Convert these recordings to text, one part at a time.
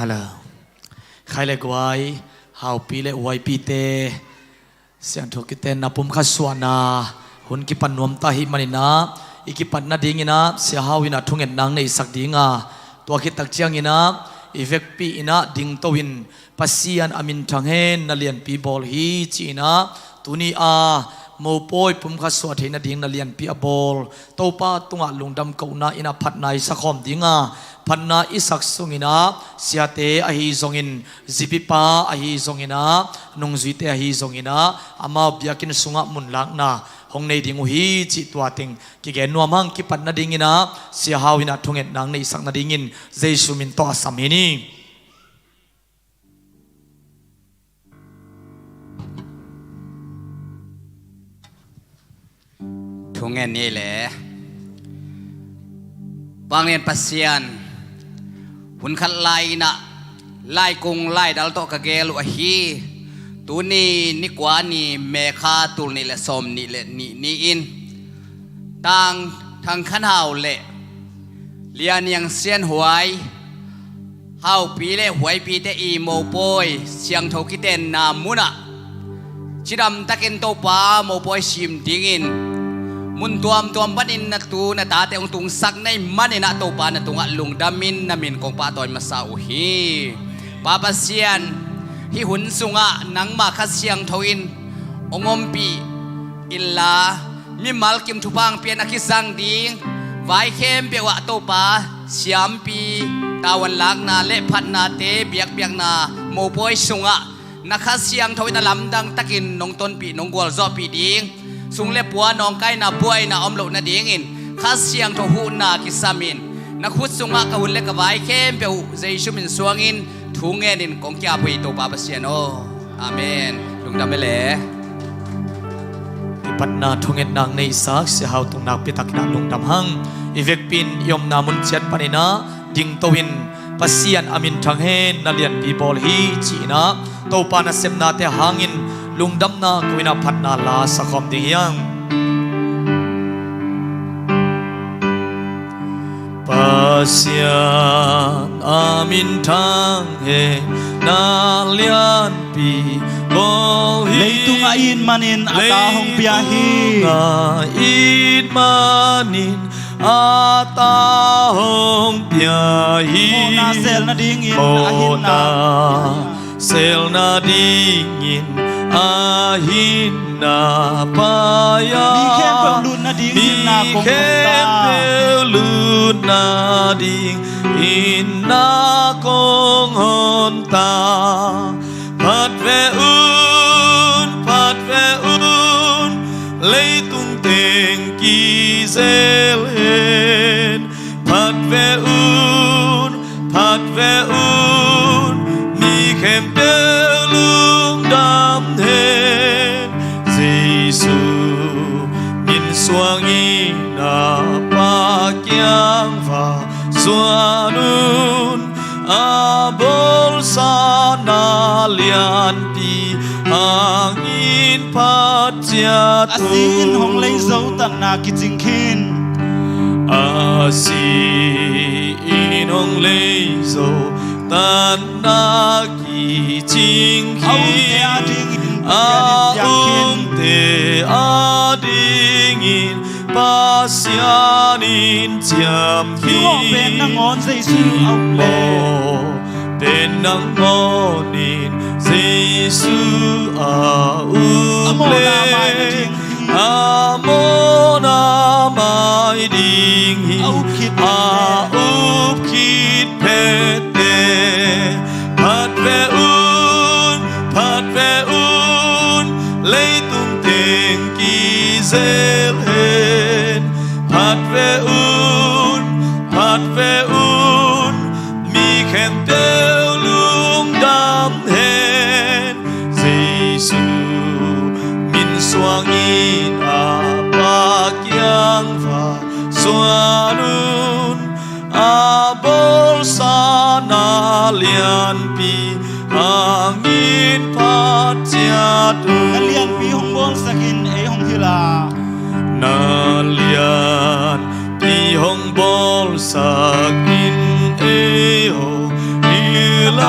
ฮัลโหลใครเล็กไว้หาวปีเล็กไว้ปีเตเสียงทุกิเตนนับปุ่มขัดสวนาหุ่นกิปันนวมตาหิมันนะอีกิปันนาดิ่งนะเสียหาวินาทุ่งเงินนางในสักดิ่งตัวคิดตักเจียงนะอีเวกปีนะดิ่งตวินปัสยานอามินทังเฮนนาเลียนปีบอลฮีจีนะตุนีโมปอยปุ่มขัดสวดเห็นนาดิ่งนาเลียนปีบอลโตป้าตุงะลุงดำเกานาอินาพัดนายสักคอมดิ่งพันนาอิสักสุงินะเสียเตอหิจงอินจิปิปาอหิจงอินะนุงจุยเตอหิจงอินะอามาบยากินสุงะมุนลักนาหงในดิ่งหีจิตตัวติงกิเกนัวมังกิปันนาดิ่งอินะเสียหาวินาทงเอ็ดนางในสักนาดิ่งอินเจสุมินโตอาสามินีทุ่งเงินนี่แหละบางเรียนปัสยานหุ่นขัดไล่นะไล่กุงไล่ดัลโตกะเกลุอฮีตัวนี้นี่กว่านี่เมฆาตุลนี่แหละสมนี่แหละนี่อินต่างทางขันเฮาเละเลียนยังเสียนหวยเฮาปีเละหวยปีเตอีโมโปยเสียงทกิเตนนามุนะชิดำตะเกนโตปาโมโปยชิมดิ่งอินมุนตัวบันินนัตูนตาเตองตุงสักในมันในนาโตปานัตุงะลุงดามินนามินกงปาตอยมาสาวฮีปาปเซียนฮิหุนสุงะนังมาคัสเซียงทวินองอมปีอิลลามีมัลกิมทุพังเปียนักิสังดิงไวเข้มเปียวะโตปาเสียมปีตาวันลักนาเละพัดนาเตเบียกนาโมปอยสุงะนักคัสเซียงทวินลำดังตะกินนงต้นปีนงกวลซอปีดิงสุงเล็บปัวนองไก่นาบวยนาอมโลนาดิ่งอินข้าเสียงทหูนากิสามินนักขุดสุงะกะหุ่นเล็กกะไว้เข้มเปียวเจชุมินสวงอินทุ่งเงินินกงแก้ปุยโตปาปเสียนโออาเมนลุงดำไปเลยปันนาทุ่งเงินนางในสักเสียหาตุงนักปิตักนาลุงดำหังอีเวกปินยมนามุนเจ็ดปานินาดิ่งตวินปัสยานอามินทังเฮนนาเลียนปีบอลฮีจีนะโตปานาเซมนาเตหังอินลุงดำนากุยนาพัดนาลาสักคอมดิ่งยังปัสยานอามินทังเฮนาเลียนปีบอลฮี Leitung ain manin atahong biyahe ain manin atahong biyahe Mona sel na dingin ahin na sel na dingin ahin na paya Mikem pelun na dingin na dingin na kong honta Pat veun leitung teng kizelhen Pat veun mi kem pelung dam hen Giêsu min suangi na pakyang va suanun abol sana lian pi angin pajatu Asin hong lay zau tan na kijingkin Asin hong lay zau tan na kijingkin Aum te adingin pasyanin tiam hi Ben na ngon Giêsu au le Ben nang ngonin Giêsu auple Amona mai ding hi aup kit pete Pat veun leitung teng kizelhen Pat veun mi khem teu lung dam hen Giêsu min suangin apakyang va suanun abol sana lian pi angin pajatu Alian pi hong bol sakin hong hila Nalian pi hong bol sakin hong hila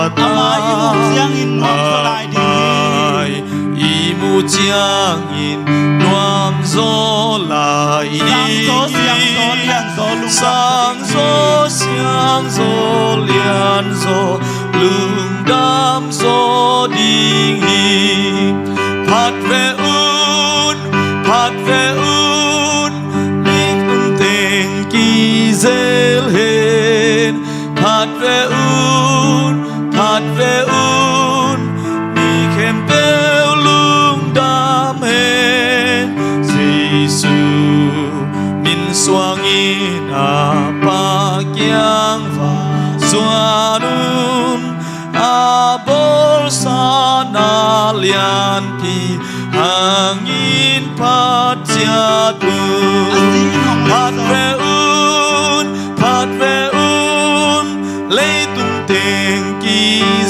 ama imu chiang in nuam zo lai ding i mu chiang in nuam zo lai sang zo siang zo lian zo lung dam zo ding hi phat ve un ning un teng ki zel hen phat ve un mi khem pel lung dam hen Giêsu min xoang in a pa kyang va Suanun abol sana lian pi hangin patiatun pat veun leitung teng ki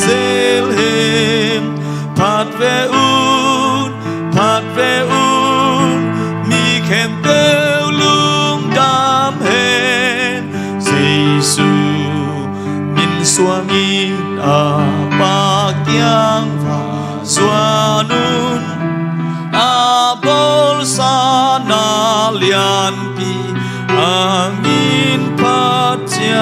zel hem pat veun mi khem peu lung dam hen Giêsu Suang in a pa kyang va Suanun a bol sana lian pi angin patiatun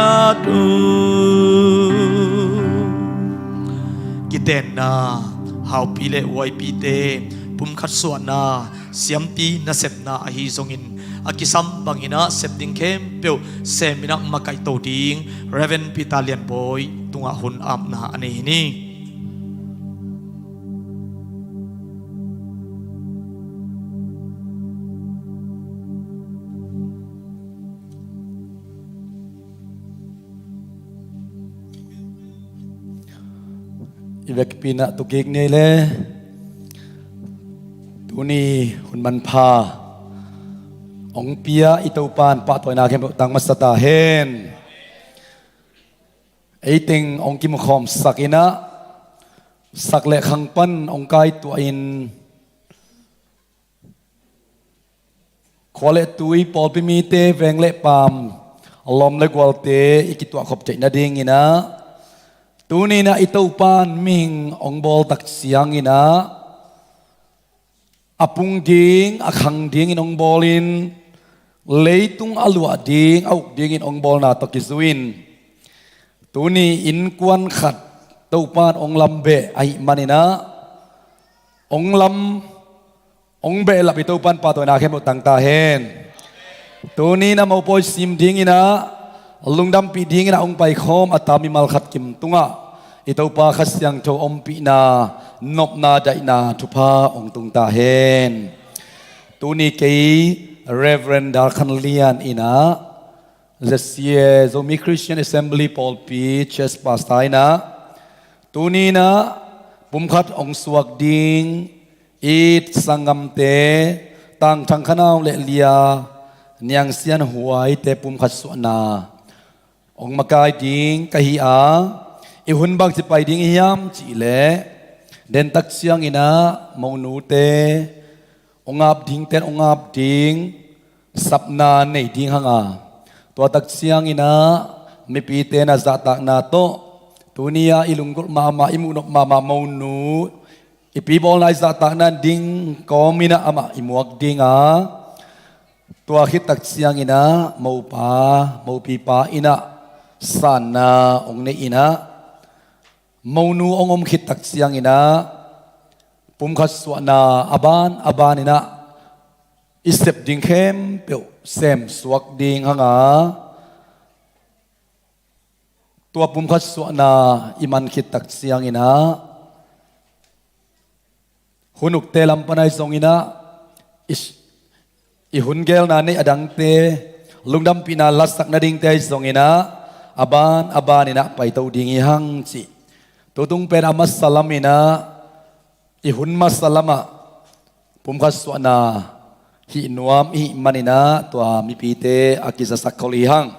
Kiten na hau pi le wai pi te pum khat suana siam pi na sep na a hi zongin akisam bangina septing kem peu semina makai to ding Reverend Pitalian boy tunga hun am na ani hini Ivek pina tu gig nile tuni hun man pha ong pia itopan pa toy na kem tang masata hen eiting ong kim khom sakina sakle khangpan ong kai tu in khole tui pol pi mi te vengle pam alom le gwalte ikitwa khop chai na ding ina tuni na itopan ming ong bol tak siang ina apung ding akhang ding in ong bolin leitung alua ding au ding in ong bol na to kizuin tuni in kwan khat topan ong lambe ai manina ong lam ong be la topan pa to na khem tang ta hen tuni na mo poi sim ding ina lungdam pi ding ina ong pai khom atami mal khat kim tunga itopa khasyang tho om pi na nop na dai na thupa ong tung ta hen tuni ke Reverend Darkhan Lian ina Zasie Zomi Christian Assembly Paul P Chess Pastaina Tunina Pumkhat Ong Suak Ding It Sangam Te Tang Tang Khanau Le Lia Niang Sian Huai Te Pumkhat Suana Ong Makai Ding Kahia Ihun Bang Sipai Ding Iyam Chile Den Tak Siang Ina Maunu Te Ongap Ding Ten Ongap Ding Sapna Nei Ding Hanga Tua tak siang ina mipite na zatak na to tunia ilunggol mama imunok mama maunu ipibol na zatak na ding komina ama imuak ding tua hit tak siang ina maupipa ina sana ong ne ina maunu ongom hit tak siang ina pumkhaswa na aban ina isep ding khem peu sem suak ding hanga tua pumkhat suana iman khitak siang ina hunuk te lampanai song ina ihun gel na ni adang te lungdam pina lasak na ding te song ina aban ina pai to ding i hang chi tutung pen amas salam ina ihun masalama pumkhat suana hi nuam hi manina tua mipite akisa sakolihang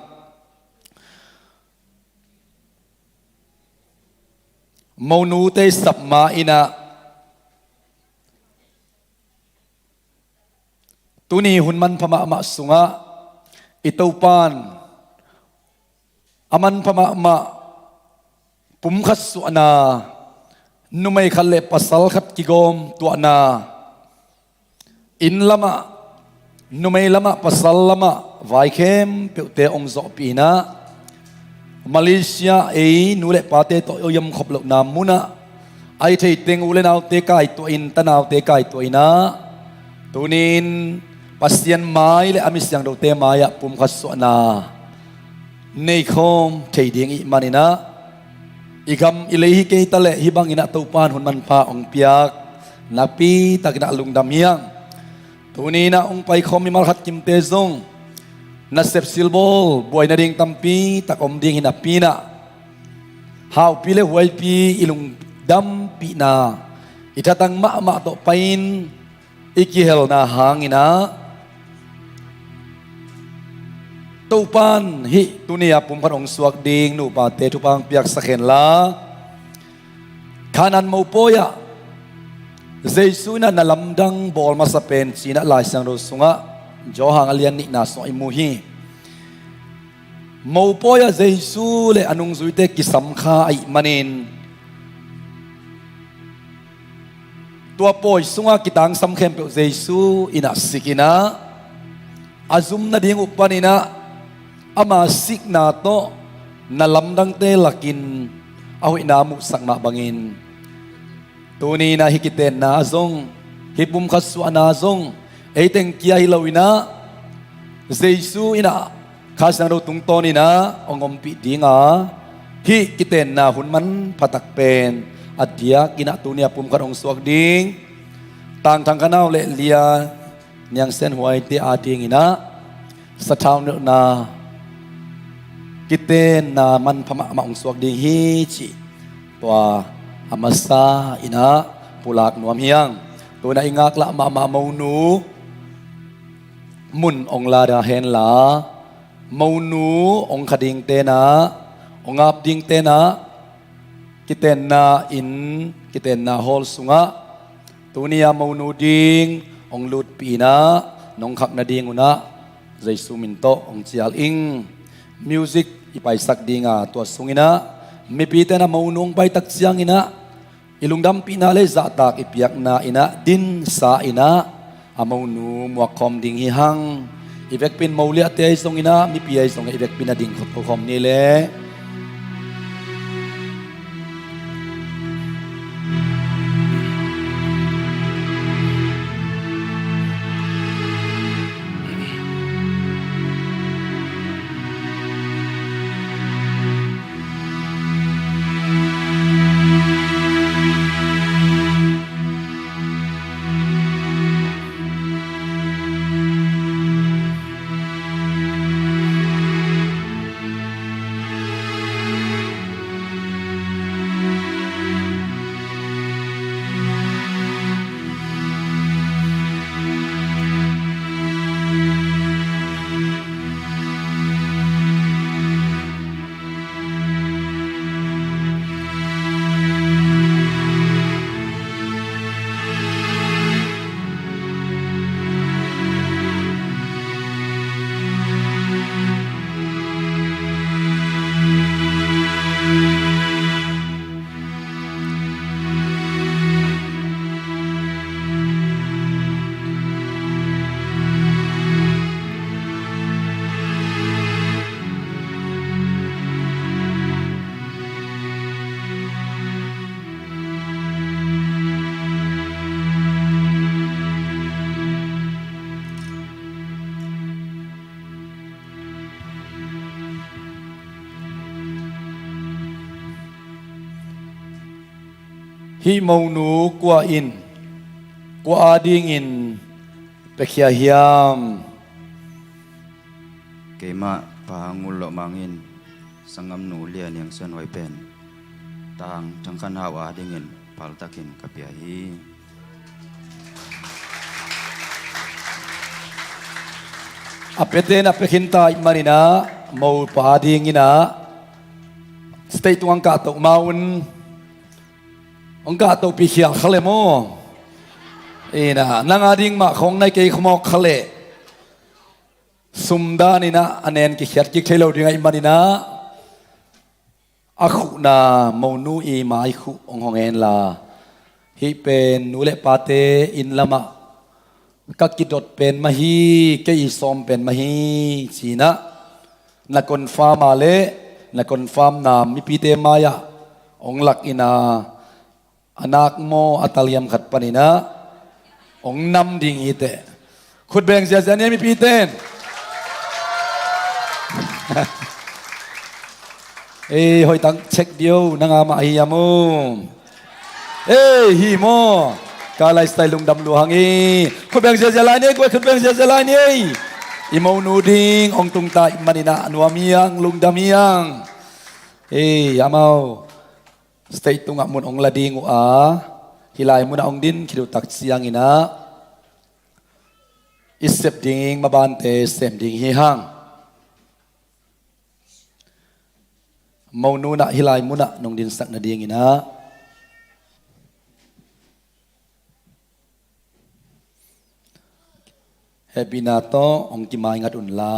maunu te sapma ina tuni hunman pama ma sunga itopan aman pama ma ปุ่มขัดสุนานุไม่ขัดเล็บปัสสาวะขัดกิโกมตัวนาอินละมะนุไม่ละมะปัสสาวะละมะไวเข้มเปิดเตองจอปีนะมาเลเซียนูเล่ปาเตโตยมขบลกนามุนะไอเทเต็งอุเลนเอาเตกายตัวอินตะนาวเตกายตัวอินะตัวนินปัสยันไม้และอามิสยังเราเตมายะปุ่มขัดสุนาในคมเทดิงอิมานินะอีกำอิเลหิเกตะเลฮิบังอินะตูปานหุนมันพาองเปียกนับปีตักนักลุงดำยังตัวนี้นะองไปคอมิมาลฮัดกิมเตซงนัสเซปซิลโบลบวยนาดิงตัมปีตักอมดิงหินับปีนะฮาวปีเลหวยปีอิลุงดำปีนะอิทัตังมะต่อไปนอิกิเฮลนาหางอินะตูปานฮิตุนียปุ่มพันองสวกดิงนูปาเตทุปังเปียกสักเห็นละขานันมูโปยะเจสุนันลำดังบอลมาสเปนจีนัลายสังโรสุงะจอหางอเลียนนินาสอิมูฮีมูโปยะเจสุเลอนุงซุยเตกิสัมคาไอมันินตัวปอยสุงะกิตังสัมเข้มเปเจสุอินาสิกินะอาซุมนาดิงอุปนินะอามาสิกนาโตนาลำดังเตลักินเอาอินามุสังมาบังินตัวนี้นะฮิกิเตนนาซงฮิบุมขัสวานาซงเอเตงกิยาฮิลาวินะเจสุอินะข้าสังเราตุงโตนี่นะองอมปิดิงาฮิกิเตนนาหุนมันพัตักเป็นอดียกินะตัวนี้ปุ่มขัดองสวกดิงต่างทางกันเอาเลเลียยังเส้นหวยที่อาดิงอินะสะท้าวเนนากิเตนนามันพมะมาองสวกดิงฮิจิตัวอามาซาอินะปุลากนวมเฮียงตัวนั้นingakละมามูนูมุนองลาดาเฮนลามูนูองขดิงเตนะองอับดิงเตนะกิเตนนาอินกิเตนนาฮอลสุงะตัวนี้มูนูดิงองลุดปีนะนองขักนาดิงอุนะใจสุมินโตองเจียลอิงมิวสิกอีไปสักดิงะตัวสุงินะมีปีเตนะมูนูองไปตักเสียงอินะilung dam pina le zatak ipiak na ina din sa ina amaw nu muakom ding hihang ivek pin maulia te song ina mi pi ai song ivek pin ding khom ni le hi mau nu kwa in kwa ading in pekhia hiam kema pangul lo mangin sangam nu lian yang sen hoi pen tang tangkan hawa dingin paltakin kapiahi apeten apekhinta imanina mau pa ading ina stay tuang ka to maunองกาตัวปีเขียวเขาเลยโม่นะนางอาดิงมาของนายเกย์ขมอกเขาเลยสุมดานี่นะอันเนนกิเขียดกิเคลเราดีไงมันนี่นะ อาขุนาโมนูอีมาอิขุองหงเอ็นลาฮิเป็นนูเลปาเตอินละมะกักกิดดเป็นมหีเกยซอมเป็นมหีชีนะนักคนฟามาเลนักคนฟามนามิปีเตมายะองหลักอินาอนักโมอัตลิยมขัดปนินะองนำดิ่งอีเตขุดแบ่งเสียเนี่ยมิปีเตนเอ้หอยตังเช็คเดียวนังอามาฮิยามูเอ้ฮีโมกาไลสไตล์ลุงดำหลวงอีขุดแบ่งเสียลายนี่กูขุดแบ่งเสียลายนี่อิโมนูดิงองตุงตาอิมานินะนัวเมียงลุงดำเมียงเอ้ยามาสเตย์ตุงมุนองละดิงอาฮิลายมุนองดินคิดตักเสียงอินะอิสเซปดิงมาบานเตเซมดิงฮิฮังมาวนูนะฮิลายมุนะนองดินสักนาดีงินะเฮบินาโตองกิมางัดอุนลา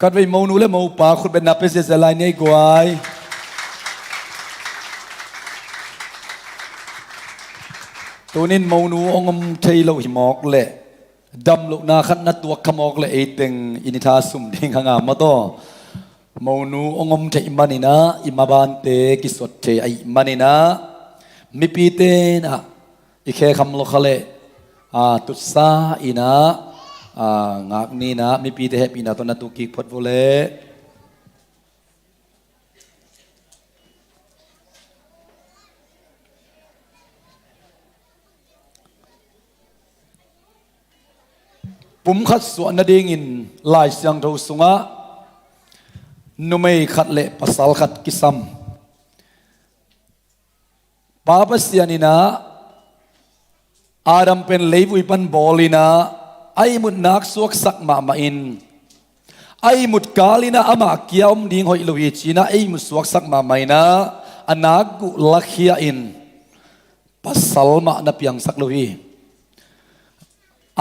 กัดไว้มาวนูและมาวปาขุดเป็นนับเป็นเศษลายเนี่ยกวยตัวนี้มาวนูองมเทยโลหิมอกเละดำลุกนาขันนัดตัวขมอกเลยเอติงอินิทาสุมดิ่งหางามาโตมนูองมเทอิมานินะอิมาบานเตกิสวดเทไอมานินะมิปีเตนะอิเคคำโลคาเลตุสาอินะงากนีนะมิปีเตเฮปีนะตอนนัตุกิพดโวเลปุ่มขัดสวนนาดิ่งลายเสียงทูสุงะนุไม่ขัดเละปัสสาวขัดกิซัมปาปัสยานินะอาดัมเป็นเลวุยปันบอลินะไอมุดนักสวกสักมามาอินไอมุดกาลินะอามาเกียมดิ่งหอยลุยจีนะไอมุดสวกสักมาไม่นะอนากุลักฮีอินปัสสาวมานับยังสักลุย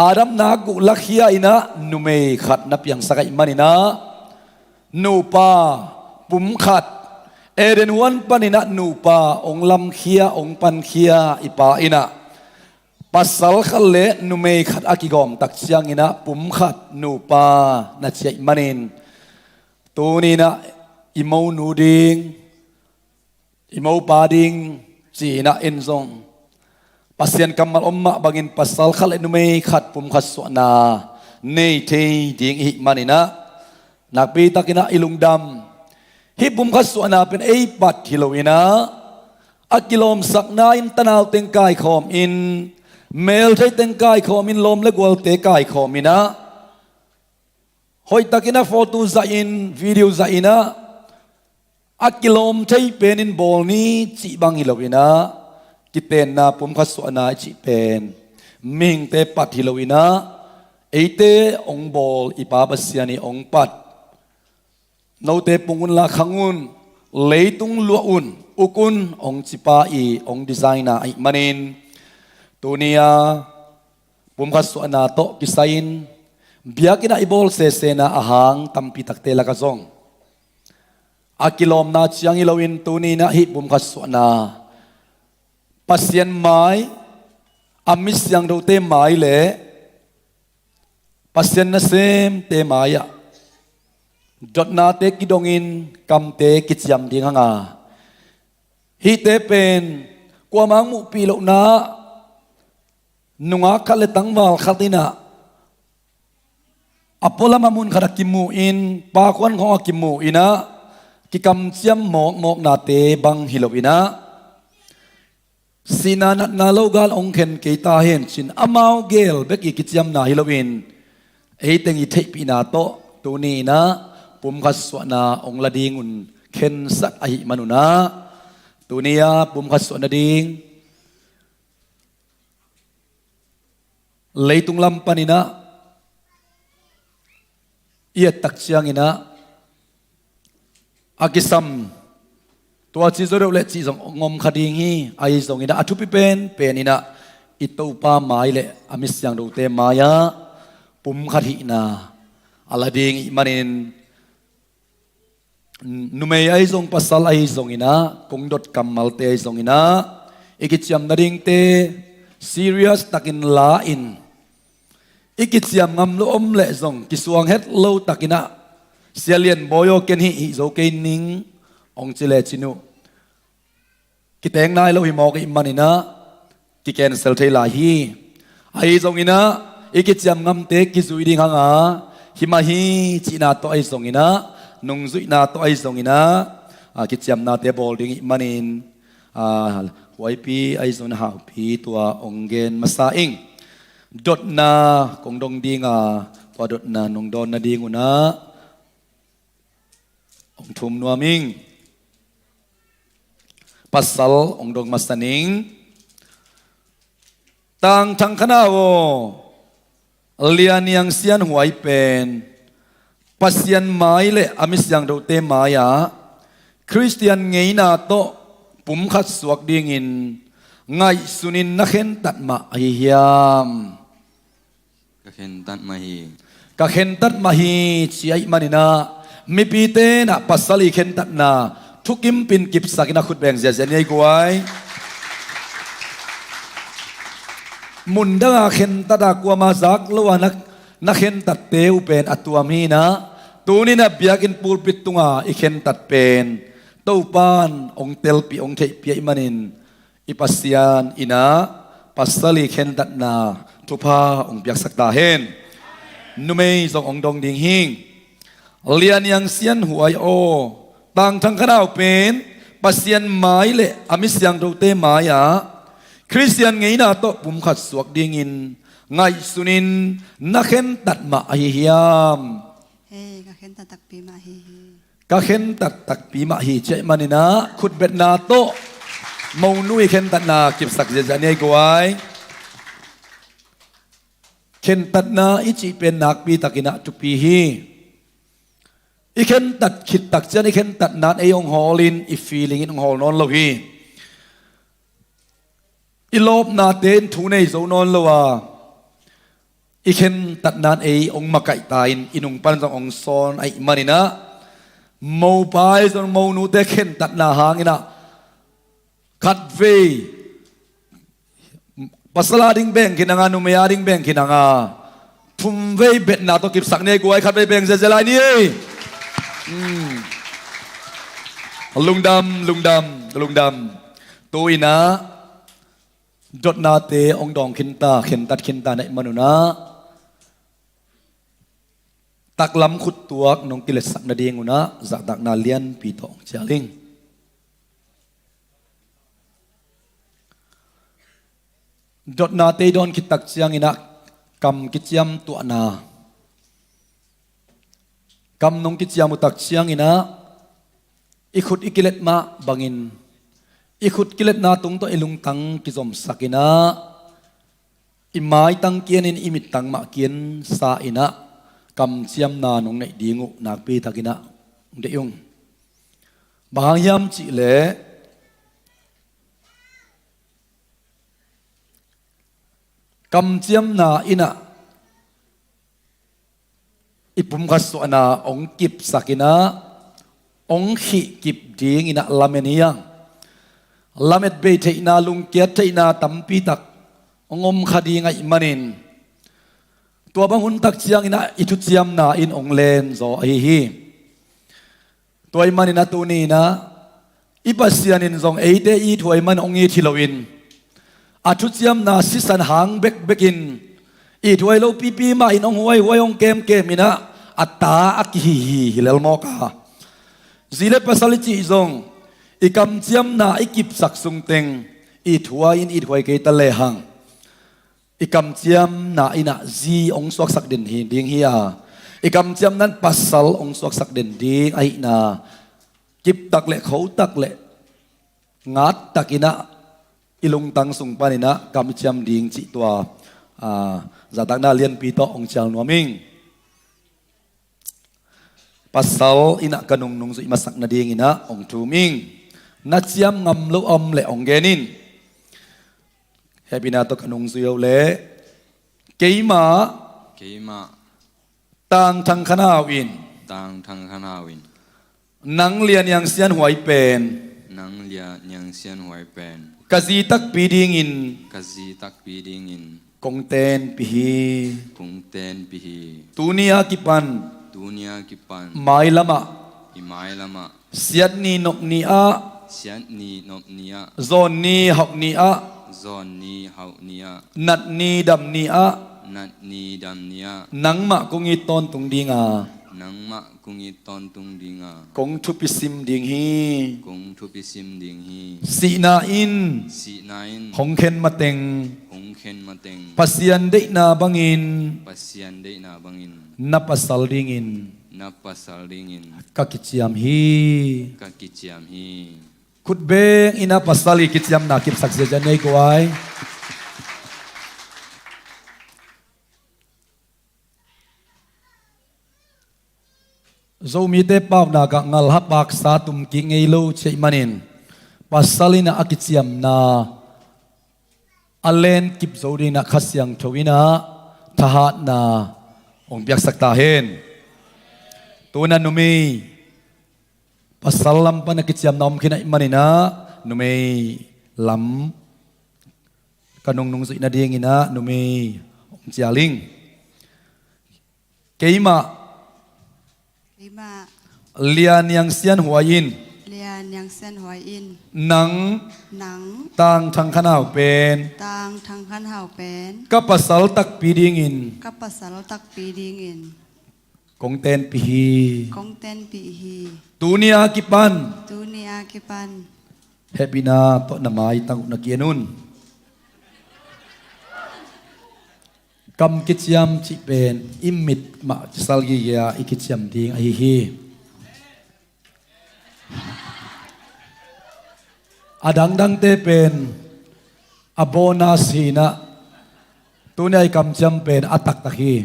อาดัมนากุลักฮีอินะนุไม่ขัดนับยังสักอิมานินะนูปาปุ่มขัดเอเดนวันปานินะนูปาองลำเคียองปันเคียอิปาอินะปัสสัลขัลเลนูเมขัดอากิกอมตักเชียงอินะปุ่มขัดนูปานัดเชียอิมานินตัวนี้นะอิโมนูดิงอิโมปาดิงจีนะอินซงปัสยันกัมมัลอมมะบังอินปัสสัลขัลเลนูเมขัดปุ่มขัดสวนาเนเทดิงอิมานินะนักปีตักินะอิลุงดำฮิบุมขัดสวนาเป็นไอปัดฮิโลวินะอักิลมสักนาอินตนาวเต็งกายขอมอินเมลใช้เต็งกายขอมินลมและกวลเตกายขอมินะหอยตักินะโฟโต้ใจอินวิดีโอใจอินะอักิลมใช้เป็นอินบอลนี้จีบังฮิโลวินะกิเตนนาปุมขัดสวนาจีเป็นมิงเตปัดฮิโลวินะไอเตองบอลอิปาบัสยานีองปัดเราเตปุงุนลาขังุนเลยตุงลัวอุนอุกุนองจิปาอีองดีไซน์นาไอมันินตัวนี้ปุ่มขัดสวนาโตกิไซน์เบียกินาอิบอลเซเซนาอาหางตัมปิตักเตลักซองอากิลอมนาเชียงอิโลวินตัวนี้นะฮิปุ่มขัดสวนาปัสยันไม้อามิสยังเราเตไม้เล่ปัสยันนะเซมเตไม้อะจดนาเตกิดงอินกำเตกิจยำดิ่งหางาฮิเตเป็นกว่ามังมุปีโลนานุงาคัลเลตังวาลขัดินะอพอลมามุนขดักกิมูอินปาควันของกิมูอินะกิกำเจียมหมอกนาเตบังฮิโลอินะสินานัดนาโลกาลองเข็นเกตาเห็นชินอามาวเกลเบกิกิจยำนาฮิโลอินเอเตงอิเทปินาโตตัวนี้นะปุ่มขัดสวนาองละดิงุนเข็นสักอหิมนุนะตัวนี้ปุ่มขัดสวนาดิงเลยตุงลำปานินะเอียตักเชียงอินะอากิซัมตัวจีโซเรเลจีสงงมคดีงี้ไอสงอินะอทุปิเป็นอินะอิตูปาไม้เลอามิสยังดูเตมายะ ปุ่มขัดหินาอะไรดิ่งมันอินนุเมย์ไอซงปัสสาวะไอซงอินะคงดดกำมัลเตไอซงอินะอีกิจยามนาดิ่งเต serious ตักินลาอินอีกิจยามงำลุอมเละซงกิสวงเฮ็ดโลตักินะเสียเลียนบอยเกนฮิโซเกนิงองจิเลชินุกิเตงนายโลหิมอกอิมันอินะกิแคนเซลเทลาฮีไอซงอินะอีกิจยามงำเตกิสุยดิ่งหางาหิมาฮีจีนาโตไอซงอินะนงซุยนาโตไอซงอินะกิจยามนาเตบอลดิ่งอิมันอินหวยปีไอซงนะฮาปีตัวองเกนมาซาอิงดดนากงดงดิ่งตัวดดนานงดอนนาดิ่งอุนะองทุมนัวมิงปัสสัลองดงมัสนิงต่างทั้งคณะโวเลียนยังเสียนหวยเป็นปัสยันไม้เละอามิสยังเราเตมายาคริสเตียนไงนาโตปุ่มขัดสวกดิ่งินไงสุนินนักเห็นตัดมาฮิยามกะเห็นตัดมาฮีเชียมันนะมีปีเตนะปัสสลีเข็นตัดนาทุกิมปินกิบสักนะขุดแบ่งเสียเสียนี่กวยมุนดังเข็นตัดกว่ามาสักลวนักเข็นตัดเตวเป็นอัตัวมีนะตัวนี้นะเบียกินปูปิดตุงอีเข็นตัดเป็นตู้ปานองเตลปีองเทปีอิมันินอิปัสยานอินะปัสสลีเข็นตัดนาทุพาองเปียกสักตาเห็นนุเมย์ส่งองดงดิ่งหิงเลียนยังเสียนหวยโอต่างทั้งคณะเป็นปัสยันไม้เละอามิสยังเราเตมายาคริสเตียนไงนาโตปุ่มขัดสวกดิ่งินไงสุนินนักเห็นตัดมาฮิยามเฮ้ก็เห็นตักปีมาฮีก็เห็นตักปีมาฮิเจมันนี่นะขุดเบ็ดนาโตมองนุยเห็นตัดนาเก็บสักเจจะเนี่ยกวยเห็นตัดนาอิจิเป็นนักปีตักินะจุปีฮีอีเข็นตัดขิดตักเจนอีเข็นตัดนัดไอองฮอลินอีฟีลิงองฮอลนอนโลฮีอีลบนาเตนทูในโซนอนโลวาอีเข็นตัดนัดไอองมาไก่ตายอินุงปันจงองซอนไอมันนี่นะโมบายจนโมนูเตเข็นตัดนาหางนะคัดเวปัสลาดิงแบงกินังานุเมียดิงแบงกินังาทุมเวเบ็ดนาตกิบสักเนกวยคัดเวแบงเจเจลายนี่ลุงดำตัวนะจดนาเตองดองขินตาเข็นตัดขินตาในมนุนะตักล้ำขุดตัวน้องกิเลสสักนาเดียงอุนะจากตักนาเลียนปีตองเจลิงจดนาเตดอนคิดตักเชียงอินะกำกิจยมตัวนากำนงกิจยามุตักเชียงอินะอีขุดอีกิเลตมาบังอินอีขุดกิเลตนาตุงโตอิลุงตังกิจอมสักินะอิไม้ตังเกียนินอิมิตตังมาเกียนสาอินะกำเชียมนานงในดีงุนักปีตักินะเดยุงบางยามจิเลกำเชียมนาอินะอิปุ่มขัดสวนาองกิบสักินะองขีกิบดีงินะลาเมนียังลาเมดเบเทนาลุงเกียเทนาตัมปีตักองอมคดีไงมันินตัวบางหุ่นตักเชียงอินะอิทุเจียมนาอินองเลนโซไอฮีตัวไอมันินะตัวนี้นะอิปัสยานินซองเอเดอีถวยมันองอีทิโลวินอาทุเจียมนาสิสันหางเบกเบกินอีถวยโลปีปีมาอินองหวยองเกมมินะอัตตาอักฮีฮิเลลโมกาซิเลปัสลิจิซงอีกำเจียมนาอีกิบสักสุงเต็งอีถวยเกตะเลหังอีกำเจียมนาอินะจีองสวกสักเด่นหินดิงเฮียอีกำเจียมนั้นปัสสัลองสวกสักเด่นดิงไอนากิบตักเละเขาตักเละงัดตักอินะอิลุงตังสุงปานินะกำเจียมดิงจิตัวจะตักนาเลียนปีโตองเจ้าหนัวมิงpasal ina kanung nung su imasak na ding ina ong tuming natsiam ngam lo om le ong genin happy na to kanung su yo le keima keima ต่างทางคณะวิน tang thang khanawin นังเลียนยังเสียนหวยเป็น nang lia nyang sian huai pen กะจีตักปีดิงอิน kazi tak pi ding in กงเตนปีฮี kung ten pi hi ตูเนียกิปัน dunia kipan ไม้ละมะ imai lama เสียนนีนกนีอา sian ni nop nia โซนนีหอกนีอา zon ni hau nia นัดนีดำนีอา nat ni dam nia นังมะกงอีตอนตุงดิงา nang ma kungi ton tung dinga กงทุปิสิมดิงฮี kung thu pi sim ding hi สีนาอิน si nain ของเข็นมาเต็ง hong khen mateng ปัสยันเดนาบังอิน pasian de na bangin นับปัสสัลดิงอิน na pasal dingin กักิจยามฮี ka kichiam hi ขุดเบงอินาปัสสัลีกิจยามนากิบสักเสียจันในกวายโซมีเตปาวนากังลฮับปักสาตุมกิงเอโลเชมันินปัสสัลีนาอากิจยามนาอัลเลนกิบโซดีนาขัสยังทวินาทหารนาองเปียกสักตาเฮนตัวนั้นนุมีpasal lam pana kiciam nom kina imanina numei lam kanung nung su ina ding ina numei jialing keima Lima lian yang sian huain Lian yang sen hoi in nang Nang tang thang khanau pen Tang thang khan hao pen ka pasal tak piding in Kapasal tak pi ding in kong ten pi hi Kong ten pi hi tunia kipan Dunia kipan happy na to namai tang na kianun kam kichiam chi pen imit ma salgi ya ikichiam ding ai hi adang dang te pen abona sina tunai kam cham pen atak takhi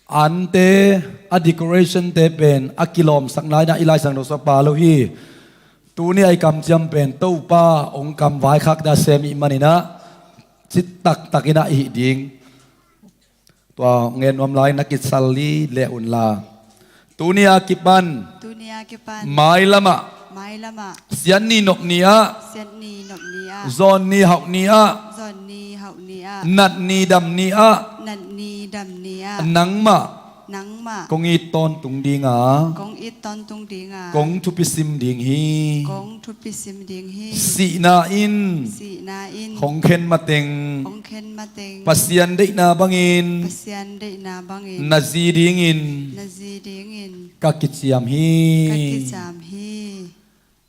ante a decoration te pen a kilom saknai na ilai sang no so pa lo hi tu ni ai kam cham pen to pa ong kam vai khak da semi manina chit tak takina hi ding to ngen om lai nakit salli le un la tu ni a kipan Dunia kipan mai lama Mai lama sian ni nok nia Sen ni nop nia zon ni hok nia Zon ni hao nia nat ni dam nia Nan ni dam nia nang ma Nang ma kong i ton tung dinga Kong it ton tung ding a kong thu pisim ding hi Kong thut pi sim ding hi si na in Si na in ของเข็นมาเต็ง Kong ken ma teng ปัสยันได้นาบังอิน Pasian de na bang in นาซีดิงอิน Nazi ding in กักกิจยามฮี Kaki jam hi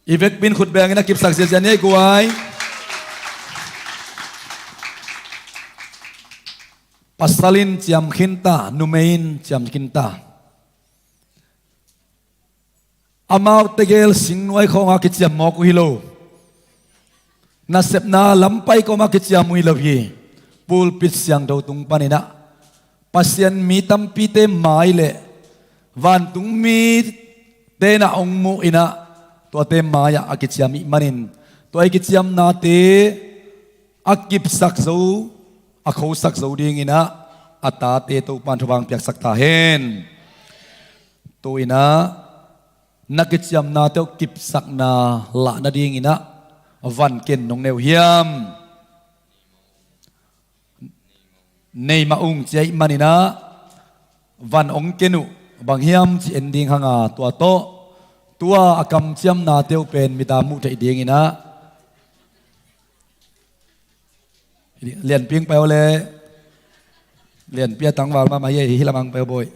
อีเวกบินขุดแบงนะกิบสักเสียจันนี่กวยปัสสลินจามขินตานุเมนจามขินตาอามาเตเกลสิงไว้ของอากิจยามมอกฮิโลนาเซปนาลำไปก็มากิจยามุยลพีปูลปิดเสียงดาวตุงปานินะปัสยันมีตัมปีเตไม้เละวันตุงมีเตนะองมุอินะตัวเตมายาอากิจยามิมันินตัวอากิจยามนาเตอากิบสักโซอาเขาสักโซดิ่งอินะอัตตาเตตัวปันทวังเปียกสักตาเฮนตัวอินะนักกิจยามนาเตวกิบสักนาละนาดิ่งอินะวันเกนนงเนวเฮียมในมาอุงเจมันนี่นะวันองเกนุบางเฮียมจีเอนดิ้งหางาตัวโตตัวอากำเจียมนาเตียวเป็นมิตามุใจดิ้งนะเรียนเพียงไปเลยเรียนเปียตังวาลมาเย่ฮิลามังไปบ่อย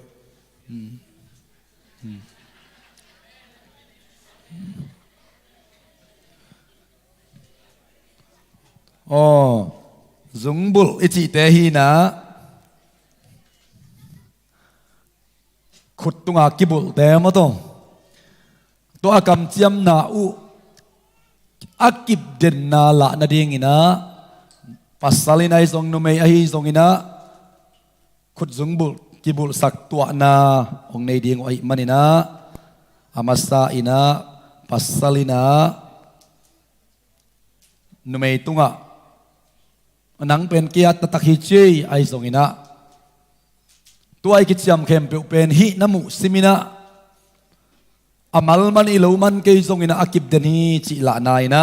อ๋อซุงบุลอิจิเตฮีนะขุดตุงอากิบุลเตมะตงตัวอากำเจียมนาอุอากิบเดนนาละนาดิงินะปัสสาลินไอซงนุเมยอหิซงอินะขุดซุงบุลกิบุลสักตัวนาองในดิงไอมันอินะอามาสาอินะปัสสาลินะนุเมยตุงอานังเป็นเกียรติตะคิจีไอซงอินะ ตัวไอ้กิจยามเข้มเป็นหิน้ำมุสิมินะอามัลมันอิโลมันเกยทรงอินะอากิบเดนีจิละนายนะ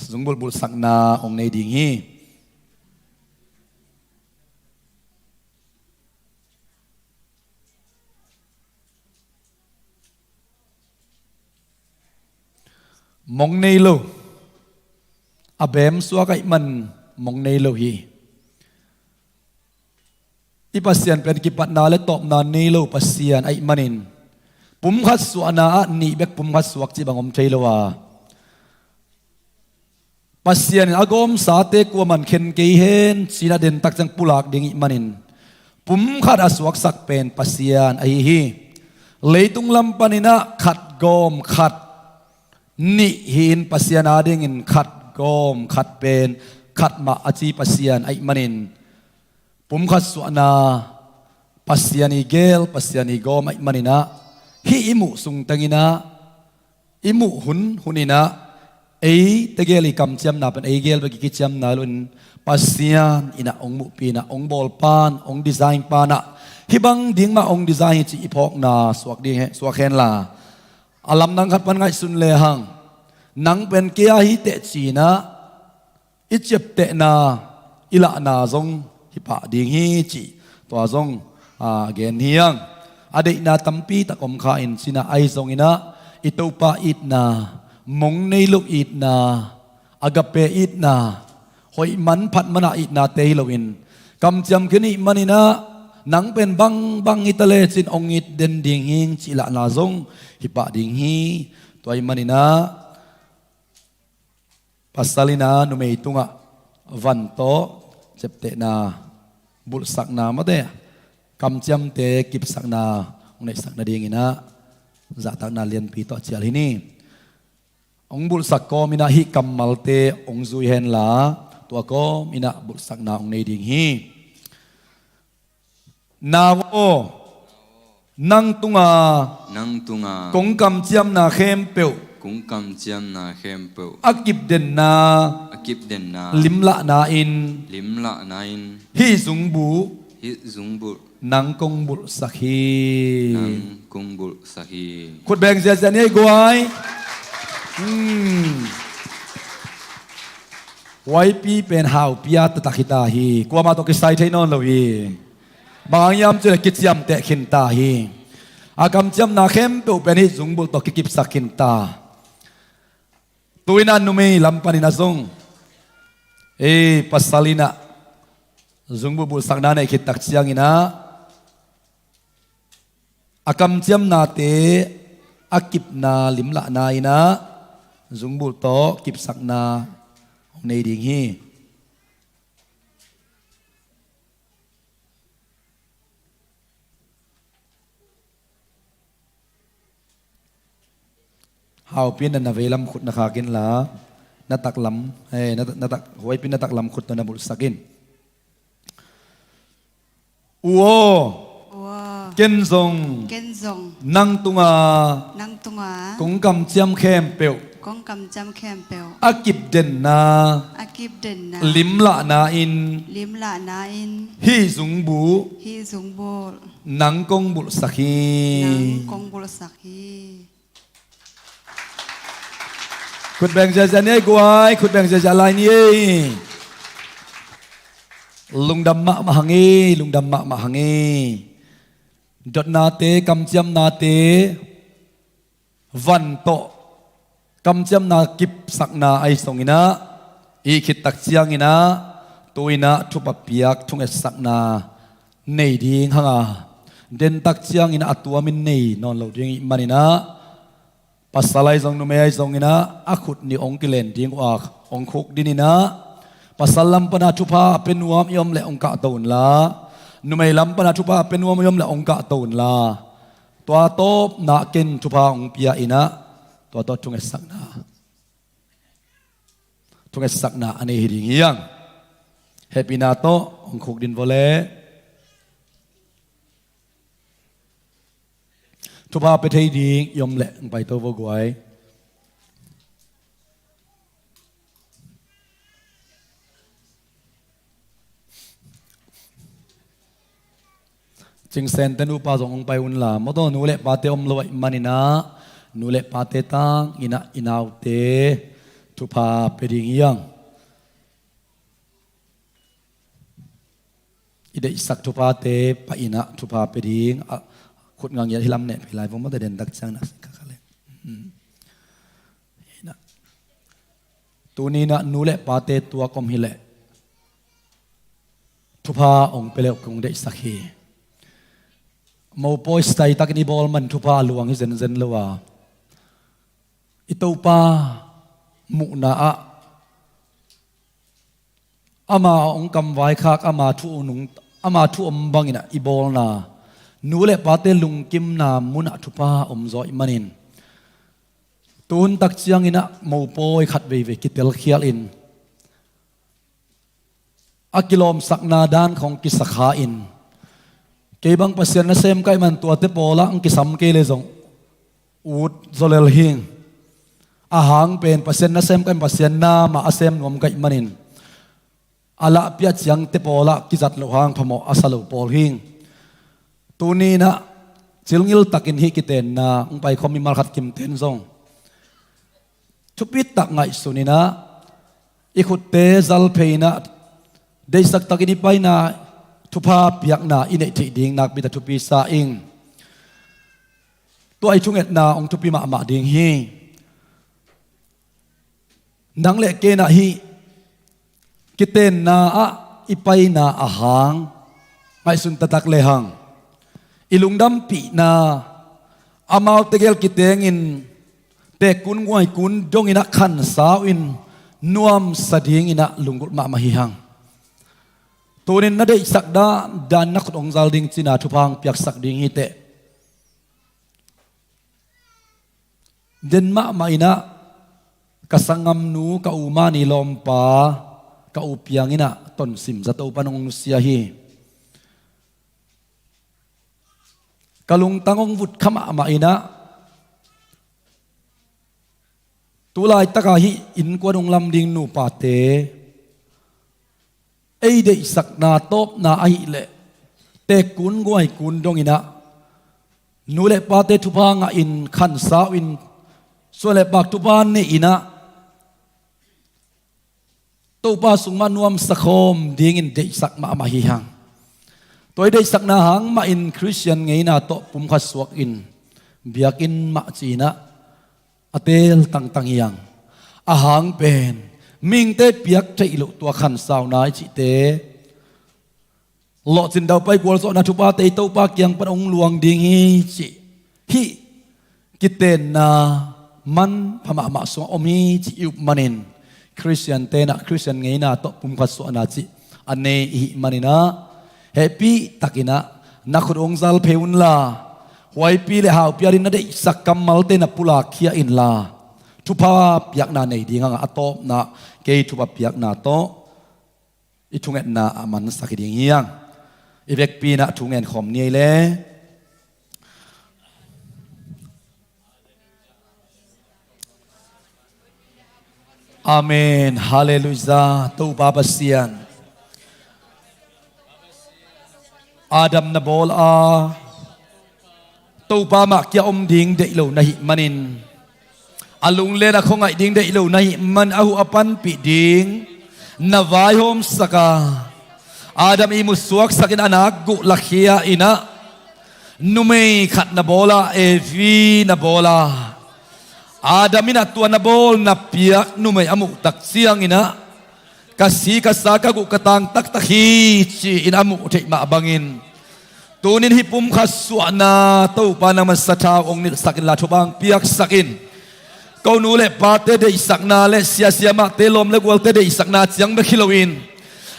สงบุลบุลสักนาองในดิ่งฮีมองในโลอาเบมสัวกัยมันมองในโลฮีอีปัสยานเป็นกิปัตนาและตอบนาในโลปัสยานไอมันินปุ่มขัดสวนานี่เบกปุ่มขัดสวกจีบังอมใจละว่าปัสยานอากอมสาเตกัวมันเข็นเกยเฮนสีนาเดนตักจังปุลากดิ่งอิมันินปุ่มขัดอสวกสักเป็นปัสยานไอฮีเลยตุงลำปานินะขัดกอมขัดนิหินปัสยานาดิ่งขัดกอมขัดเป็นขัดมาอจีปัสยานไอมันินปุ่มขัดสวนาปัสยานีเกลปัสยานีกอมไอมันินะฮีอิมุสุงตังินะอิมุหุนินะเอตะเกลิกำจำนาเป็นเอเกลบกิกิจำนาลุนปัสยานอินะองมุปีนะองบอลปานองดีไซน์ปานะฮิบังดิ่งมาองดีไซน์จีพอกนาสวกดีสวกเห็นลาอาลัมนังขัดปันไงสุนเลหังนังเป็นเกียฮิเตจีนะอิจิปเตนาอิละนาซงฮิปะดิ่งฮิจีตัวซงเกนเฮียงadik na tampi tak om kain sina ai zong ina itu pa it na mong nei luk it na agape it na hoi man phat mana it na te loin kam jam kini manina nang pen bang itale chin ong it den ding hing chila na zong hipa ding hi toy manina pasalina numei tunga vanto chepte na bul sak na mateคำจำเตกิบสักนาองในสักนาดีงินะจะตักนาเลียนปีต่อเชียร์ที่นี่องบุลสักก็มินาฮิกำมัลเตองซุยเฮนลาตัวก็มินาบุลสักนาองในดิ่งฮีนาวโอนังตุงากงคำจำนาเข้มเปียวอากิบเดนนาลิมละนาอินฮิซุงบูนังกงบุลสักฮีขุดแบ่งเสียเสียนี่กวยไว้ปีเป็นหาวปียตตะขิตาฮีกว่ามาตกิสไซเทนอนเลยบางยามจะกิจยามเตะขินตาฮีอากำจำนาเข้มเปลเป็นฮิซุงบุลตกิบสักขินตาตัวนั้นนุ่มลำปานินาซงปัสสาลินะซุงบุลสักนาในขิดตักเชียงอินะอากำจำนาเตอากิบนาลิมละนายนะซุงบุลโตกิบสักนาในดิ่งฮีหาวพินนันเวลัมขุดนักกินละนัตักลำนัตักหวยพินนัตักลำขุดตัวนับุลสักินอัวเกนซงนังตุงากงกำจำเข้มเปียวอากิบเดนนาลิมละนาอินฮิซุงบูนังกงบุลสักฮีขุดแบ่งใจจะเนี่ยกวยขุดแบ่งใจจะลายนี่ลุงดำมะมาหังลุงดำมะมาหังดดนาเตกำจำนาเตวันโตกำจำนากิบสักนาไอสงอินะอีคิดตักเจียงอินะตัวอินะทุบปียกทุงเอสักนาในดิ่งหังเดินตักเจียงอินะตัวมินในนอนเหล่าดิ่งมันอินะปัสสาวะทรงนุ่มไอทรงอินะอาขุดนี่องกิเลนดิ่งออกองคุกดินินะปัสสลัมปนาทุพาเป็นวมยมและองกะตูนละนุ่มไอลัมปนาทุพาเป็นวมยมและองกะตูนละตัวโตนักเกนทุพาองเปียอินะตัวโตทุงเอสักนาอันนี้ดิ่งยังเฮปินาโตองคุกดินโวเลทุพาไปเทดียมเละไปตัววกไว้ จึงเซนเตนูปาสงไปอุนลามตัวนูเละปาเตอมลอยมันนะนูเละปาเตตังอินาวเตทุพาเปดิงยังอิเดสักทุพาเตปะอินะทุพาเปดิงขุดงังยาที่ลำเนี่ยไปไล่ผมมาแต่เด่นดักจังนะสิค่ะเลยตัวนี้นะนูเละปาเตตัวกอมฮิเละทุพาองเปเลกงเดสักฮีมอปอยสไตตักนี่บอลมันทุพาลวงฮิเซนเซนเลวะอิตูปามุนาอะอามาองกำไว้คักอามาทุนุงอามาทุอมบังอินะอีบอลนานูเละปาเตลุงกิมนามุนะทุพาอมซอยมันินตูนตักเชียงอินะมอปอยขัดเวกิเตลเคียลอินอากิลอมสักนาดานของกิสขาอินเก็บังปัสยานะเซมไกมันตัวเตปอละอังกิสัมเกเลซงอูดโซเลลฮิงอาหางเป็นปัสยานะเซมไกปัสยานามาอาเซมงอมไกมันินอาละเปียจยังเตปอละกิจัดโลหางพมออาสลุปอลฮิงตัวนี้นะจิลงิลตักินฮิกิเตนนะอุไปคอมิมาขัดกิมเตนซงทุปิดตักไงสุนีนะอิขุเตซัลเพนะได้สักตักินไปนะทุพาเปียกนาอินเอติดิงนักบิดาทุปีสาอิงตัวไอชุงเอ็ดนาองทุปีมาดิงฮีนังเล็กเกนะฮีกิเตนนาอะอิไปนาอาหางไอสุนตะตักเลหังอิลุงดัมปีนาอามาวเตเกลกิเตงินเตกุนงวยกุนดงอินะขันสาวอินนวมสดิงอินะลุงกุมาฮิหังตัวนี้นั่นได้สักดาดานนักองซาลดิงจีนาทุพังเปียกสักดิงฮิเตเดนมาอินะกสังมนูกอูมานิลอมปากอูเปียงอินะต้นสิมจะตัวปนองนุสยาฮีกลุงตังองวุดขมาอินะตัวลายตะกาฮิอินกวนองลำดิงนูปาเตไอเดสักนาตบนาไอเละเตกุนกวยกุนดงอินะนูเลปาเตทุพางอินขันสาวินส่วนเลปากทุพานเนอินะตัวปาสุงมานวมสักโคมดิ่งอินเดสักมาฮิฮังตัวเดสักนาหังมาอินคริสเตียนไงนะโตปุ่มขัดสวกอินเบียกินมาจีนะอเตลตังยังอาหังเป็นมิงเตเปียกใจลุตัวขันสาวนายจิเตหลอจินดาวไปกวลโซนาทุปาเตโตปาเกียงปนองหลวงดิงจิฮิกิเตนามันพม่ามาสวอมีจิอุบมันินคริสเตียนเตนะคริสเตียนไงนะโตปุ่มขัดสวนาจิอันเนอิมันินะเฮปี้ตักินะนักองซาลเพอุนลาไว้ปีเลหาวปีอารินได้สักกัมมัลเตนะปุลาคียอินลาทุพาเปียกนาในดีงาอโตนะเกยทุพาเปียกนาโตอิทุงเอ็นนาอามันสักดิ่งยังอีเวกปีนะทุงเอ็นขอมเนี่ยเลยอาเมนฮาเลลูยาตูบาบเซียนอาดัมนบอลอาตูปามักยาอมดิ่งเดโลนะฮิมันินอาลุงเลนะคงไอดิ่งเดโลนะฮิมันอาหูอปันปิดิ่งนาวายโฮมสกาอาดัมอิมุสวกสกินอนักกุลักฮียอินะนุเมย์ขัดนบอลาเอวีนบอลาอาดัมินะตัวนบอลนับเปียกนุเมย์อมุตักเสียงอินะkasih kasaka gu katang tak takhi chi in amu thei ma bangin tunin hipum khaswana to pa na masatha ong ni sakin la thobang piak sakin ko nu le pa te de sakna le sia sia ma te lom le gol te de sakna chiang be khilowin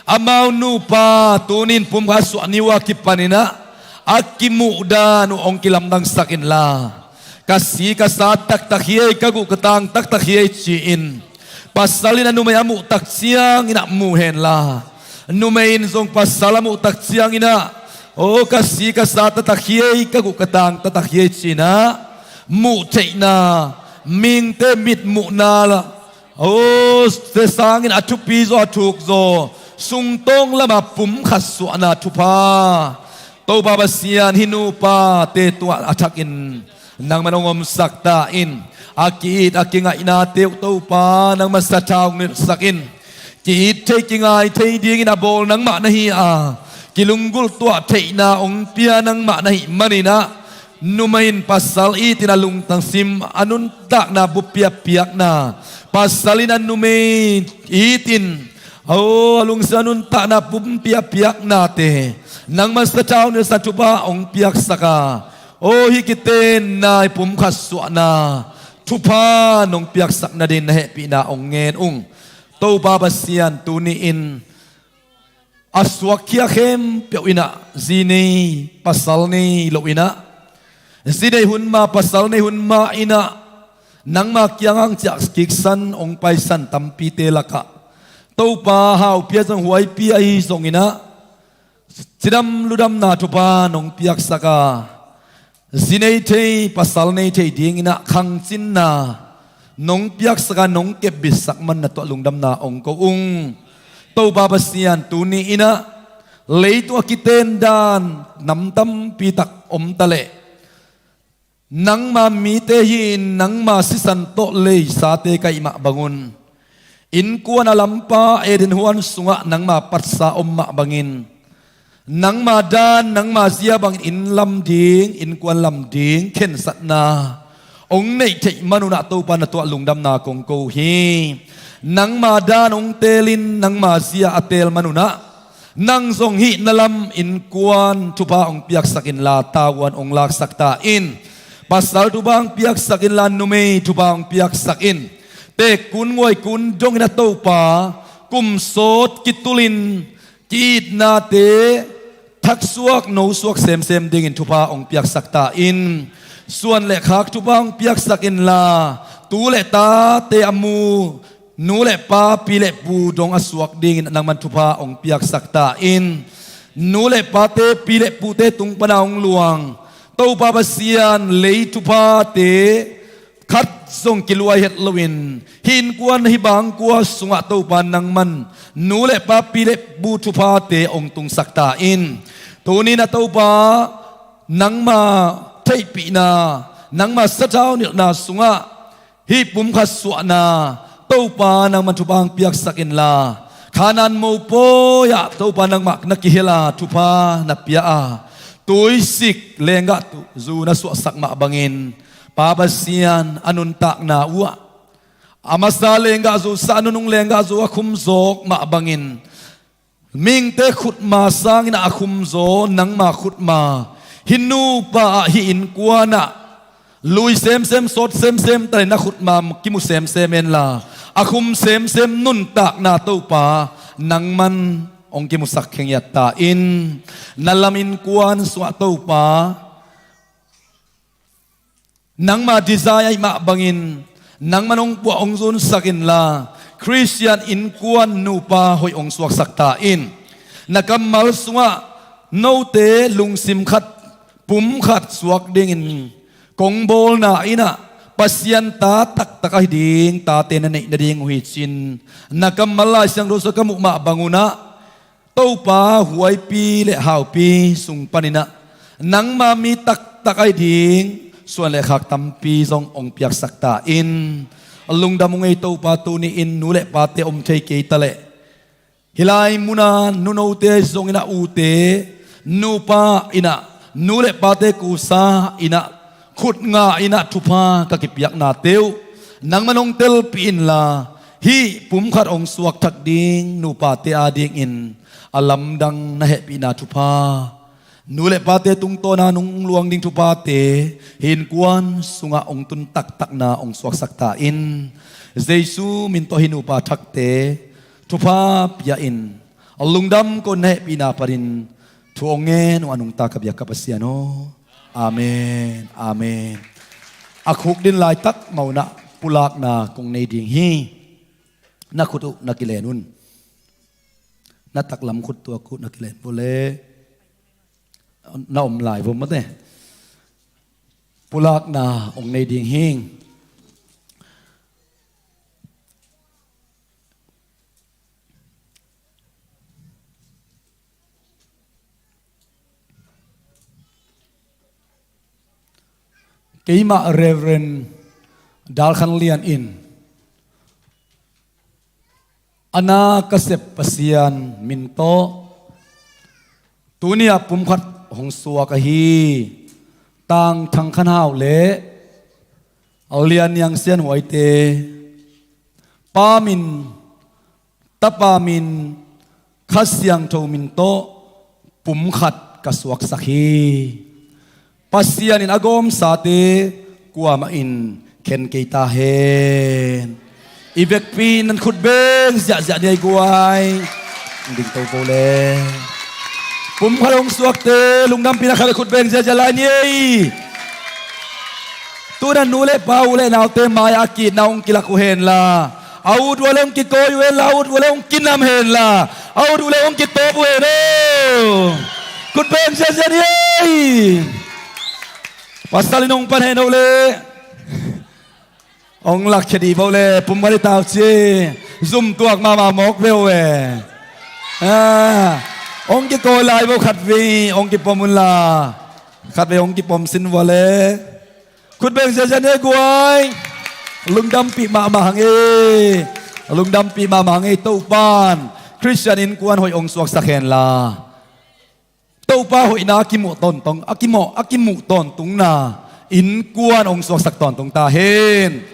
amau nu pa tunin pum khaswani wa kipanina akimu da nu ong kilam dang sakin la kasih kasat tak takhi ka gu katang tak takhi chi in pasalin anu may amu taksiang ina muhen la numain zong pasalamu taksiang ina o kasi kasata takhiyei kagu katang takhiyei china mu cheina ming te mit mu na la o te sangin atupi zo atuk zo sungtong lama pum khaswa na thupa to babasian hinupa te tua atakin nang manongom sakta in akit akinga inate to pa nang masataw ni sakin kit te kingai te ding ina bol nang ma nahi a kilunggul tua te na ong pia nang ma nahi manina numain pasal itinalung tang sim anun tak na bupia piak na pasalinan numain itin alung sanun tak na bupia piak na te nang masataw ni sa tuba ong piak saka hikiten na pumkaswa na tupa nong piak sak na din na hepi na ong ngen to babasian tuniin aswak kia kem piaw ina zini pasal ni lo ina zini hunma pasal ni hunma ina nang makiangang jak kiksan ong paisan tampi telaka to pa hau pia jang huai pia hi song ina sidam ludam na tupa nong piak saka zinei te pasal nei te ding ina khang chin na nong piak saka nong ke bisak man na to lungdam na ong ko to babasian tuni ina leitu akiten dan namtam pitak tale nang ma mi te hin nang ma sisan to lei sa te kai ma bangun in kuan alampa edin huan sunga nang ma patsa ma bangin nang ma dan nang ma zia bang in lam ding in kwan lam ding ken sat na ong nei te manuna to pa na to lungdam na kong ko hi nang ma dan ong telin nang ma zia atel manuna nang zong hi nalam in kwan tupa ong piak sakin la tawan ong lak sakta in pasal tupa ong piak sakin la nume tupa ong piak sakin te kun ngoi kun dong na to pa kum sot kitulin kit na te thak suak no suak sem ding in tupa ong piak sakta in suan le khak tupa ong piak sakin la tu le ta te amu nu le pa pi le pu dong asuak ding in nang man tupa ong piak sakta in nu le pa te pi le pu te tung panaong luang to pa basian le tupa te khat song kilua het lowin hin kuan hi bang kwa sunga to pa nang man nu le pa pi le pu tupa te ong tung sakta in tuni na to pa nang ma thei pi na nang ma satau ni na sunga hi pum khaswa na to pa nang man tupang piak sakin la kanan mo po ya to pa nang mak nakihela tupa na pia a tuisik lenga tu zu na su sak ma bangin pabasian anun tak na uwa amasa lenga zu sa anunung lenga zu akum zok ma bangin ming te khut ma sang ina akum zo nang ma khut ma hinu pa hi in kuana lui sem sot sem tare na khut ma kimu sem en la akum sem nun tak na to pa nang man ong kimu sak kheng yatta in nalamin kuan swa to pa nang ma desire ma bangin nang manong pu ong zon sakin la Christian in kuan nupa hoi ong suak sakta in nakamal sunga no te lungsim khat pum khat suak ding in kong bol na ina pasyan ta tak takay ding ta te na ding hui chin nakamala siyang rosa kamu ma banguna to pa huay pi le hau pi sung panina nang mami tak takay ding suan le khak tampi zong ong piak sakta in alung damong ito pa tuni in nule pate te kay tale hilay muna nuno te zong ina ute nupa ina nule pate kusa ina khut nga ina tupa kakipiak na teu nang manong tel piin la hi pum khat ong suak thak ding nupa te ading in alam dang na hepi na tupa nule pate tung to na nung luang ding tupa te hin kuan sunga ong tun tak na ong suak sakta in Jesu minto hinupa thak te tupa pia in alungdam ko na hepi na parin tuongen anong takabyak kapasiano amen amen akhuk din lai tak mauna pulak na kung nei ding hi nakutu nakilenun nataklam khut tu aku nakilen pole na lai vom mate pulak na ong nei ding hing keima Reverend dal khan lian in ana kasep pasian minto tunia pumkhat hong suwa ka hi tang thang khan hau le alian yang sian hoite pamin tapamin khasyang tho minto pumkhat kaswak sakhi pasian in agom sate kuama in ken keita hen ivek pin nan khut beng zia zia dei guai ding to pole pum khalong suak te lungnam pina khal khut beng zia zia lai ni tu nan nu le pau le naw te mai aki naung kilak ku hen la aud walong ki ko yu la aud walong kinam hen la aud walong ki to bu hen khut beng zia zia ni pasal inong pan hen ole ông lạc chedi bao le pum mari tao chi zoom tuak ma mok veo we ông ki ko lai bao khat vi ông ki pomun la khat ve ông ki pom sin wale khut beng se se ne guai lung dam pi ma hang lung dam pi ma hang to pan Christian in kuan hoi ong suak sa khen la to pa hoi na ki mo ton tong akimu ton tung na in kuan ong suak sak ton tung ta hen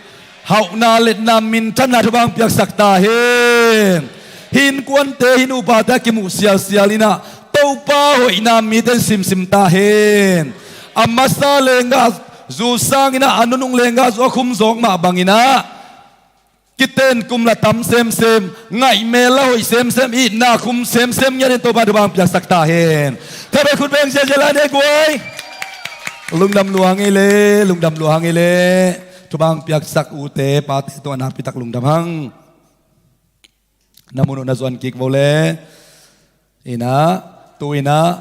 hậu na let na min chan na thubang piak sakta hen hin kwan te hin upa ta ki mu sial sialina to pa hoi na mi ten sim sim ta hen amasa lenga zu sangina anunung lenga zo khum zong ma bangina kiten kum la tam sem sem ngai me la hoi sem sem i na khum sem sem nya to pa thubang piak sakta hen ka be khut beng se la de guai lungdam luang ele tubang piak sak ute pati to anak pitak lungdam hang namuno na zuan kik vole ina tuina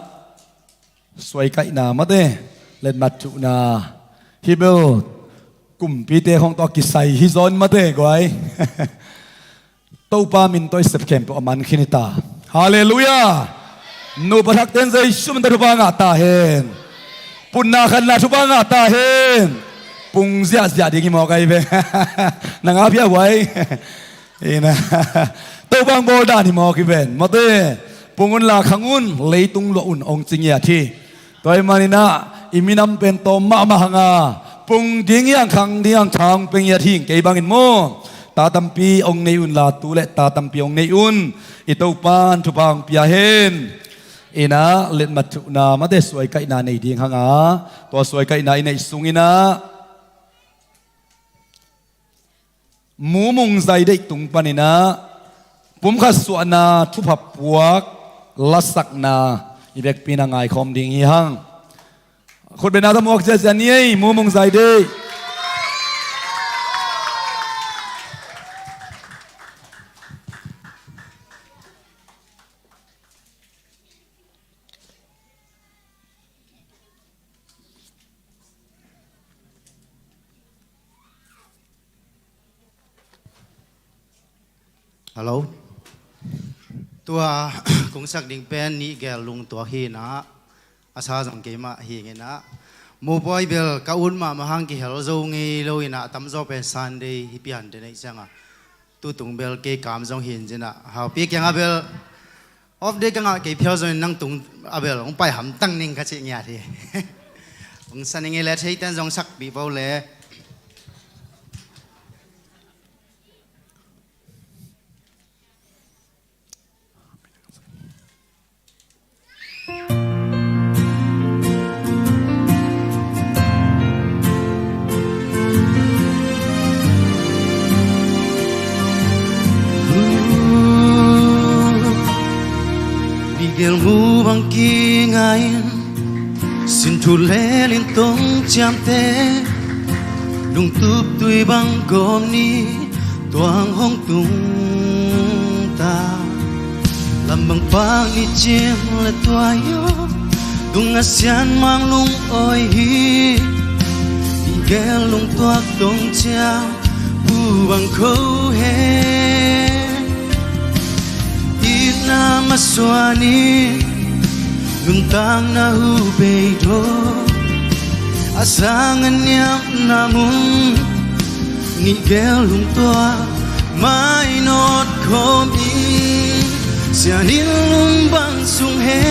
suai kai na mate len mat chu na hibel kum pite hong to kisai hi zon mate goi to pa min to sep kem po man khinita hallelujah no bathak ten zai sum da banga ta hen punna khan la banga ta hen pung zia zia di ki mo kai be nang a phia wai ina to bang bo da ni mo ki ben mo te pungun la khangun leitung lo un ong chingya thi toy manina iminam pen to ma hanga pung ding yang khang diang thang peng ya thing ke bangin mo ta tampi ong nei un la tu le ta tampi ong nei un i to pan thu bang pia hen ina let mat chu na ma de suai kai na nei ding hanga to suai kai na nei sungina mu mung zai dei tung panina pum kha suana thu phap puak lasak na ibek pina ngai khom ding hi hang khut bena ta mok ja ni mu mung zai dei Hello. Tua kung sak ding pen ni gel lung tua hi na asa jong ke ma hi nge na mo boy bel ka un ma hang ki hel zo nge lo ina tam zo pe Sunday hi pian de nei changa tu tung bel ke kam jong hin jina ha pi kyang a bel of de kanga ke phyo zo nang tung a bel ong pai ham tang ning ka chi nya thi ong san nge le thei tan jong sak bi bo le Gel mu bang ki ngain xin thu lê liên tông chạm te lung tup tui bang gom ni toang hong tung ta làm bằng pang ni chiêm là tua yo tung asian mang lung oi hi gel lung toak tông chạm bu bang khâu he na maswani guntang na hubeido asangan niam namun ni gel lung tua mai not kom in sianin lung bang sung he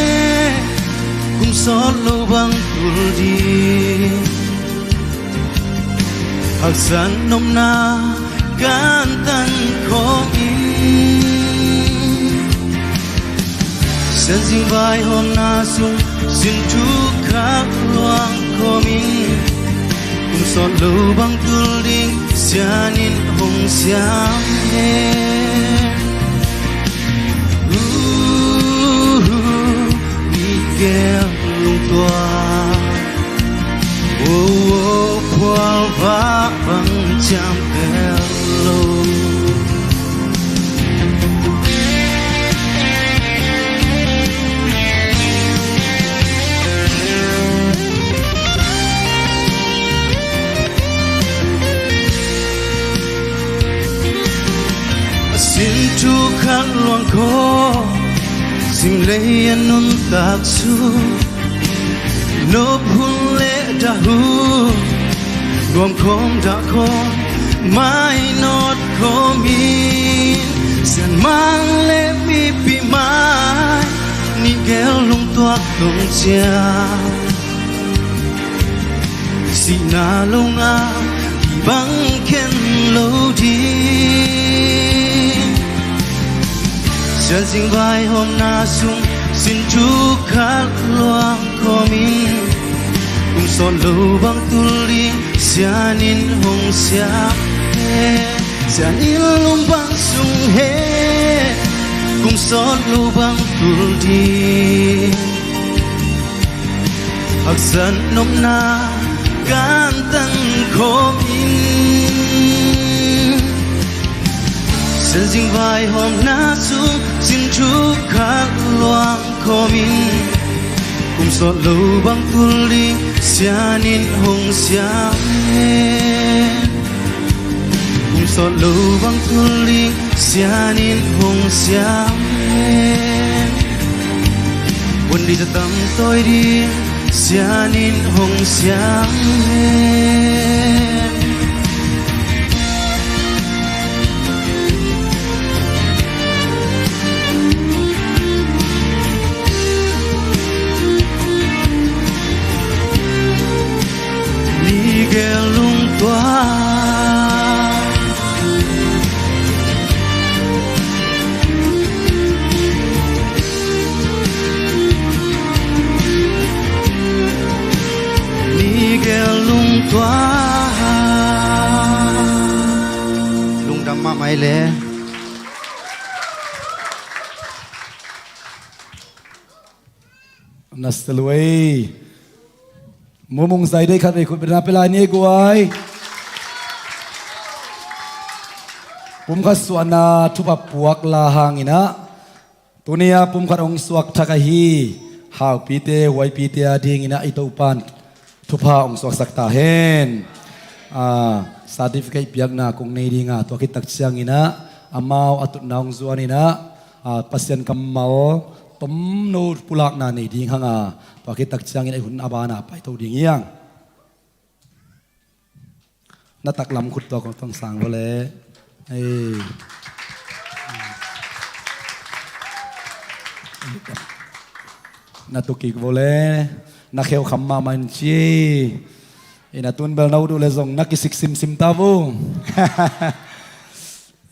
kum sot lo bang tul di hak san nom na gan tan kom in sen sing vai hôm na sung xin chu khắc loang kom in kum sot lo bang tul ding sianin hong siam he Miguel lung tua qual va bằng cham kelo xin chu khăn loang ko sim lei anun tak su nop hun le da hu gom kom da kom mai not kom in san mang le mi pi mai ni gel lung tuak tung chia si na lung a bang ken lo di chân sinh vai hôm na sung xin chú khát loang komin cùng son lâu băng tuli sianin hong siap he sianin lung băng sung he cùng son lâu băng tuli hak san nom na gan tan komin chân sinh vai hôm na sung xin chú khát loang komin cùng sot lâu băng tuli sianin hong siam he cùng sot lâu băng tuli sianin hong siam he buồn đi cho tâm tôi đi sianin hong siam he Miguel lung tua Miguel lung tua lung đam ma mai le Nastalway mumung sai dei khat ve khut bena pelai ni guai pum kha suana thupa puak la hangina tunia pum khat ong suak thaka hi hau pi te wai pi te ading ina ito pan thupa ong suak sakta hen certificate piak na kung nei dinga to ki tak chiang ina amau atut naung zuan ina pasien kamal tom no pulak na nei ding hanga to ki tak chiang ina hun abana pai to ding yang na tak lam khut to ko tong sang bole na tukik bole na kheu khamma man chi ina tun bel nau du le zong na kisik sim sim tavu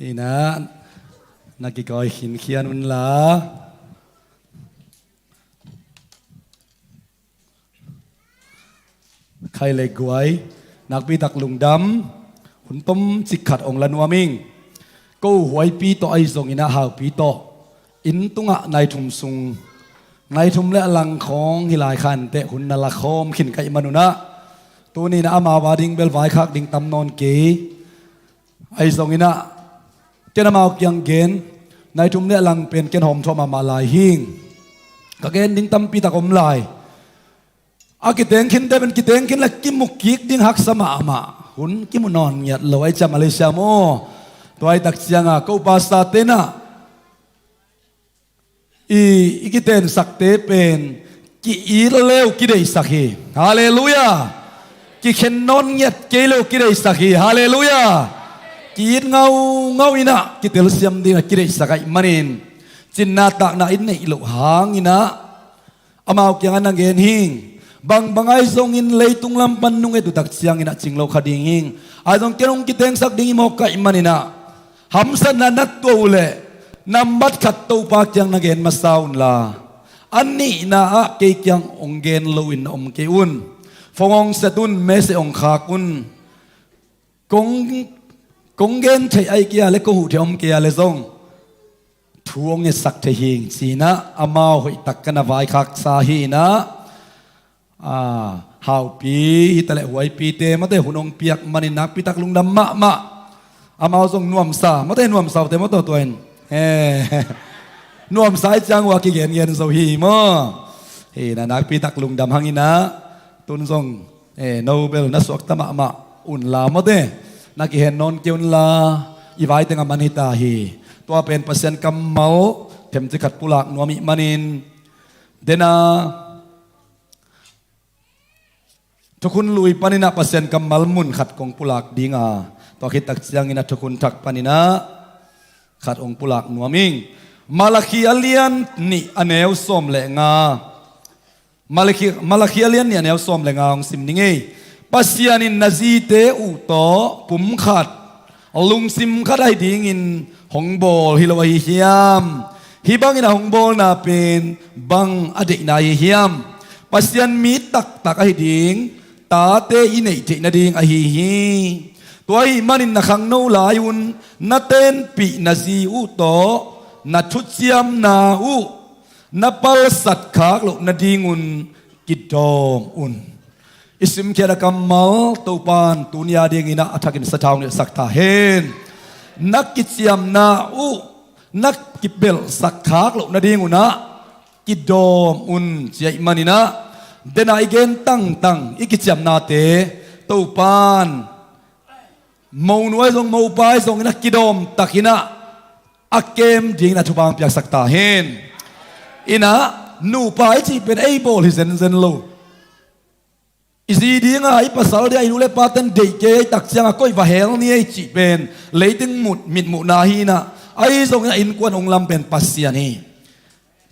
ina na ki koi hin khian un la khai le guai nak pi tak lung dam hun tom chik khat ong lan waming ko huai pi to ai zong ina hau pi to in tunga nai thum sung nai thum le lang khong hilai khan te hun na la khom khin kai manuna tu ni na ama wading bel vai khak ding tam non ke ai zong ina tena mau kyang gen nai thum le lang pen ken hom thoma ma lai hing ka gen ding tam pi takom lai akiteng kin deben kiteng kin la kimuk kik ding hak sama ama hun kimunon ngiat lo ai cha Malaysia mo toy tak chianga ko pasta tena ikiten sakte pen ki ir leu ki dei sakhi hallelujah กิเข็นนอนเงียดเกลียวกิเลสกีฮาเลลูยากีดเงาอินะกิเตลเซียมดีนะกิเลสกายมันินจินนาตักนาอินเนอิลุหางอินะอามาอุกยังนังเกนหิงbang ai zong in leitung lam pan nung edu tak siang ina chinglo khading hing ai zong kenung kiteng sak ding mo ka imanina hamsan na nat to ule nambat khat to pa kyang na gen masaun la anni na a ke kyang ongen loin om ke un fongong satun me se ong kha kun kong gen thai ai kia le ko hu the om kia le zong thuong e sak the hing sina amao hoi tak kana vai khak sa hi na hào pi ta lại huay pi te mà te hunong piak manin nak pi tak lung dam ma amao song nuam sa mà te nuam sa te mà to tuen nuam sai chang wa ki gen so hi mo na nak pi tak lung dam hangina tun song nobel na sok ta ma un la mà te na ki hen non keun la i vai te ngam manita hi to pen pasen kamal them chi khat pulak nuami manin denaทุกคนลุยปานินะเปอร์เซ็นต์กำมัลมุนขัดกองปุลักดิงต่อคิดตักเสียงอินะทุกคนทักปานินะขัดองปุลักนัวมิงมาลาคีอาเลียนนี่อันเอวส้มแหลงมาลาคีอาเลียนนี่อันเอวส้มแหลงองสิมนิงปัสยานินนาซีเตอุโตปุ่มขัดลุงซิมขัดไอดิงอินหงโบลฮิโลวาฮิยามฮิบังอินะหงโบลนาเป็นบังอดีนาฮิยามปัสยานมีตักไอดิงตาเตอินเอเจนาดิงอหิฮีตัวอิมันินนักขังโนลายุนนาเตนปีนาซีอุโตนาชุดเซียมนาอุนาปัลสัตขากโลนาดิงุนกิดอมอุนอิสมเคระกัมมัลตูปานตุนยาดิงินะอัฐกินสะทาวเนี่ยสักตาเฮนนักกิดเซียมนาอุนักกิเบลสักขากโลนาดิงุนะกิดอมอุนเจียอิมันินะเดนายเกนตั้งอีกิจยมนาเตตูปานมูนไว้ทรงมูไปทรงนักกิดอมตักินะอักเกมดิงนะทุบางเปียกสักตาเฮนอินะนูไปที่เป็นไอ้บอลฮิเซนโลอิซีดิงไอ้ภาษาเดียนูเลปาตันเดเกตักเสียงก้อยว่าเฮลนี่ไอ้จีเป็นเลยตึงมุดมิดมุนาฮีนะไอ้ทรงอินกวนองลำเป็นปัสยานี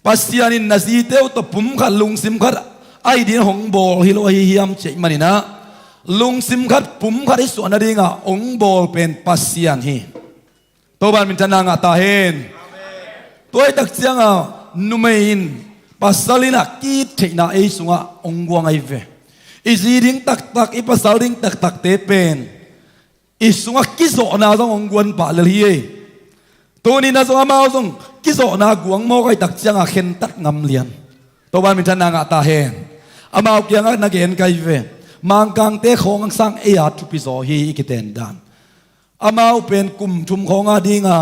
ปัสยานินนาซีเตวตบปุ่มขัดลุงซิมขัดไอ้ดินหงบอลฮิโลฮิยามเจมันนี่นะลุงซิมขัดปุ่มขัดที่ส่วนนั่นเององบอลเป็นปัสยานฮีตัวบ้านมินจันนางตาเฮนตัวไอ้ตักเสียงนุเมอินปัสสลินะกีดเทน่าไอ้สุงองกวางไอเวอิซีดิงตักไอ้ปัสสลิงตักเตเป็นอิสุงกิโซนาซององกวนปะเลฮีตัวนี้นะซองมาซองกิโซนากวงโมกไอ้ตักเสียงเข็นตักงำเลียนตัวบ้านมินจันนางตาเฮนอามาอุกยังนักเรียนไกเวมังกังเตะของสังเอียทุปิโซฮีอิกิเตนดันอามาอุเป็นกลุ่มชุมของอดีงา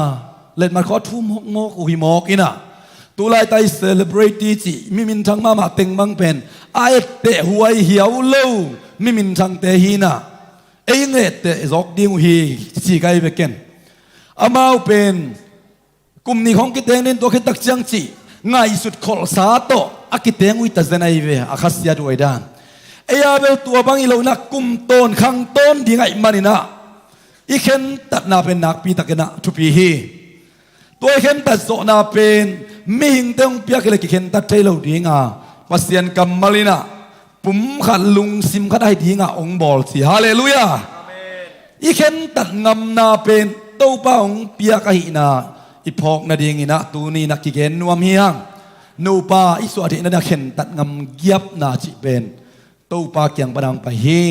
เล่นมาขอทุ่มโมกอุหิมอกอินะตุลายไตเซเลบรตีจีมิมินทังมาเต็งบังเป็นไอเตะหวยเหี่ยวเล่ามิมินทังเตฮีนะเองเตะจอกดิ้งฮีจีไกเวกันอามาอุเป็นกลุ่มนี้ของกิเตนเน้นตัวคิดตักจังจีง่ายสุดขอสาโตอากิเตงวิตาเซนัยเวอาคัสยาด้วยด้านเอียเบลตัวบางอิโลนักกุมต้นขังต้นดีไงมันนี่นะอีเข็นตัดนาเป็นนักปีตะกันนะทุปีฮีตัวเข็นตัดโซนาเป็นไม่หิงเตงเปียกเลยกิเข็นตัดใจเราดีงาปัสเซียนกัมมาลินะปุ่มขัดลุงซิมขัดได้ดีงาองบอลสิฮาเลลูยาอีเข็นตัดงำนาเป็นโตป้าองเปียกหินาอีพอกนาดีงินะตูนี่นักกิเกนนวมเฮียงนูปาอิสวาดินักเข็นตัดงำเกียบนาจิเป็นตูปาเกียงปนังไปฮี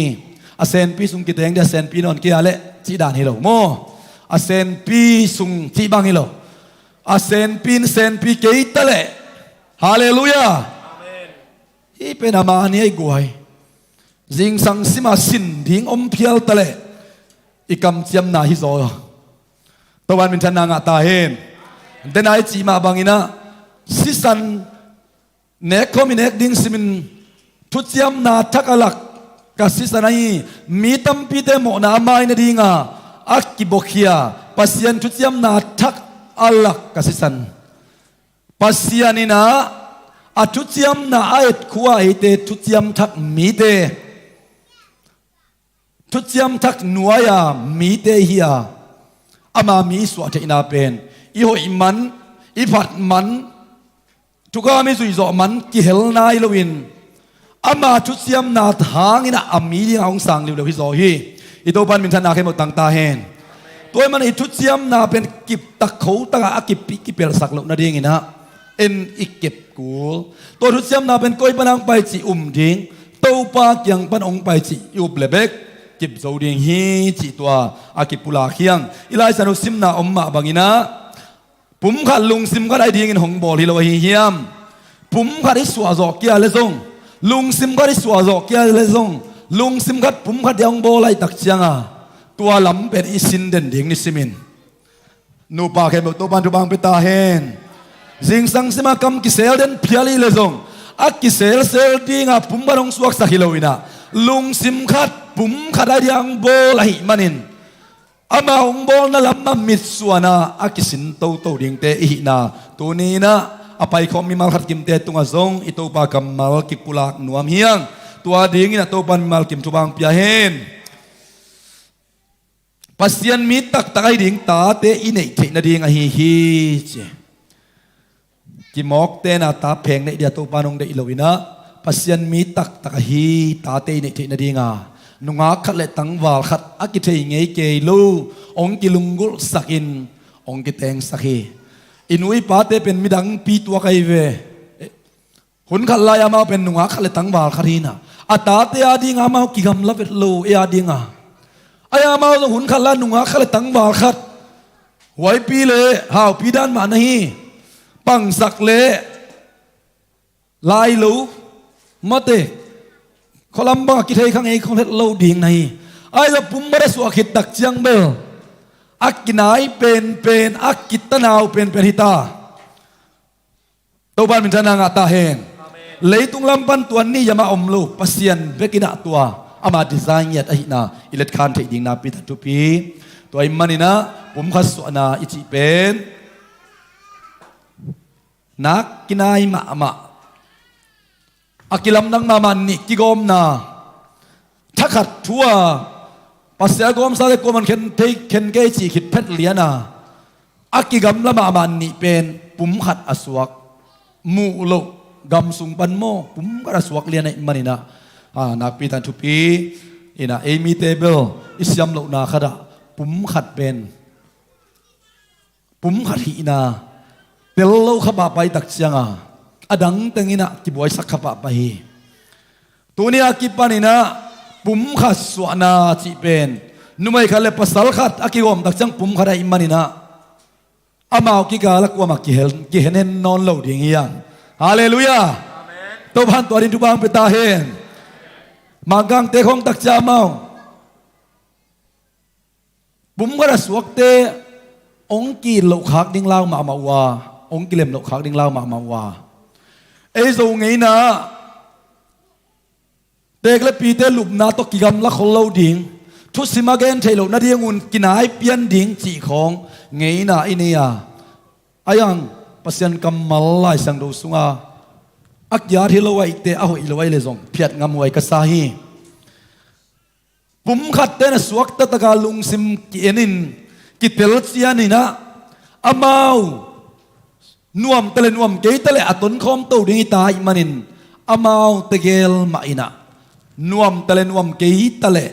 อาเซนปีสุงกิเตงเดเซนปีนอนเกียเละจีดานฮิโลโมอาเซนปีสุงจีบังฮิโลอาเซนปีเกยตะเละฮาเลลูยาฮีเป็นอามานี่ไอ้กวยจิงสังสิมาสินดิ้งอมเพียลตะเละอีกำเจียมนาฮิโซตะวันมินทันนางตาเฮนเดนไอจีมาบังอินะสิสันเนคคอมิเนกดิ้งสิมินทุจยมนาทักอลักกัสิสันไอมีตัมปีเตโมนาไมนดิ้งอักกิบกฮียปัสยันทุจยมนาทักอลักกัสิสันปัสยันินะอัทุจยมนาไอตขัวไอเตทุจยมทักมีเต ทุจยมทักหน่วยมีเตฮียอามามีสวดเทนาเป็นอีหอยมันอีผัดมันทุกอามีสุยโซมันกิเฮลนายลวินอามาทุจยมนาทางอินะอามีที่เอาสั่งเร็วๆพิโซฮีอีโตปันมินทนาเข้หมดต่างตาเฮนตัวมันอีทุจยมนาเป็นกิบตะเขาตะอากิบปีกิเปลสักลนาดีงินะเอ็นอีเก็บกูตัวทุจยมนาเป็นก้อยปนังไปจีดิ้งโตปากยังปนองไปจียูเบลเบกกิบโซดิ้งฮีจีตัวอากิบปุลาเคียงอีไลสันุซิมนาอมมาบังินะผมขัดลุงซิมก็ได้ดิ้งหงบอลฮิโลฮีเฮียมผมขัดที่สวาจอกเกียเลซงลุงซิมก็ที่สวาจอกเกียเลซงลุงซิมขัดผมขัดยังบอลไล่ตักเชียงตัวลำเป็นอิสินเด่นดิ้งนิสิมินนูปากเห็นบอกตัวบันทุบังไปตาเห็นสิงสังสิมากำกิเซลเด่นพิอาลีเลซงอักกิเซลเซลดิ้งผมบันองสวกสักฮิโลวินะลุงซิมขัดผมขัดได้ยังบอลไล่มันินอามาองบอลนั่นลำมามิดส่วนอากิสินโตโตดิ้งเตอีนาตัวนี้นะอภัยคอมีมาขัดกิมเตตุงอาซงอิโตปากำมาลกิปุลักนัวเมียงตัวดิ้งนะตัวปันมาลกิมทุบังพิอาเห็นpasien mi tak takai ding ta te inei the na ding a hi hi che ki mok te na ta pheng nei dia to panong de iloina pasien mi tak tak hi ta te inei the na ding a nunga khat le tangwal khat aki thei ngei ke lu ong ki lungul sakin ong ki teng sakhi inui pa te pen midang pi tua kai ve hun khat la ya ma pen nunga khat le tangwal kharina ata te ading a ma ki gam la vet lo e ading a ayah mau tu hun khalan nunga khale tang bal khat wai pi le hao pi dan ma nahi pang sak le lai lu mate kholam ba ki thei khang ei khong het lo ding nahi ai la pum ba su khit tak chiang bel akinai pen akitanau pen hita to ban min thana nga ta hen leitung lampan tuan ni yama omlu pasien vekina tua ama design yat ahina ilet khan thei ding na pi tu pi toy manina pum khas na ichi pen nak kinai ma ama akilam nang maman ni kigom na thakhat thua pasya gom sa ko man khen thei khen ge chi khit phet liana akigam la ma man ni pen pum khat aswak mu lo gam sung pan mo pum ka aswak liana maninaนักพิธันทุปีอินะเอมีเตเบิลอิสยามโลนาขดาปุ่มขัดเป็นปุ่มขัดหีนาเตลโลขบะไปตักเชียงอดังตังอินะกิบวยสักขบะไปตัวนี้อากิปานินะปุ่มขัดสวนาจีเป็นนุ่มไอ้ขัดเลปัสสาวขัดอากิวอมตักเชียงปุ่มขัดได้อิมานินะอามาเอากิกาลักว่ามากิเห็นนอนโลดิ่งเฮียงฮาเลลูยาตัวพันตัวดินทุบางไปตาเห็นmagang te khong tak cha mau bum gara suak te ong ki lo khak ding lau ma wa ong ki lem lo khak ding lau ma wa ei zo ngei na te kle pi te lup na to ki gam la khol lo ding thu simagen thailo na ding un kinai pian ding chi khong ngei na inia ayang pasien kamal lai sang do sunga akya thilawai te a hoi lawai le zong phiat ngam wai ka sahi pum khat te na suak ta taka lung sim ki enin ki tel chiani na amau nuam tele nuam ke tele aton khom to ding ta manin amau tegel ma ina nuam tele nuam ke tele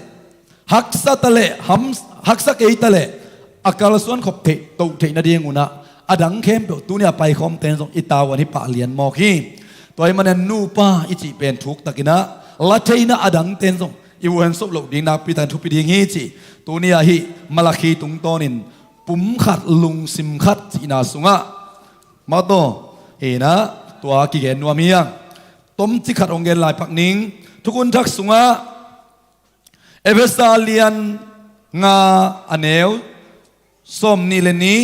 haksa tele ham haksa ke tele akal suan khop the to the na ding una adang khem pe tu nia pai khom ten zong itawan hi pa lian mo khi toy manen nu pa ichi pen thuk takina la theina adang ten zong i wen sop lo ding na pi tan thu pi ding hi chi tu ni a hi malakhi tung tonin pum khat lung sim khat chi na sunga ma to e na tua ki gen nuam hiang tom chi khat ong gen lai pak ning thukun thak sunga evesalian nga aneu som ni le ni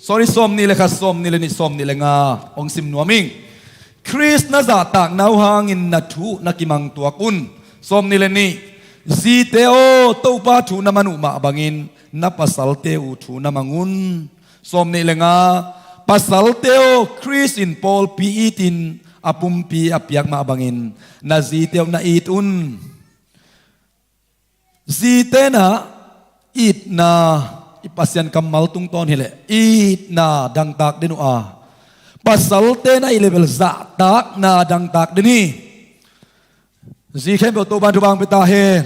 sorry som ni le kha som ni le ni som ni le nga ong sim nuaming Chris na za tak nau hangin na thu na kimang tua kun som ni le ni ziteo to pa thu na manu ma bangin na pasal teu thu na mangun som ni le nga pasal teo Chris in Paul pi itin apum pi apyak ma bangin na ziteo na itun zitena it na ipasyan kamal tung ton hele it na dang tak denu a pasal te na i level za tak na dang tak deni zi khem to ban tu bang pita hen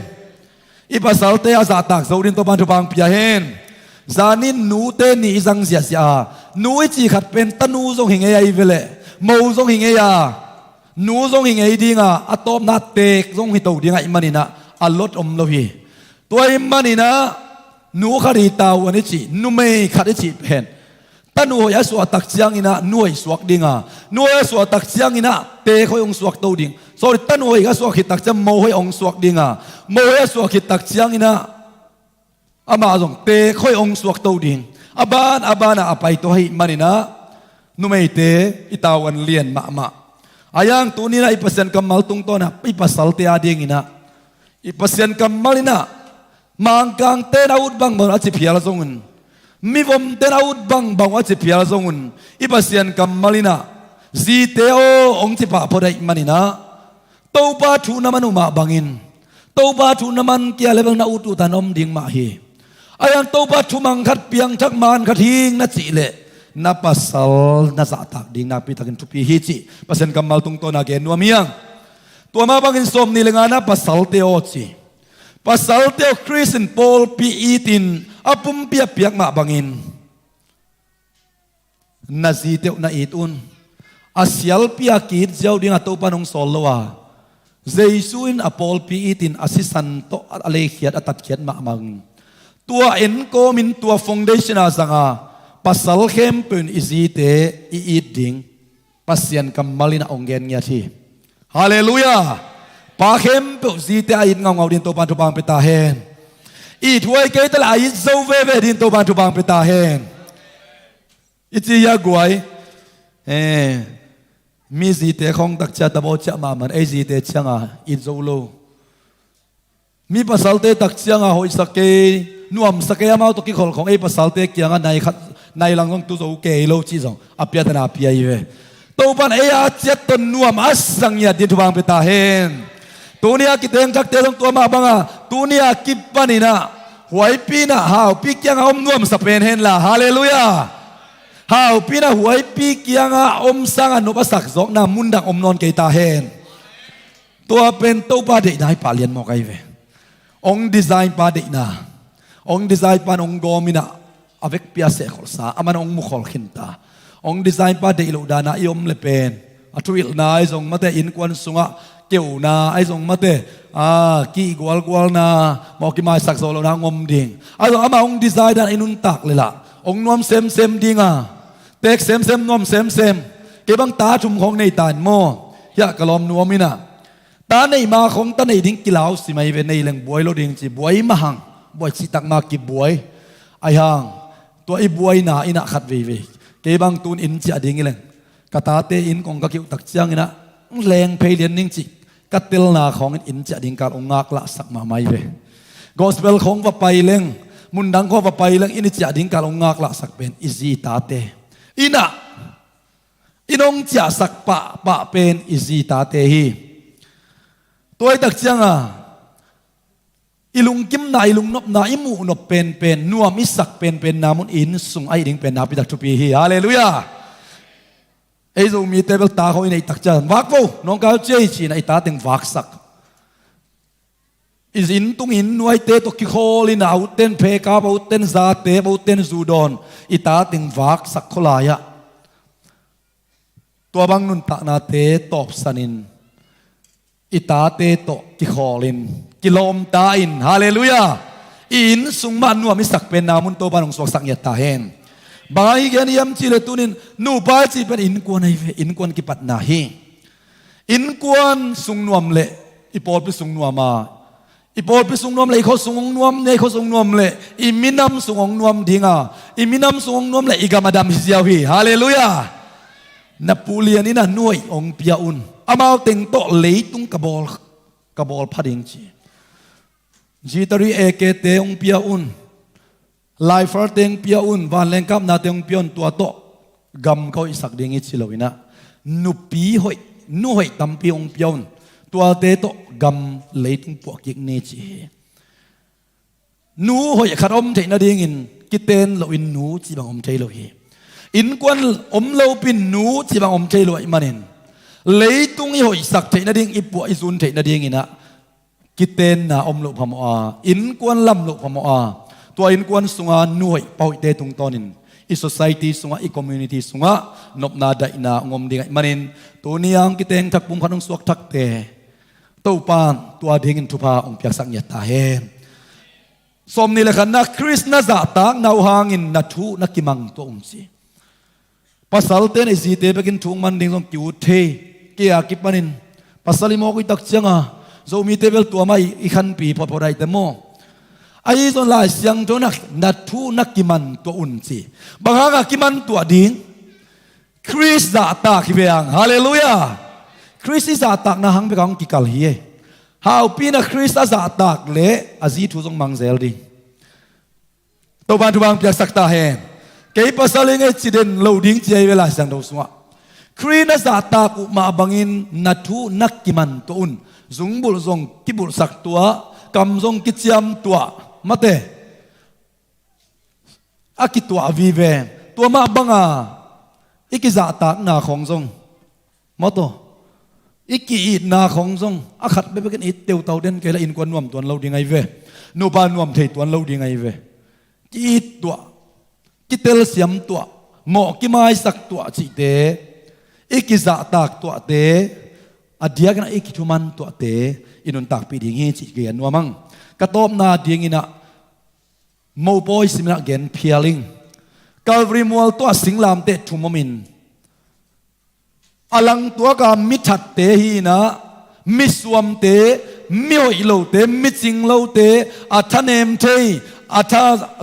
ipasal te a za tak zo din to ban tu bang pia hen zanin nu te ni zang sia sia nu chi khat pen tanu zong hinge ai vele mo zong hinge ya nu zong hinge dinga atop na tek zong hi to dinga imanina alot om lo hiตัวimaninaนูขรีตาวอันนี้จีนูไม่ขัดจีเห็นแต่นูอยากสวดตักเสียงอินะนูอยสวดดิ่งอ่ะนูอยสวดตักเสียงอินะเตะเขาองสวดตัวดิ่งส่วนแต่นูอยากสวดขิดตักจะโมให้องสวดดิ่งอ่ะโมให้สวดขิดตักเสียงอินะอามาส่งเตะเขาองสวดตัวดิ่งอาบานอ่ะไปตัวให้มันนี่นะนูไม่เตะอิตาวันเลียนมาอายังตัวนี้นะอีพัศยันกำมัลตุงตัวนะอีพัสสัลเตอาดิ่งอินะอีพัศยันกำมัลนี่นะมังกังเตนาอุดบังบางอาจจะพิจารณาทรงมีผมเตนาอุดบังบางอาจจะพิจารณาทรงอีปัสยันกัมมาลินะซีเตโอองค์ที่ป่าพอได้มันนี่นะตัวป่าทูน้ำมันอุมาบังอินตัวป่าทูน้ำมันเกี่ยวกับนาอุตุตานอมดิ่งมาเฮอายังตัวป่าทูมังขัดเปียงชักมันขัดหิงนัดจีเล่นับปัสสาวนัสตักดิ่งนับพิทักษ์ทุปีฮิจิปัสยันกัมมาลตุงตัวนักเกนัวเมียงตัวมาบังอินสมนิเลงานับปัสสาวเตโอจีpasal teo Kristen Paul pi itin apum piak ma bangin nazi teo na itun asyal piakit jau ding ato panong solowa Jesuin a Paul pi itin asisanto at alekhiat at atkhiat ma mang tua en ko min tua foundation asanga pasal kempun izite iiding pasyan kamalina onggen nya thi hallelujah Pakem pe zite ait ngau din to ban tu bang peta hen I thuai ke ta lai zo ve din to ban tu bang peta hen Iti ya guai mi zite khong tak cha ta bo cha ma man ai zite changa I zo lo mi pasal te tak changa hoi sake nuam sake amao to ki khol khong ai pasal te kyanga nai lang ngong tu zo ke lo chi zo apya ta na apya I ve to ban ai a chet ton nuam asang ya din tu bang peta hen Tunia kita yang cak telong tua ma banga tunia kipanina huai pina hau pik yang om nuam sapen hen la haleluya hau pina huai pik yang om sanga no pasak zok na mundang om non kita hen tua pen to pa de nai palian mo kai ve ong design pa de na ong design pa ong gomina avec piase khol sa aman ong mu khol khinta ong design pa de lo dana iom le pen atuil na izong mate in kwan sunga kiểu na ai dùng mất thế kỳ gwal na mau ki mai sak solo na ngom ding ai dùng ama ông design dan inun tak le la ông nom sem ding tek sem nom sem ke bang ta chum khong nei tan mo ya kalom nuam ina ta nei ma khong ta nei ding kilau si mai ve nei leng boy lo ding chi boy ma hang boy chi tak ma ki boy ai hang to ai boy na ina khat ve ke bang tun in chi ading leng kata te in kong ka kiu tak chiang ina leng phei lian ning chi katil na khong in cha ding kar ongak la sak ma mai ve gospel khong va pai leng mundang ko va pai leng in cha ding kar ongak la sak pen izi ta te ina inong cha sak pa pen izi ta te hi toy tak chang ilung kim na ilung nop na imu nop pen nuam isak pen namun in sung ai ding pen na pi tak tu pi hi hallelujah ai zo mi table ta ho nei tak chan wak vo nong ka che chi na ita teng wak sak is in tung in nuai te to ki khol in out ten phe ka bo ten za te bo ten zu don ita teng wak sak kholaya to bang nun ta na te top sanin ita te to ki kholin kilom ta in hallelujah in sung man nu mi sak pen namun to banong sok sak ya ta hen Bagai gan yam chile tunin nu pa chi pen in kuan ai ve in kuan ki pat na hi in kuan sung nuam le ipol pi sung nuama ipol pi sung nuam le kho sung nuam ne kho sung nuam le iminam sung nuam dinga iminam sung nuam le igamadam hiziaw hi hallelujah Napoleon ina nuai ong piaun amao teng to leitung kabol phading chi jitari ekete ong piaun Lifer teng piaun van lengkap na teng pion tua to gam kau isak dingi chilowina nupi hoi nu hoi tampi ong pion tua te to gam leitung puak yik ne chi นูหอยขัดอมเทนาดิ่งอินกิเตนโลอินนูจีบังอมเทโลฮีอินกวนอมโลปินนูจีบังอมเทโลอิมันอินเลยตุงอีหอยสักเทนาดิ่งอีปัวอีซุนเทนาดิ่งอินะกิเตนนาอมโลพมอาอินกวนลำโลพมอาตัวอินกวนสุงานูหอยเป่าเตตุงตอนินอี society สุงาอี community สุงานบนาได้นางมดิ่งมันอินตัวนี้ยังกิเตนทักปุ่มขันงสวกทักเตตัวปานตัวดิ่งอินทุพาองเปียกสังเยตาเฮสมนี่แหละกันนะคริสต์น่าจะตากนาวหางอินนัทูนักกิมังตัวสิภาษาเต้นไอซีเตไปกินทุ่งมันดิ่งลงกิวเทเกียกิปมันินภาษาลิโมกุตักเชียงอ่ะโซมีเตเบลตัวไม่อีขันปีพอได้แต่โมไอ้ส่วนลายเสียงตัวนัทูนักกิมันตัวอุ่นสิบางครั้งกิมันตัวดิ่งคริสต์จะตากเบียงฮาเลลูยาคริสต์จะตากนะหังไปกังกิกัลเฮียฮาวปีนักคริสต์จะตากเละอาจีทุจงมังเซลดิตัวบ้านทุบางเปียกสักตาเฮเกี่ยภาษาลิงเอจิเดนโลดิ้งเจียเวลาสังดาวสวะคริสต์จะตากอุมาบังอินนัทูนักกิมันตัวอุ่นซุงบุลซงกิบุลสักตัวกำซงกิจยามตัวมาเตอากิตัววีเวตัวมาบังอาอีกิจะตากนาของซงมาโตอีกีอิดนาของซงอาขัดไปเป็นอิดเตียวเตาเด่นเกล้าอินกวนนวมตัวเราดีไงเวนูปานวมเทตัวเราดีไงเวกีดตัวกิเตลเสียมตัวหมอกิไม้สักตัวจิเตอีกิจะตากตัวเตอดียกันอีกิทุมันตัวเตอินุนตากปีดิ่งเฮจิเกียนวมังกระตบนาดิ่งอินะโมปอยสิมนักเกนเพียลิงกาลวรีมัวตัวสิงลามเตทุมมินอลังตัวกามิชัดเตฮีนะมิสวมเตมิโอยโลเตมิจิงโลเตอัทเนมเทอัท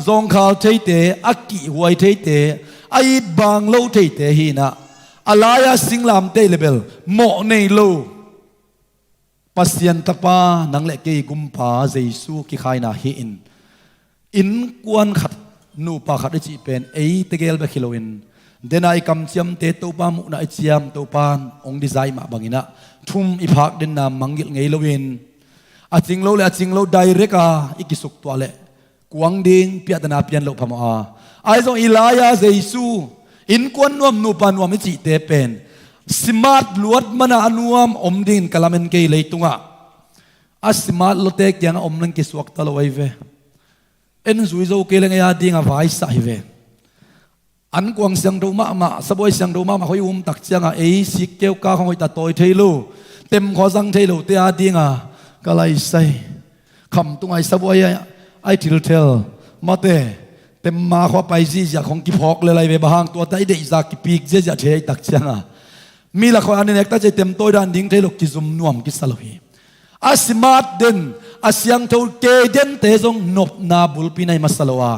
ซองคาลเทเตอักกิหวยเทเตไอบางโลเทเตฮีนะอลายาสิงลามเตเลเบลโมเนโลปัสยันตปานังเล็กเกกุมพาเจซูกิขายนาฮีอินกวนขัดนูปาขัดจิเป็นเอเตเกลเบคิโลอินเดนายกำเชียมเตตัวปามุนาเชียมตัวปานองดีไซน์มาบังอินะทุ่มอีพักเดนนามังกิลไงโลวินอาจิงโลเลอาจิงโลไดเรกาอิกิสุกตัวเละกวางดิงเปียตนาเปียนโลพมาไอซองอิลายาเจซูอินกวนนวมนูปานวมอิจิเตเป็นสิมาร์ลวดมันอนวมอมดินกลาเมนเกยเลยตุงะอาสิมาร์ลเตกยังอมนังกิสวกตลอดเวเอ็นซุยโซเกลังยาดิงอวายสายเวอันกวางเสียงดูมาสบายเสียงดูมาคอยตักเสียงเอสิเกี่ยวก้าของคอยตัดต่อยเทลูเต็มขอสังเทลูเตียดิงก็ไล่ใส่คำตุงไอสบายไอทิลเทลมาเตเต็มมาขอไปสิจากของกิพอกเลยเวบางตัวใจเด็กจากกิปีกเจจะเทตักเสียงมีละครอันนี้เอกตั้งใจเต็มตัวดันดิ้งเทลูกิซุมนวมกิสลาฮีอาสิมาดเดนอาเสียงเท่าเกเดนเตซงนบนาบุลปีในมัสลาวา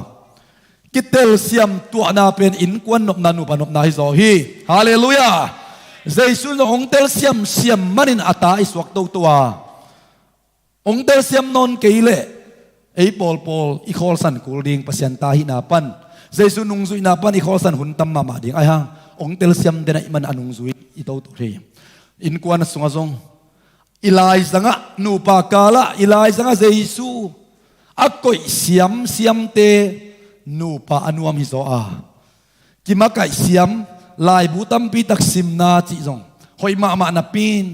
กิเตลเสียมตัวนาเป็นอินกวนนบนานุปนบนาฮิโซฮีฮาเลลูยาเจสุนองเตลเสียมมันินอัตาอิสวักตัวองเตลเสียมนนเกยเลไอปอลอีคอลสันกูลดิงปัสยันตาหินาปันเจสุนุงซุยนาปันอีคอลสันหุนตัมมาดิงไอฮะองเตลเสียมเดนมันอนุงซุยอีตัวตัวเรียอินกวนสุงซงอิลายสังะนูปากาละอิลายสังะเจสุอักกอยเสียมเตนูปาอนุอามิโซอากิมาไก่เสียมลายบูตัมปีตักซิมนาจิจงหอยมานาปิน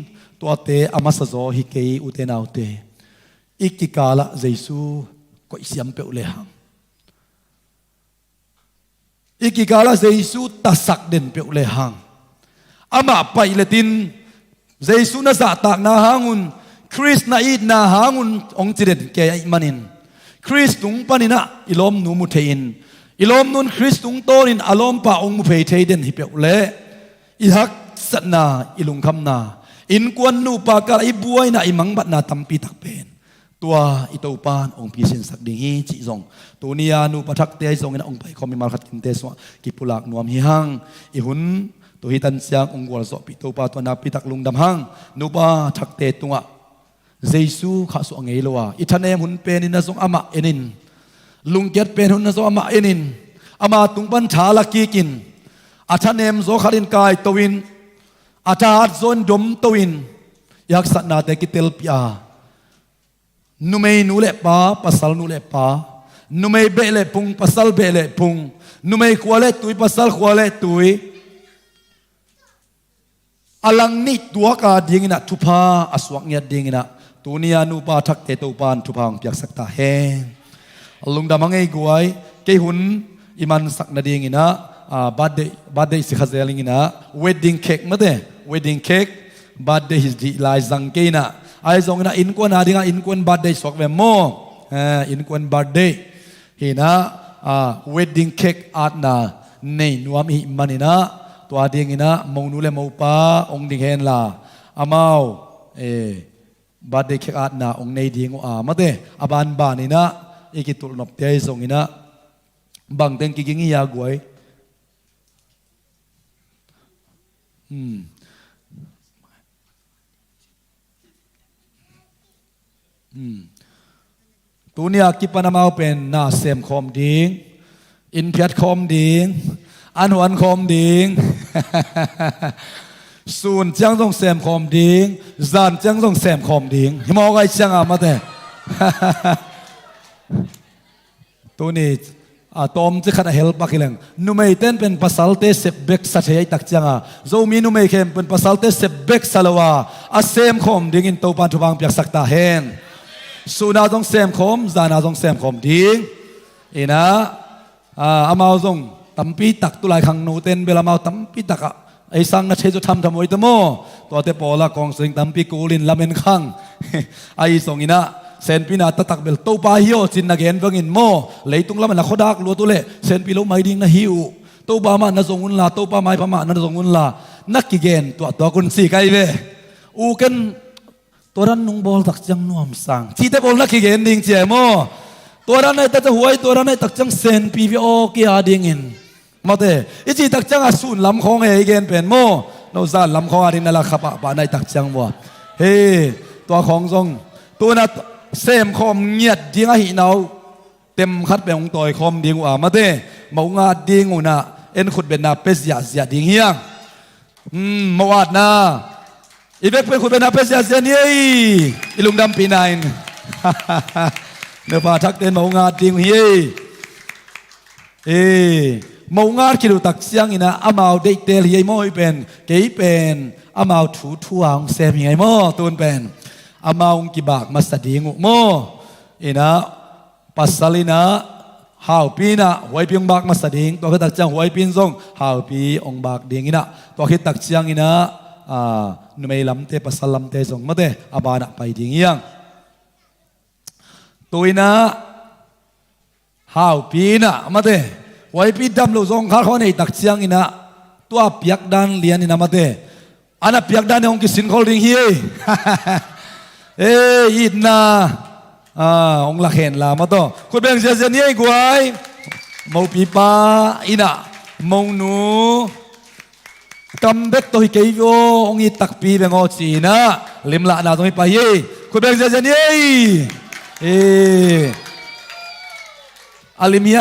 ตัวเตอามาสโซฮิเกยอุเตนาอุเตอิกิกาละเจซูก็เสียมเปอุเลหังอิกิกาละเจซูตัสักเด่นเปอุเลหังอามาไปเลตินเจซูน่าจะตากนาหาnguนคริสนาอีดนาหาnguนองจิเดนเกยมันินคริสตุงปานินะอิลอมนูมุเทอินอิลอมนุนคริสตุงโตรินอลอมปาองมุเพเทเดนฮิเปอุเลอิฮักสัตนาอิลุงคำนาอินกวนนูปากาอิบวยนาอิมังบัดนาตัมปีตักเป็นตัวอิตาปานองพิเศษสักดิ่งฮีจิจงตัวนี้านูปทักเตยจงอินองไปคอมิมาขัดกินเตสวะกิปุลักนวมฮิฮังอิหุนตัวฮิตันเสียงองกวลสอปิโตปาตัวนาปิตักลุงดำฮังนูปาทักเตตุงะเจซูข้าสุงเอโลวาอิทันเอมหุนเป็นอินนาสงอามาเอนินลุงเกตเป็นหุนนาสงอามาเอนินอามาตุงปันชาลักกีกินอาทันเอมโซขารินกายตวินอาทาร์โซนดมตวินยักษณะเตกิเตลปิอานุเมนูเลปาปัสสลนูเลปา nu mei bele pung pasal bele pung nu mei kuale tui pasal kuale tui alang ni tua ka ding na thupa aswak nya ding na tunia nu pa thak te to pan thupang piak sakta he alung da mangai guai ke hun iman sak na ding ina birthday si khazeling ina wedding cake mate wedding cake birthday his di lai zang ke na ai zong na in ko na dinga in kon birthday sok ve mo in kon birthday hina wedding cake at na nei nuam hi manina to ading ina mong nu le mo pa ong ding hen la amao birthday cake at na ong nei ding mate aban ba ni na ikitul nop te zong ina bang teng ki gingi ya guaiตัวนี้กิปนามเอาเป็นนาเซมคอมดิงอินเพียดคอมดิงอันหวนคอมดิงศูนย์จังต้องเซมคอมดิงจานจังต้องเซมคอมดิงหิมเอาไงจังมาแต่ตัวนี้ตอมจะขัดเฮลปักเลงนุไม่เต้นเป็นภาษาเตสเบกสัตย์ตักจังโจมีนุไม่เข้มเป็นภาษาเตสเบกสลาวาเซมคอมดิงอินตัวปันทุบังเปียกสักตาเฮนสุนาจงเซมคมจานาจงเซมคมดิ้งนะอามาจงตั้มปีตักตุลายขังนูเต้นเวลามาตั้มปีตักไอ้สังนัชเชจุทำไว้ตั้มโมตัวเตปอละกองสิงตั้มปีกูลินลาเมนขังไอ้ส่งอินะเซนปีนาตักเบลตัวปาฮิโอจินนักเอ็นฟังอินโมเลยตุงละมันนักขดักลัวตุเล่เซนปีโลไม่ดิ้งนะฮิวตัวปามันนักส่งอุนลาตัวปาไม่พม่านักส่งอุนลานักกิเกนตัวกุนสีไกเวอูกันตัวนั้นนุ่งบอลตักจังนุ่มสังที่แต่บอลนักขี้เกนดิ่งเจ้าโมตัวนั้นในแต่จะหวยตัวนั้นในตักจังเซนปีวีโอกี่อาดิ่งอินมาเตะอีจีตักจังอาสุนลำของเอเกนเป็นโมโนซาลำของอาดิ่งนั่นละขับปะในตักจังวัวเฮ้ตัวของทรงตัวนั้นเซมคอมเงียดดิ่งหินเอาเต็มคัดเป็นองต่อยคอมดิ่งว่ามาเตะมางาดิ่งอุนะเอ็นขุดเป็นนาเปสยาเสียดิ่งเฮียงมาวาดนาอีเวกเป็นคนเป็นอาเปเซียเซียนี่อีลุงดำปีนายเนื้อผ้าทักเดินมางาดิ้งเฮียมางาคิดดูตักเสียงอินะอามาเด็กเตลียมอยเป็นเก๋เป็นอามาถูทั่วองเซมยังไงมอตูนเป็นอามาองกิบากมาสดิ้งอุโมอินะปัสสลินะหาวปีนะหวยปีองบากมาสดิ้งตัวคิดตักเสียงหวยปีนทรงหาวปีองบากดิ้งอินะตัวคิดตักเสียงอินะนุไม่ลำเตะปัสลำเตะส่งมาเตะอาบานะไปดิ้งยังตัวนะหาวปีนะมาเตะไว้ปีดำลูกส่งข้าเขาในตักเชียงอินะตัวเปียกดันเลียนอินะมาเตะอันนั้นเปียกดันในองค์กิสินเขาดิ้งเฮียอินนะองค์ละเห็นละมาโตคุณแบงเสียเสียนี่กวยมูปีปาอินะมูนูกำเบ็กตัวเกี่ยวองค์ตักปีเป็นงอจีนะลิมละนาตรงนี้ไปยี่คุณแบงเสียนี่อาลิมีย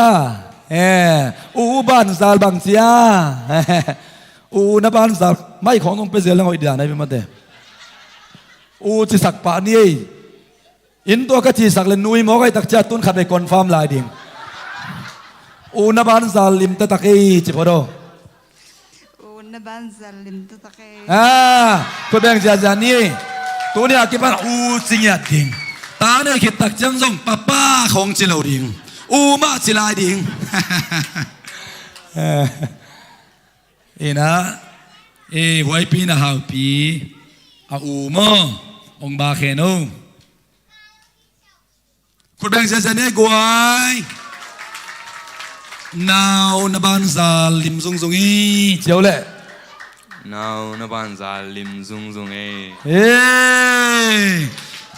อูบ้านซาลบังเซียอูนับบ้านซาลไม่ขององค์เป็นเสียแล้วอีเดียนายเป็นมาเตอูจิสักป่านี่อินตัวกะจิสักเลนุยมอกไอตักจัดตุนขัดไปคอนฟาร์มลายดิ่งอูนับบ้านซาลิมตะตักจิพอโดนบันซัลลิมตุตะเกคุณแบงเสียจานี่ตัวนี้กี่ปันอูสิงห์ดิ่งตาเนี่ยคิดตักจังส่งป้าของจิโลดิ่งอูมาจิลายดิ่งนะหวยปีนะฮาวปีอูมอองบาเขนงคุณแบงเสียจานี่กวยนาวนับานซาลิมซุงซุงอีเจ้าเล่นาวนับานซาลิมซุงซุง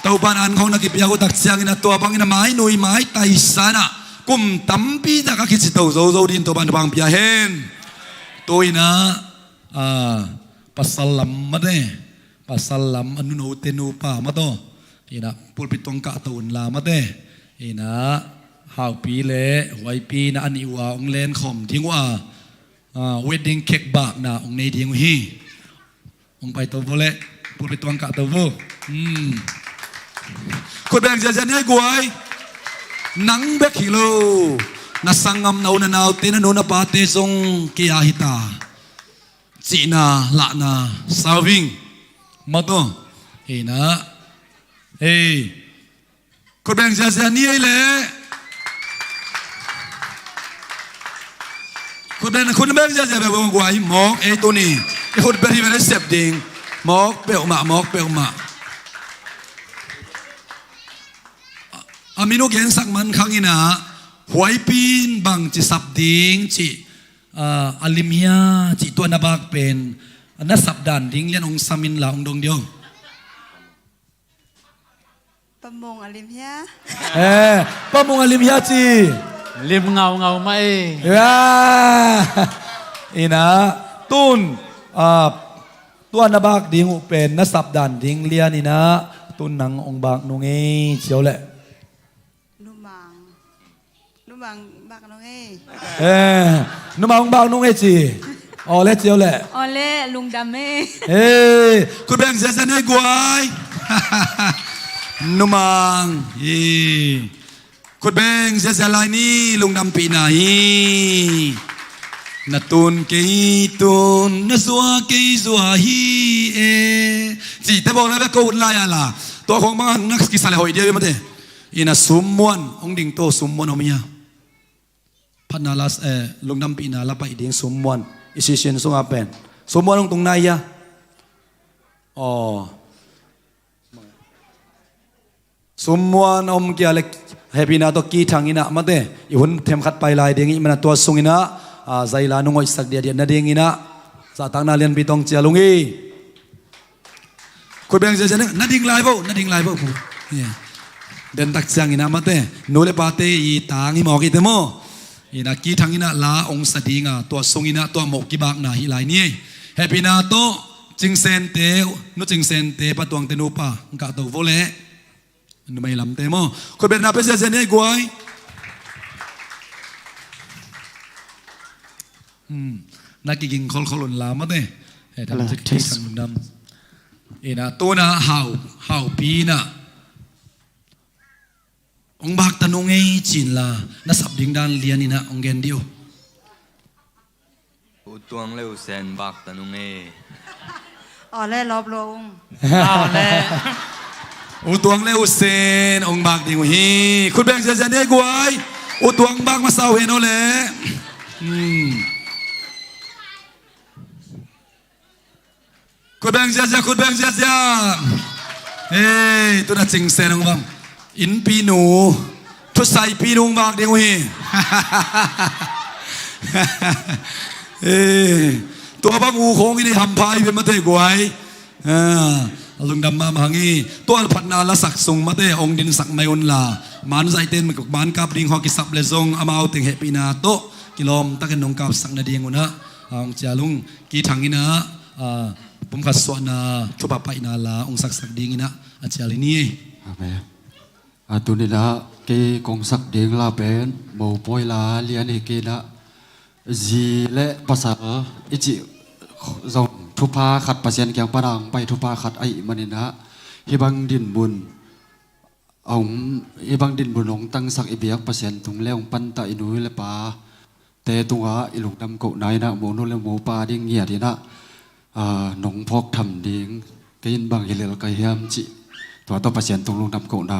ตัวปานอันของนักกิจยากุตักเสียงอินะตัวปังอินะไม้หนุ่ยไม้ไตสานะกุมตั้มปีนักกิจตัวโซดินตัวปานบางปีเห็นตัวอินะปัสสลัมมาเด้ปัสสลัมอนุโนเตนูปามาโตอินะปุลปิตงกะตูนลามาเด้อินะหาวปีเล่หวยปีนะอันนี้ว่าองเลนคอมทิ้งว่าเวดดิ้งเค้กบากนะองในดิ้งฮีองไปตัวโวเล่ปุลปิตงกะตัวโวคุณแบงเสียเสียนี่กวย nang bek hilo na sangam na una naw tinano na pate song kiyahita China la na serving mato ina ko bang ja ni le ko bang ja be bong gwai mok to ni ko beri beri sep ding mok pe ma amino gen sak man khangina huai pin bang chi sap ding chi alimia chi to na bak pen na sap dan ding lian ong samin la ong dong dio ประมงอลิมเฮีย pa mong alimia chi ริมเงาไหม ina tun tua na bak ding u pen na sap dan ding lian ina tun nang ong bak nung e chiao le นุมังบักน้องเอ้ nu ma ong bak nung e chi o le chiao le ออเล่ลุงดำเม่ คุณแบงค์จะให้กวยนุมังคุณแบงค์จะลายนี่ลุงดำปีไหนนัตุนเกยตุนนัสวาเกยสวาฮีจีแต่บอกแล้วก็อุ่นลายอะไรตัวของมันนักกิสาเลหอยเดียวมั้งเถอะอินะสมมวนองดิ่งโตสมมวนเอาไหมยพันนาลัสลุงดำปีนาลาไปดิ่งสมมวนอิสิเชนสงอาเป็นสมมวนตรงไหนยะอ๋อสมมวนอมเกี่ยเล็กเฮปินาตัวกีทางอินะมาเตะอีหุ่นเทมขัดไปลายเดียงอีมันตัวทรงอินะใจลานุงอยสักเดียดนาเดียงอินะสาตังนาเลียนปีตองเจียลุงอีคุณเบงเจเจนึกนาดิ่งลายบ่ผู้เดินตักเสียงอินะมาเตะโนเลปาเตอีตางอิหมอกอีเตโมอินะกีทางอินะลาองสติงาตัวทรงอินะตัวหมกกีบากนาฮิลายนี่เฮปินาโตจิงเซนเตนุจิงเซนเตปะตวงเตนูปะกะตัวโวเลนุไม่ลำเตโมคุณเป็นนาเปเซเซนี่กวยนักกิงคอลลามาเต้ทำจะคิดทำดำนะตัวน่ะหาวปีน่ะองบักตะนงเอจินลาน่ะสับดิ่งดานเลียนี่นะองเกนเดียว ตวงเร็วแสนบักตะนุงเอ อ๋อเล่รอบลง เอาแล้ อุตวงเลวเซนองบักดิ่งฮีคุณแบงเซนได้กวยอุตวงบักมาเศร้าเห็นเอาเลยคุณแบงเสียตัวน่ะจริงเซนองบังอินปีหนูทุใส่ปีนุงบักดิ่งฮีตัวบังอูโค้งที่ทำพายเป็นมาเตะกวยลุงดำมาหังงี้ตัวพันนาละสักทรงมาเตะองดินสักไม่อุนลามันใจเต้นมันกับมันกับดิงฮอกิสับเลซงอามาเอาติงเฮปีนาโตกิโลมตะกันนงกับสักนาดีงุนะองเจ้าลุงกีทางนี้นะผมขัดสวนาชุบไปนาลาองสักดีงี้นะอาจารย์ลินี่ตุนี่ละเกกงสักเดียงลาเป็นโมปอยลาเลียนเกนะจีเละภาษาอิจิจงทุพาขัดปัสยันแกงปะดังไปทุพาขัดไอมันนี่นะฮิบังดินบุญองฮิบังดินบุญองตั้งสักอิเบียกปัสยันตุงเลี้ยงปันตะอินุยเลปาแต่ตุงว่าอิลุงดำโกนายนะโมโนเลโมปาดิ่งเงียดีนะหนองพอกทำดิ่งก็ยินบางเฮเลลกายเฮียมจิตัวต่อปัสยันตุงลุงดำโกนา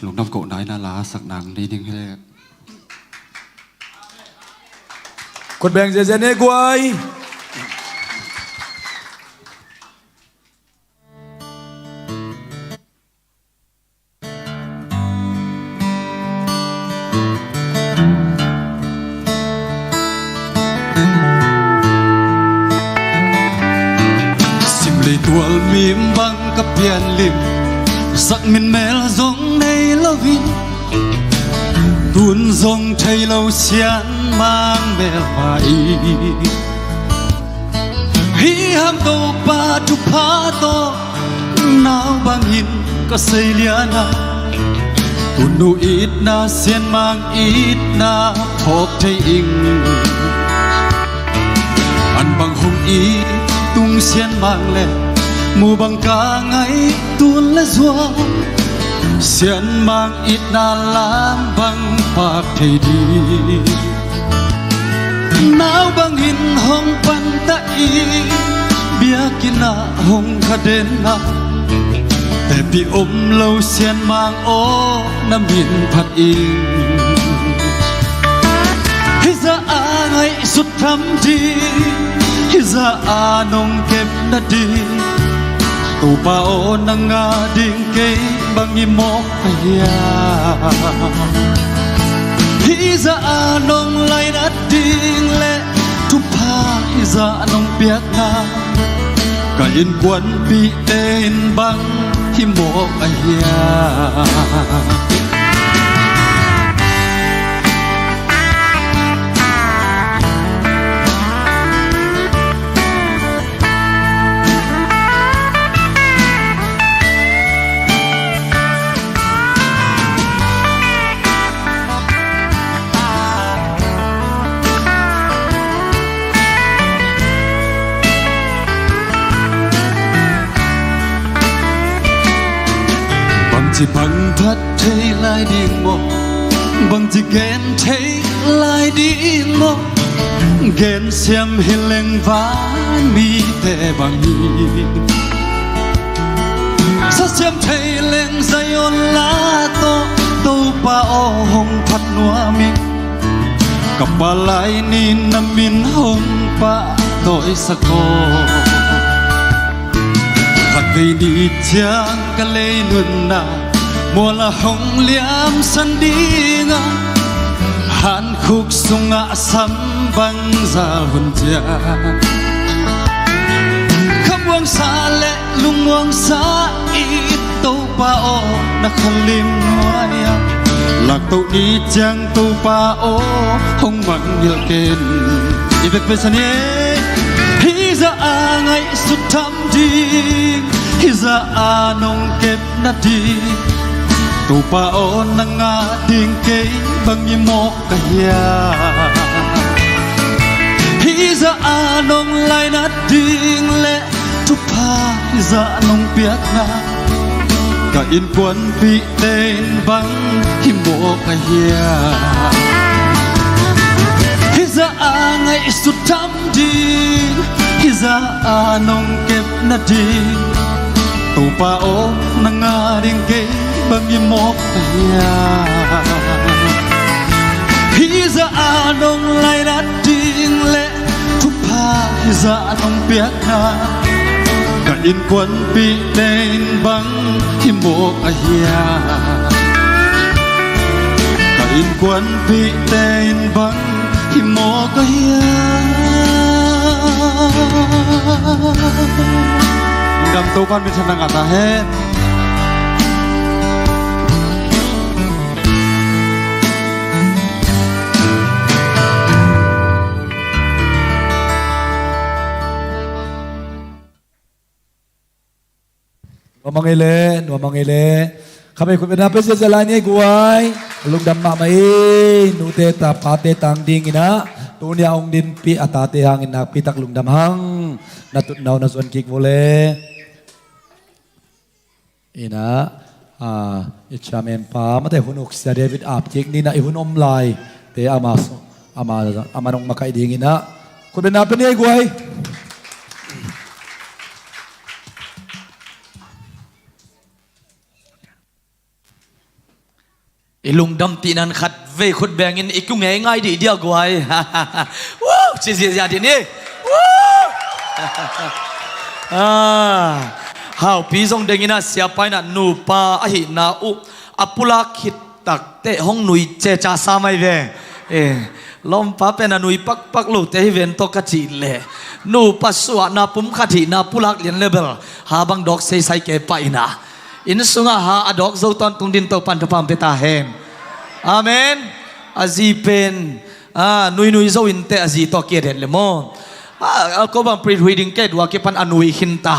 ลุงดำโกนายน่าลาสักนางนี่ดิ่งให้เลยคนแบ่งเจเนกวยสิมเลยตัวมีมบังกับเพียนลิมสักมินเมลซงในลวินตุนซงไทยเราเชียนมังเบลไปฮิฮัมโตปาทุพาโตนาวบางหินก็เสียเลียนาตุนดูอีดนาเสียนมังอีดนาพบไทยอิงอันบางหงอีตุงเสียนมังเลหมู่บางกาไงตุนและซัว xiên mang ít na lam băng bạc thầy đi náo băng in hong pan ta i bia kina hong kha đến naแต่ปีอมเราเสียนมางโอน้ำมินพัดอิงฮิซาอาไงสุดทำดีฮิซาอานงเก็บนาดีตูปาโอนังงาดิ่งเกยบังยิมอกพยาฮิซาอานงไลนัดดิ่งและทุพาฮิซาอนงเปียกนาก็ยินกวนปีเต็นบังที่โมกอายาchỉ bằng thật thấy lại đi mò bằng chỉ ghen thấy lại đi mò ghen xem hình lên ván mi tè bằng mi sa xem thấy lên dây on lá to tô pa o hồng phát noa mi cặp ba lại ni nằm min hồng pa tội sa co hạt cây đi chang cả lê nuôn na mùa là hồng liam sân đi ngã hàn khúc sung ngã sắm vang ra hồn cha khắp buông xa lệ lung buông xa ít tàu pa o na khăn lim noaya lạc tàu đi chang tàu pa o hồng mặn nhiều kên ibek pesanie hi ra a ngay sút thắm đi hi ra a nong kep na đi tu pa o nang nga ding kay bang imok kaya hi za anong lai na ding le tu pa hi za anong piak na ka in kwan pi ten bang himok kaya hi za angai su tam ding hi za anong kep na ding tu pa o nang nga ding kay bang imok kaya hi za anong lai na ding le tu pa hi za anong piak na ka in kwan pi ten bang himok kaya ka in kwan pi ten bang himok kaya Ngam tu pan bisa nang atahen Numangile, kami kun benapa sejalanya guai, lung damma mai, nute tapate tang dingina, tunia ong din pi atate hangin na pitak lung damhang, natut naw na suan kik boleh, ina, ichamen pa, mate hunuk sa David Apjik ni na ihun omlay, te amanong makaidingina, kun benapa ni guai. Ilung dam tinan khat ve khut bengin iku ngai ngai di dia guai wow chi chi ja din ni hau pi jong dengina siapa na nu pa ahi na u apula khit tak te hong nui che cha sa mai ve lom pa pe na nui pak pak lu te ven to ka chi le nu pa suwa na pum khati na pulak lian level ha bang dok sei sai ke pa ina in sunga ha adok zo ton tung din to pan thapam te ta hen amen azi pen nui nui zo in te azi to ke det le mo ko bang pre reading ke dua ke pan anui hinta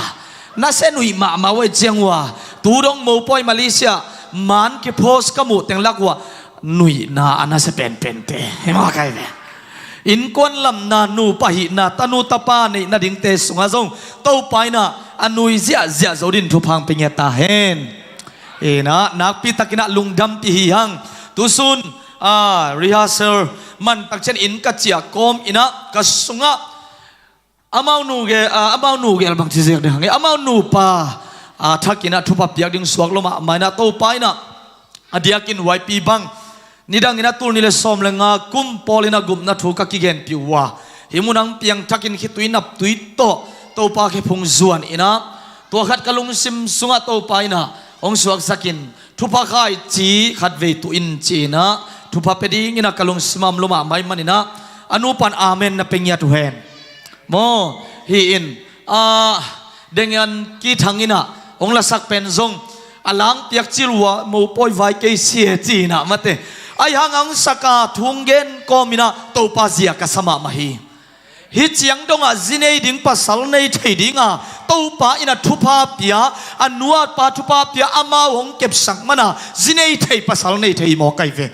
na se nui ma ma we chengwa tu dong mo poi Malaysia man ke post ka mu teng lakwa nui na ana se pen pen te hema kai ve in kon lam na nu pa hi na tanu tapa nei na ding te sunga zong to pai na anui zia zia zo din thu phang pe ta hen na nakpita kina lungdam ti hiyang tusun rehearsal man takchen in ka chia kom ina kasunga amau nu ge bang tizek de hange amau nu pa thakina thupa piak ding suak loma maina to paina adiakin YP bang nidang ina tur nile som lenga kum polina gumna thu ka kigen piwa himunang piang thakin khituinap to pa ke phung zuan ina to khat kalung sim sunga to paina ong suak sakin thupa khai chi khat ve tu in chi na thupa peding ina kalung simam loma mai manina anupan amen na pengya tu hen mo hi in dengan ki thangina ong la sak pen zong alang tiak chilwa mo poi vai ke sie chi na mate ai hangang saka thungen komina to pa zia ka sama mahi hi chiang donga zinei ding pasal nei thei dinga to pa ina thupa pia anua pa thupa pia ama hong kep sang mana zinei thei pasal nei thei mo kai ve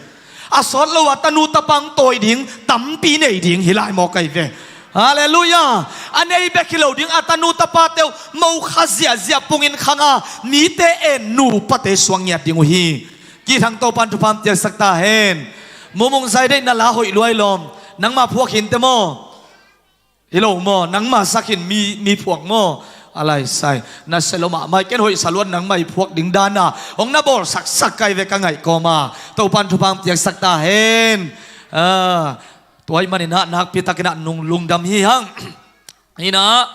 asol lo watanu tapang toy ding tampi nei ding hilai mo kai ve hallelujah anei bekilo ding atanu tapateu mo khazia zia pungin khanga ni te en nu pate swangya ding hi ki thang to pan thupam tia sakta hen momong sai dei na la hoi luai lom nang ma phuak hin te mo hello mo nang ma sakin mi phuak mo alai sai na seloma mai ken hoi salwan nang mai phuak ding dana ong na bor sak kai ve ka ngai ko ma to pan thupam tia sakta hen toy manina nak pita kina nung lungdam hi hang ina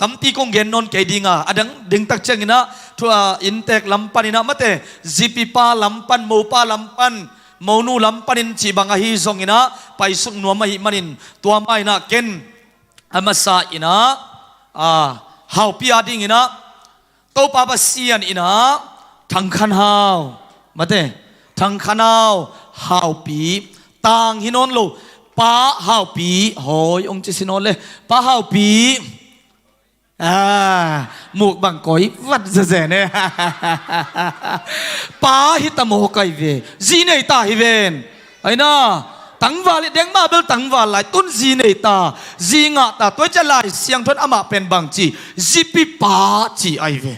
tampi kong gennon ke dinga adang ding tak chengina thua intek lampanina mate zipipa lampan mopa lampan monu lampanin chi banga hi zongina paisung nuama hi manin tua mai na ken amasa ina hau pia ding ina to pa ba sian ina thangkhan hau mate thangkhan hau pi tang hinon lo pa hau pi hoi ong chi sinon le pa hau pi muk bang koi vat ze ne pa hi tamo kai ve ji nei ta hi ven ai na tang wa le deng ma bel tang wa lai tun ji nei ta ji nga ta toi cha lai siang thon ama pen bang chi ji pi pa chi ai ve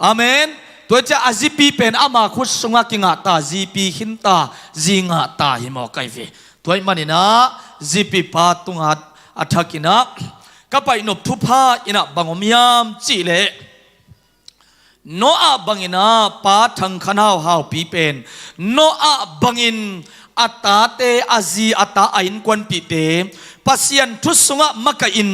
amen toi cha azipi pen ama khut sunga kinga ta ji pi hin ta ji nga ta hi mo kai ve toi manina ji pi pa tunga athakina kapai no thupa ina bangomiam chi le no a bangina pa thang khanau hau pi pen no a bangin atate azi ata ain kwan pi te pasian thusunga makain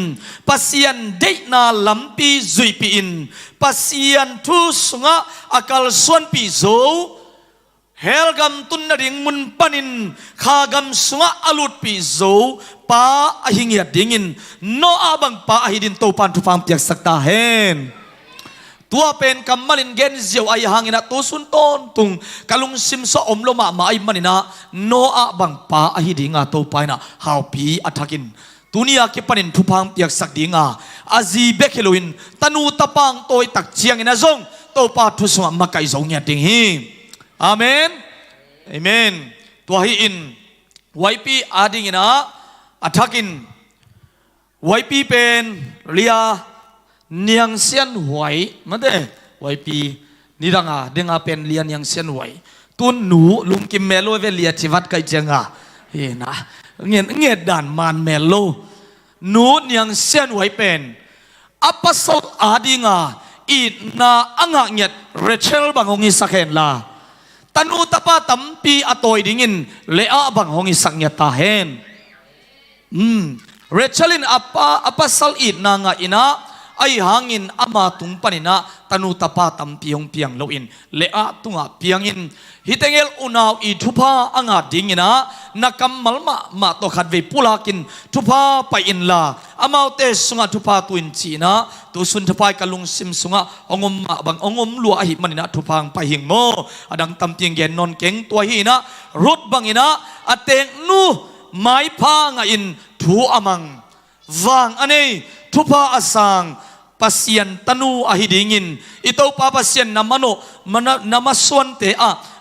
pasian deina lampi zui pi in pasian thusunga akal swan pi zo helgam tunna ring mun panin khagam sunga alut pi zo pa ahingya dingin no abang pa ahidin to pan thupam tiak sakta hen tua pen kamalin gen ziau ay hangina to sun ton tung kalung simso omloma mai manina no abang pa ahidinga to paina haupi athakin tunia ke panin thupam tiak sakdinga azi bekeloin tanu tapang toy tak chiang ina zong to pa thuswa makai zongya ding hi amen amen tua hi in YP ading ina athakin YP pen lia niang sian huai mate YP nidanga denga pen lia niang sian huai tun nu lung kim melo ve lia chivat kai chenga he na nget dan man melo nu niang sian huai pen apasol adinga it na anga nyet Rachel bangongi sakhen la tanu tapa tampi atoy dingin lea bangongi saknya tahen Rachelin apasal it na nga ina ay hangin ama tung panina tanu tapa tampiyong piang loin lea tunga piangin hitengel unaw I thupa anga dingina nakamal ma to khadve pulakin thupa pa inla amaw te sunga thupa tuin china tu sun thupa kalung sim sunga ongom ma bang ongom lua hi manina thupang pa hing mo adang tamting gen non keng tua hi na rut bangina ateng nu mai pa nga in thu amang wang ane thupa asang pasien tanu ahidingin ito pa pasien namano namaswan te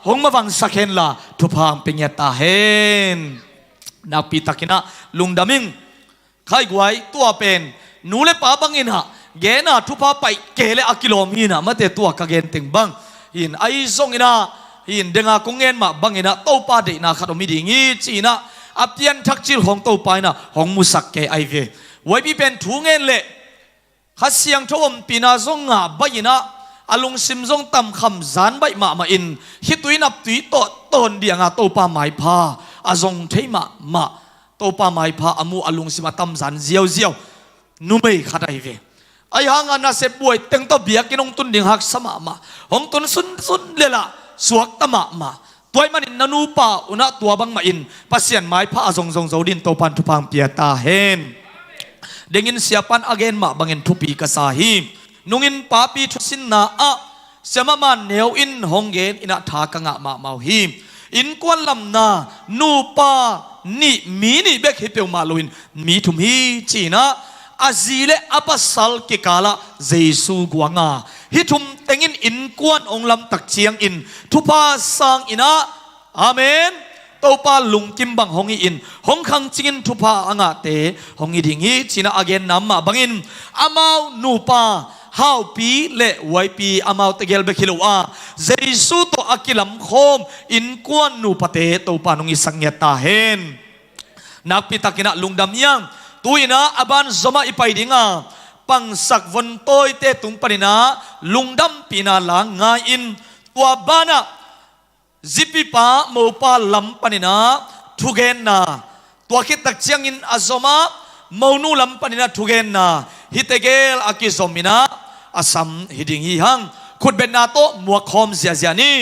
hong mawang sakhen la thupa ang pinyata hen napita kina lungdaming khai guai tua pen nule pa bangin ha gena thupa pai kele a kilomina mate tua ka gen teng bang หินไอซงอินะหินเดงาคงเงินมาบังอินะโตปาเดนะขัดมิดิงี้จีนะอับยันทักจิลของโตปานะของมุสักเกไอเวไว้พี่เป็นถูเงินเละขัดเสียงทวมปีนาซงงาใบนะอลุงซิมซงตำคำจานใบมาอินฮิตุยนับตุยโตต้นเดียงาโตปาไม้พาอาซงเทมาโตปาไม้พาอามูอลุงซิมาตำจานเจียวนุ่มไม่ขัดไอเวไอหางานาเสบวยเต็งตัวเบียกินองตุนดิ่งหักสมาหงตุนสุนเลละสวกตมาตัวมันอินนันูปาอุณตัวบังมาอินปัสยันไม้พระอาซงโซดินโตปันทุพังเปียตาเฮนเด้งอินเสียปันอเกนมาบังอินทุปีกษาหิมนุงอินปาปีทุสินนาอะเสมามันเนวอินหงเกนอินาทากงะมาเมาหิมอินกวนลำนานูปานี่มีนี่เบกฮิเปียวมาลุอินมีทุมฮีจีนะอาจีเลอปัสสัลกิกาลาเจซูกวางาฮิทุมเต็งอินกวนองลำตักเชียงอินทุพาสังอินะอาเมนโตปาลุงกิมบังหงอินหงคังจิงทุพาอ่างเตหงอิดิงฮีจีนะอเกนนัมมาบังอินอามาวนูปาฮาวปีเลไวปีอามาวตะเกลเบคิโลอาเจซูโตอากิลัมโคมอินกวนนูปะเตโตปานุงิสังเยตาเฮนนักปิตากินะลุงดำยังตุยนะอบันสมาอิไปดิงาปังสักวันโตยเตตุงปนินะลุงดำปีนาลางงาอินตัวบานะจิปิปาโมปาลัมปนินะทุเกนนาตัวคิดตักเชียงอินอสมาโมนูลัมปนินะทุเกนนาฮิตเตเกลอากิสมินะอาสัมฮิดิงฮีฮังขุดเบนนาโตมัวคอมเสียนี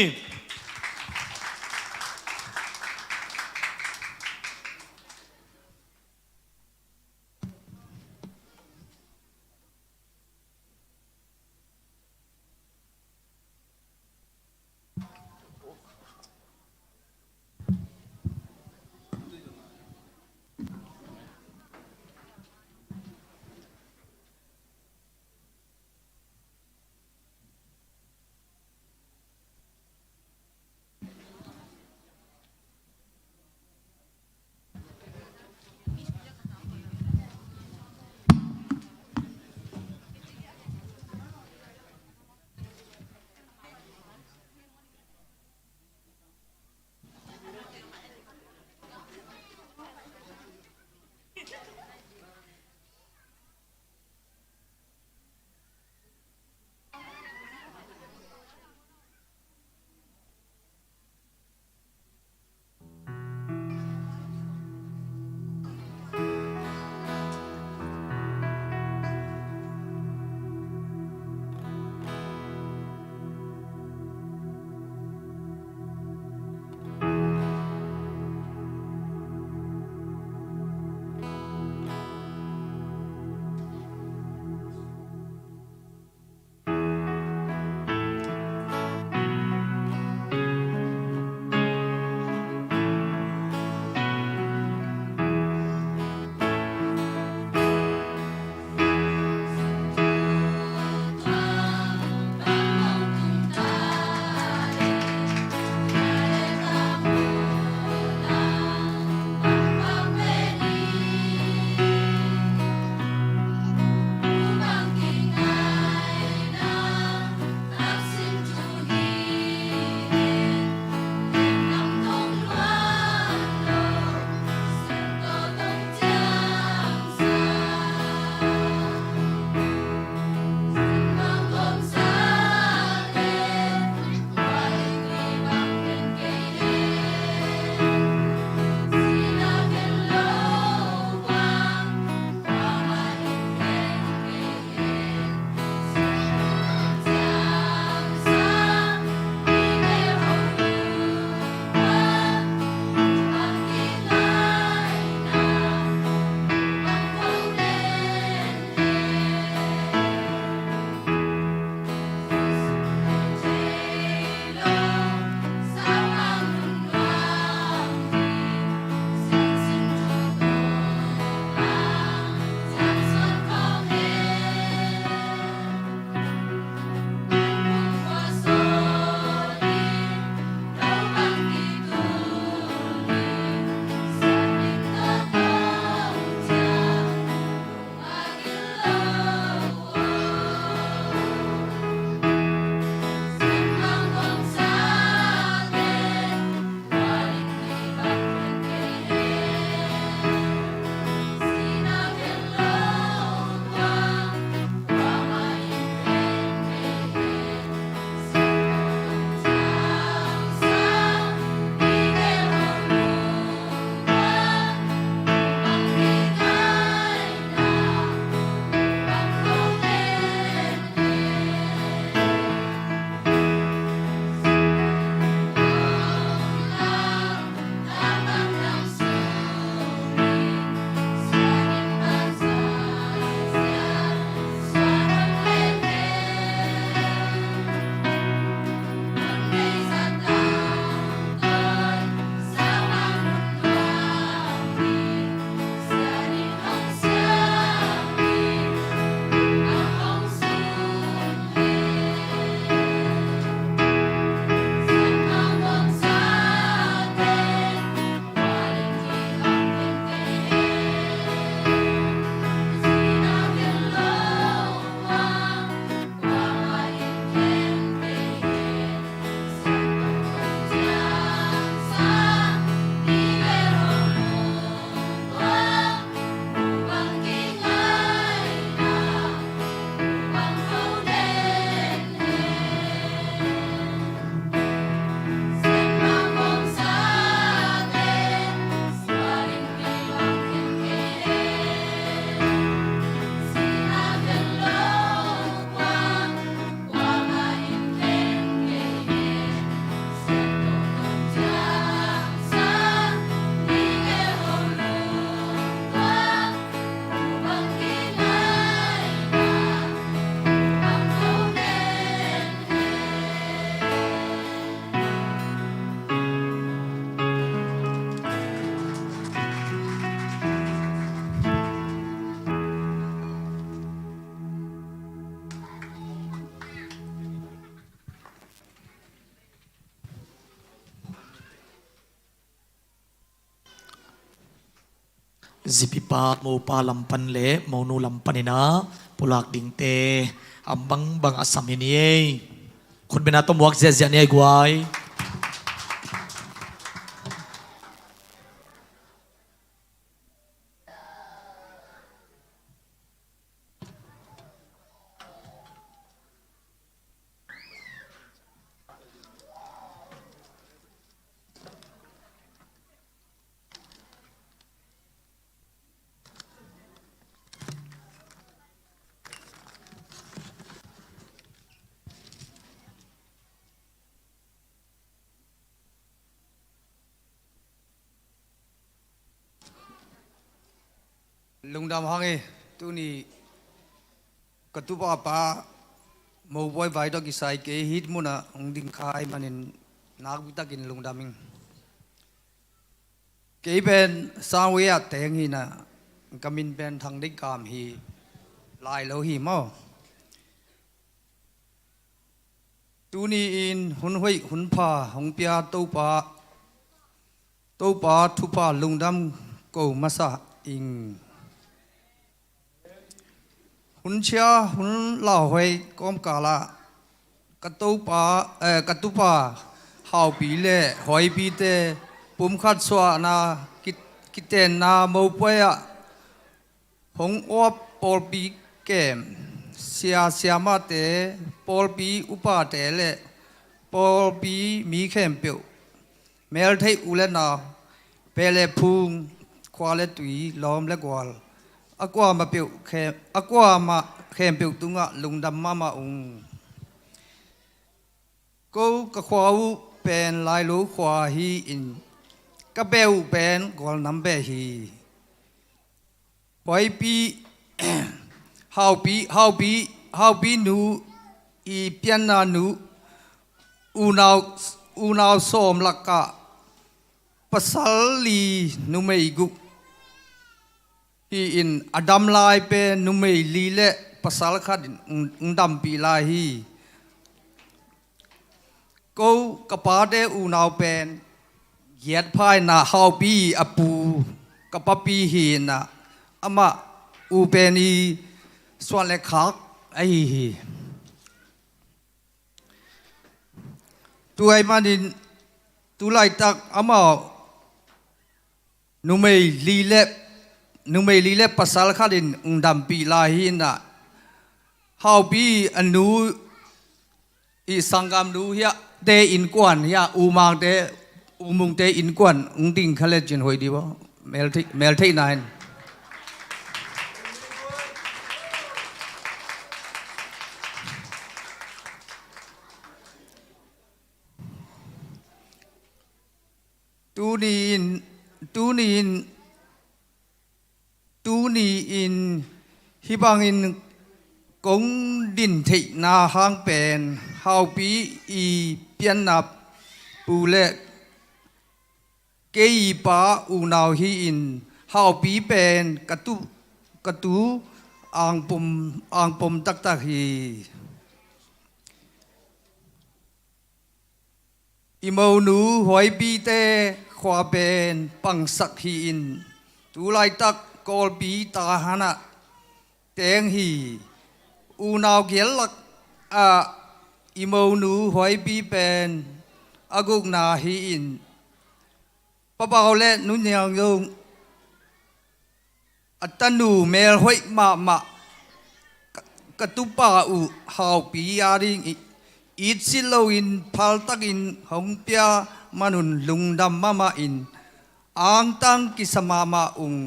zipipa mo pa lampan le mo nu lampanina pulak ding te ambang bang asam ini kun benato muak zezia ni guai lung dam hangi tu ni ketupa apa mau boy vai do kisai ke hit muna ong ding khai manin nak bita kin lung daming ke ben sawia teng hi na kamin ben thang ding kam hi lai lo hi mo tu ni in hun hui hun pha hong pia to pa thu pa lung dam ko masa ing hun chia hun lao hoi kom kala katupa hao pi le hoi pi te pum khat swa na kiten na mo poya hong op pol pi kem sia ma te pol pi upa te le pol pi mi khem pyo mel thai ule na pele phung kwa le tui lom le gwal akwa ma pyo khem akwa ma khem pyo tunga lungdam ma ung ko ka khwa u pen lai lo khwa hi in ka beu pen gol nam be hi poi pi how pi nu i pian na nu unau som lakka pasal li nu mei gu hi in adam lai pe nu mei li le pasal khat dam pi lai hi ko kapa de unau pen yet phai na how pi apu kapa pi hi na ama u peni swan le khak ai hi tu ai manin tu lai tak ama nu mei li le pasal khadin ungdam pi la hi na how pi anu i sangam nu ya te in kwan ya umang te umung te in kwan ung ding khale jin hoi di bo mel thei nine tu ni in hibang in kong din thei na hang pen how pi i pian nap pu le ke i pa u naw hi in how pi pen katu ang pom tak hi imau nu hoi pi te khwa pen pang sak hi in tu lai tak kol pi ta hana teng hi u naw giel lak a imau nu hoi pi pen aguk na hi in pa bao le nu nyang yong atanu mel hoi ma katupa u hau pi ya ding it silo in phal tak in hong pia manun lungdam mama in ang tang kisama ma ung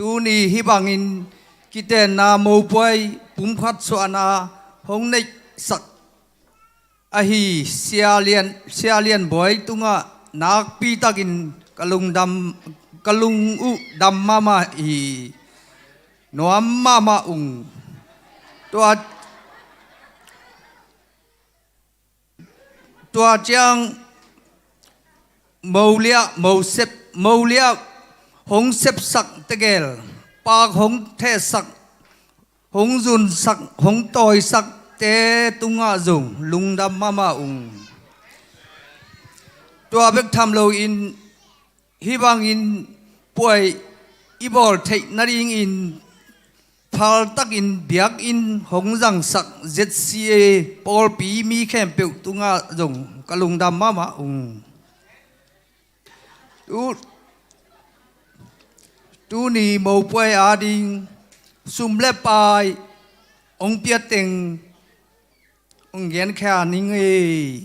tu ni hibangin kiten na mo poi pum khat suana hong nei sak ahi sia lian boy tunga nak pi takin kalung u dam mama hi noam mama ung tua chang mâu lia hong sep sak tegel pa hong the sak hong zun sak hong toy sak te tunga zung lungdam mama tua bek tham lo in hi bang in puai ibol thei naring in phal tak in biak in hong jang sak zca pol pi mi khem pe tunga zung kalungdam mama tu ni mo puai ading sum le pai ông biết tình ông ghen kha ninh ê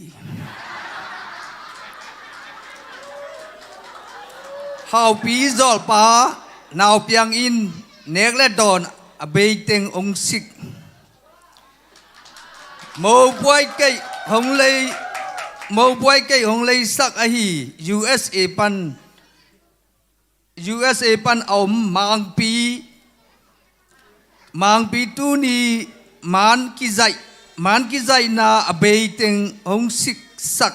hào bí dọl pa nào piang in nét lệ đòn à bê tình ông xích màu quay cây hồng lây sắc à hì USA pan ông mang pi tu ni man ki zai na abei teng hong sik sak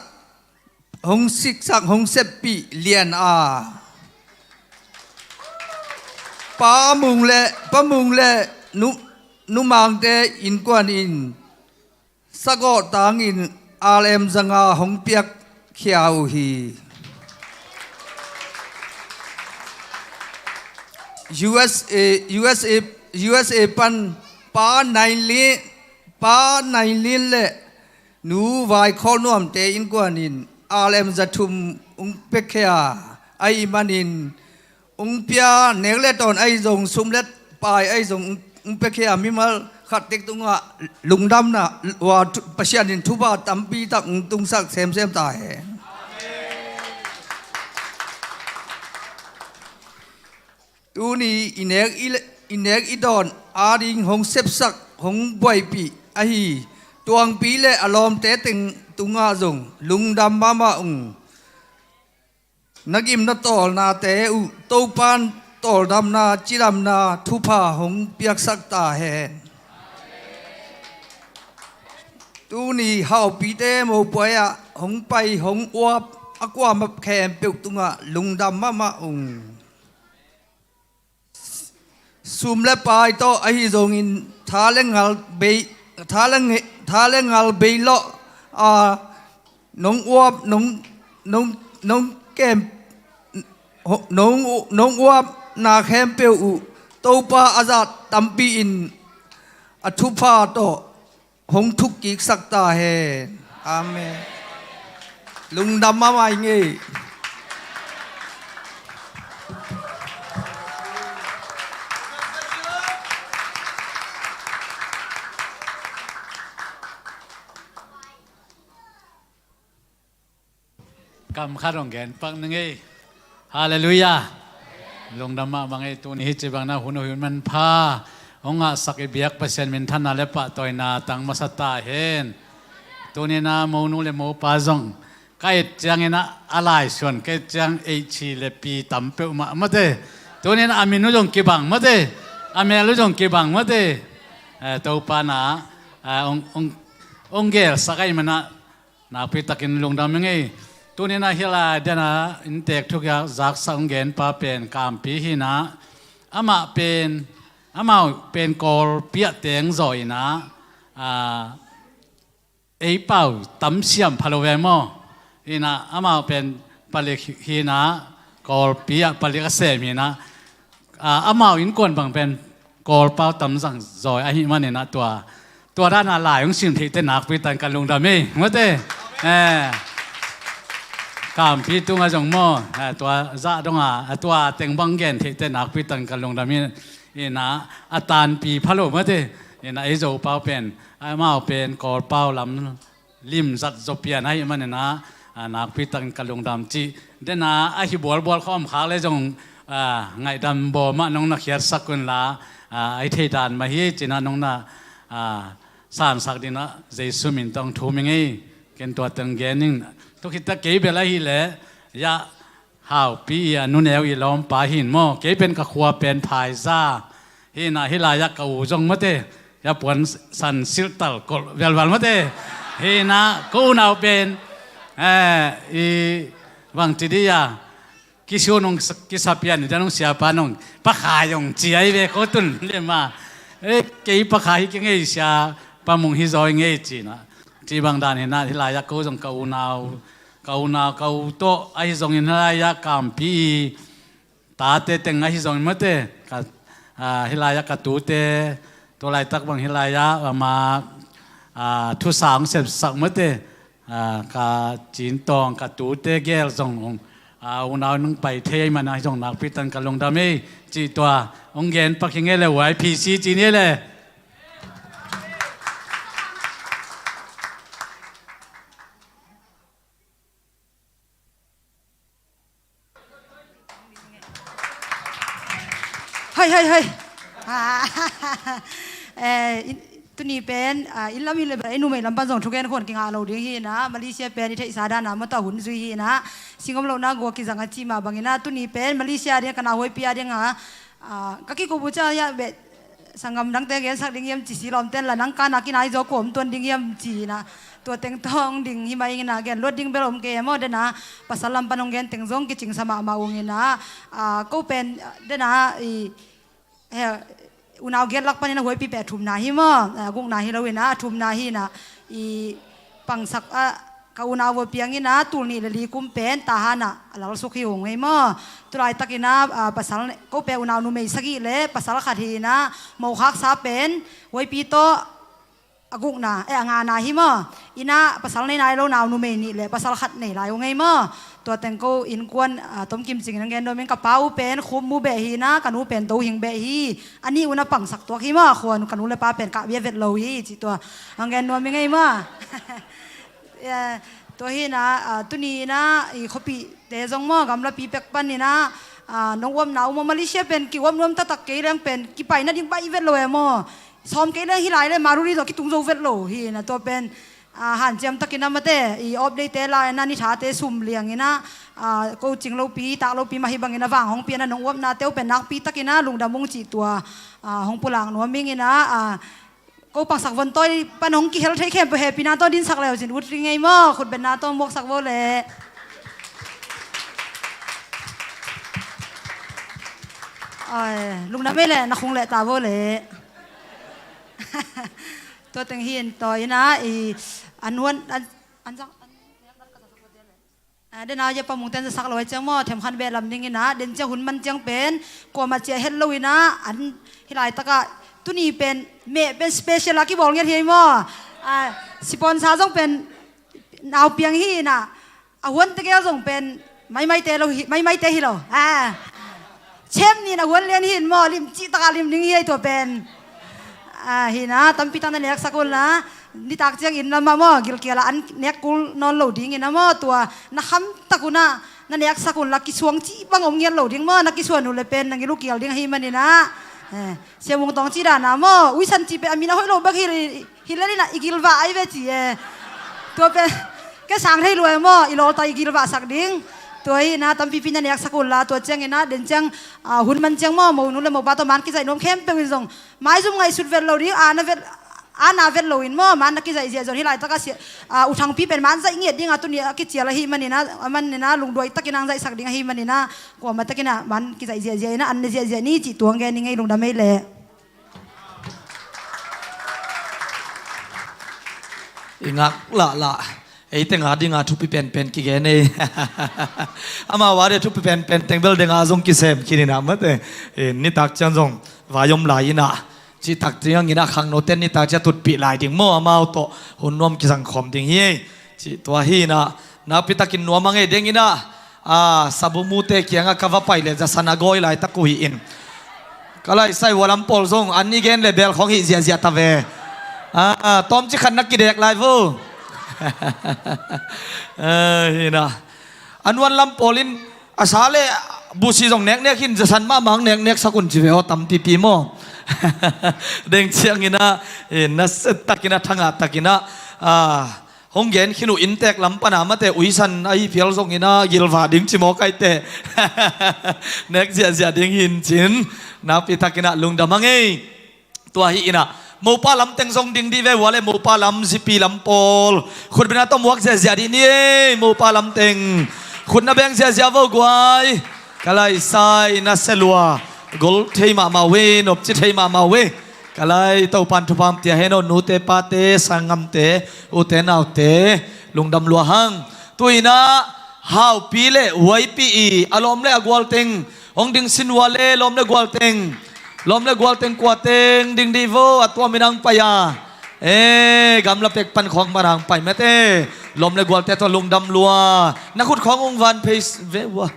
hong sep pi lian a pa mung le nu mang te in kwan in sago tang in alem zanga hong piak khiao hi USA pan pa nai lin le nu vai khol nuam te in kwan in alem zathum pekha ai manin pia nekle ton ai zong sumlet pai ai zong pekha mimal khat tek tunga lungdam na wa pasian in thuba tampi tak tung sak sem ta he tu ni inek idon ading hong sep sak hong boy pi ahi tuang pi le alom te ting tunga zong lungdam mama nagim na tol na te u to pan tol dam na chiram na thupa hong piak sak ta he tu ni hao pi te mo poya hong pai hong wap akwa map khem pe tunga lungdam mama sum le pai to ahi zong in thalengal be lo a nong wap nong kem nong wap na khem pe u to pa azat tampi in athupa to hong thuk ki sakta he amen lungdam ma mai nge cầm khát ông ghen bằng nâng ấy hallelujah lông đam mạ bằng ấy tu ni chỉ bằng na hun hun man pha ông ạ sắc biak pasien min than na lepa toy na tang masata hen tu ni na mo nu le mo pa zong cái chang na alai suan cái chang ei chi le pi tam pe ma ma te tu ni na amin nu jong ki bang ma te amel lu jong ki bang ma te to pa na ông gel sakai mana na pi takin lông đam ngai tu ni na hila dana in tek thuk ya zak sang gen pa pen kam pi hi na ama pen kol pia teng zoi na ei pau tam siam phalowe mo ina ama pen palik hi na kol pia palik se mi na ama in kon bang pen kol pau tam sang zoi a hi man na tua da na lai ong sim thei te nak pi tan kan lung da me ngote cảm phi tung ở trong mò tua dạ đông tua tiếng băng gen thì tên nạc phi tần cần lồng đam in na tan pi phalo mất thế in na ấy dầu bao pen mau pen cỏ bao lắm lim giật dọc pian hay mà na nạc phi tần cần lồng đam chi đến na ai bol khom khá lấy trong ngày đam bò mà nông nạc hiệt sắc quân lá ai thấy đàn mà hi chỉ na nông na san sắc đi na dây su min tông thu mình ấy cái tua tầng gen nín tôiคิดว่าเก๋เป็นอะไรแหละยาหาวปีนุ่นเอวอีล้อมป่าหินหม้อเก๋เป็นกระขวเป็นภายซ่าฮินาฮิลายากอูจงมะเตยาปวนสันซิลตัลกอลเวลวันมะเตฮินากูนาวเป็นอีวังติดียากิชวนงกิสาพิยันจะนงเสียปานงปะขายงเจียเวโคตุนเรียมาเก๋ปะขายกิงเอเสีย ปะมุงฮิซอยเงจีนะจีบางดานเห็นนะที่ลายยักษ์เขาส่งเกาหนาวเกาโตไอ้ส่งเห็นลายยักษ์กำปีตาเตเต็งไอ้ส่งมาเตกับฮิลายยักษ์กตูเตตัวลายตักบางฮิลายยักษ์มาทุสางเสพสักมาเตกับจีนตองกตูเตเกลส่งอุณาวนึงไปเทยมันไอ้ส่งนักพิตันกันลงดามีจีตัวองเงินปักเงี้ยเลยไว้พีซีจีนี่เลยเฮ้ยตุนีเป็นอินลามิเลบไอ้หนุ่มไอ้ลำปันส่งทุกแก่คนกินอาเราดิ้งฮีนะมาเลเซียเป็นที่อิสราเอลนะมาต่อหุ่นซุยฮีนะสิงคโปร์นะกัวกิจังจีมาบางนะตุนีเป็นมาเลเซียเดียกันเอาไว้ปีเดียงก็กี่กูบูชาya bet sangam dang te gen sak ding yam chi si lom ten la nang ka na ki nai zo kom ton ding yam chi na to teng tong ding hi mai na gen lot ding belom ke mo de na pasalam panong gen teng zong ki ching sama ma ung na ko pen de na i he unaw gen lak pan na hoi pi pe thum na hi mo gung na hi lo na thum na hi na i pang sak ka unaw wo piang ina tul ni le li kum pen ta hana alal su khi ung ei mo tulai takina pasal ko pe unaw nu mei sagi le pasal khathi na mo khak sa pen hoi pi to aguk na anga na hi mo ina pasal nei nai lo naw nu mei ni le pasal khat nei lai ung ei mo to teng ko in kwan tom kim ching nang gen do men ka pau pen khum mu be hi na kanu pen to hing be hi ani una pang sak to hi mo khon kanu le pa pen ka ve vet lo hi chi to ang gen no mi ngai moตัวฮีนะตุนีนะอีขปีเตจงมอกำลังปีเป็กปันนี่นะน้องวมหนาวมมาเลเซียเป็นกี่วมรวมตะตักเกยเรื่องเป็นกี่ไปนะดิ้งไปอีเวทโลเอมอซ้อมเกยเรื่องฮิไลเลยมารุรีตัวกี่ตุงโจเวทโลฮีนะตัวเป็นหันเจียมตะกินน้ำมาเตอีออฟเดย์เตลายนั่นนิชาเตซุ่มเลี้ยงนี่นะกูจิงเราปีตาเราปีมาฮิบังนี่นะว่างห้องปีนะน้องวมนะเต้าเป็นนักปีตะกินนะลุงดำมงจีตัวห้องปุลังนัวมิงนี่นะก็ปักสักวันต้อยปนงกี่เฮลท์เข้มไปเฮปีนาต้อดินสักแล้วสิวุฒิไงมั่งขุดเป็นนาต้อมกสักวันเลยลุงน้ำไม่แหละนักคงแหละตาวันเลยตัวตึงหินต่อยนะอันวันอันจังเดินเอาจะประมุงเต้นสักร้อยเจ้ามั่งแถมขันเบลลำนิ่งนะเดินเจ้าหุ่นมันจังเป็นกว่ามาเจอเฮลโลวีนะอันที่ไรตะกะตุนีเป็นเมเป็นสเปเชียลลักกี้บอลเงี้ยทีมั้งสปอนเซอร์ส่งเป็นเอาเปียงฮีน่ะเอาวันตะเกียบส่งเป็นไม่เตะเราไม่เตะฮีเราเชมนี่นะวันเลี้ยนหินมั้งริมจีตาการิมนิ่งฮีตัวเป็นฮีนะตั้มพิธานเล็กสักคนละนี่ตักเจียงอินละมั้งกิลเกียละอันเน็กกูนอนโหลดิ้งอินละมั้งตัวนักขำตะกุน่ะนั่นเล็กสักคนละกิสวงจีบังอมเงี้ยโหลดิ้งมั้งนักกิสวนหนูเลยเป็นนักกิลูกเกียลดิ้งฮีมันนี่นะเสียงวงตองจีดานะมั้งวิสันจีเป็นอามินาหอยโลบักฮิเลนี่นะอีกิลวาไอเวจีตัวเป็นแค่สั่งให้รวยมั้งอีโลตาอีกิลวาสักดิ้งตัวนี้นะตั้มพี่นั่นอยากสักคนละตัวเจียงนี่นะเดินเจียงหุ่นมันเจียงมั้งมูนู่นเลยมูบาตัวมันกิจใจนมเข้มเป็นวิศงไม่ซุ่มไงสุดเวลโลดิ้งนาเวลโลอินมั้งมันนักกิจใจเสียจนที่ไรตะก็เสียอุทังพี่เป็นมันใจเงียบดิ้งตัวนี้กิจเจียละฮีมันนี่นะลุงด้วยตะกินังใจสักดิ้งฮีมันนี่นะกว่ามันตะกินะมันกิจใจเสียนะอันเสียนี่จีตัวแกนี่ไงลุงดำไม่เละงักละไอ้เต็งหาดิ้งทุบปีเป็นกี่แกนี่อามาว่าเดี๋ยวทุบปีเป็นเต็งเบลเด้งอาซงกิเซมคิดนะมั้งแต่นี่ตักจังซงวายมลายนะจีตักเจียงนี่นะขังโนเต้นนี่ตักจะตุดปีลายดิ้งมั่วมาเอาโตหุ่นนวมกิสังคมดิ้งเฮ้จีตัวฮีนะนับพิตักินนัวมังเอดิ้งนี่นะสับมูเตกียงกะว่าไปเลยจะสนากอยลายตะกุยอินก็เลยใส่วอลัมโพลซงอันนี้เกนเลเบลของฮิเซียตาเวตอมจิขันนักกีฬาไลฟ์ฮีนะอันวันลำโพลินอาสาเลบุษีส่งเน็กหินจะสันมามังเน็กสกุลจีเวอตัมตีปีโมเด้งเชียงนี่นะนัสตักินะทั้งอาตักินะห้องเย็นขินุอินเตกลำปนามาเตอุยสันไอเพียลส่งนี่นะยิลวาดิ้งจิโมไกเตเน็กเสียดิ้งหินจินนับพิทักินะลุงดามังเอตัวฮีนะมูปาลำเต็งทรงดิ่งดีเววะเลยมูปาลำสิปีลำโพลคุณเป็นนักต้มวักเสียดีนี่มูปาลำเต็งคุณนับแบงเสียวัวกวยกะไลไซนัสเซลัวกอลเทมาเวนอบจิเทมาเว ก็เลยเต้าปันทุพามเตียให้โนนูเตปาเตสังงมเตอุเตนเอาเตลุงดำลัวหังตุยนะฮาวปีเล่หวยปีอีอารมณ์เล่กวลเต็งองดิงสินวาเล่ลมเล่กวลเต็งลมเล่กวลเต็งกวาเต็งดิงดีโวอัตัวมินังปยากำลังเป็กปันของมารางไปแม่เต้ลมเล่กวลเตตัวลุงดำลัวนักขุดขององค์วันเพสเววะ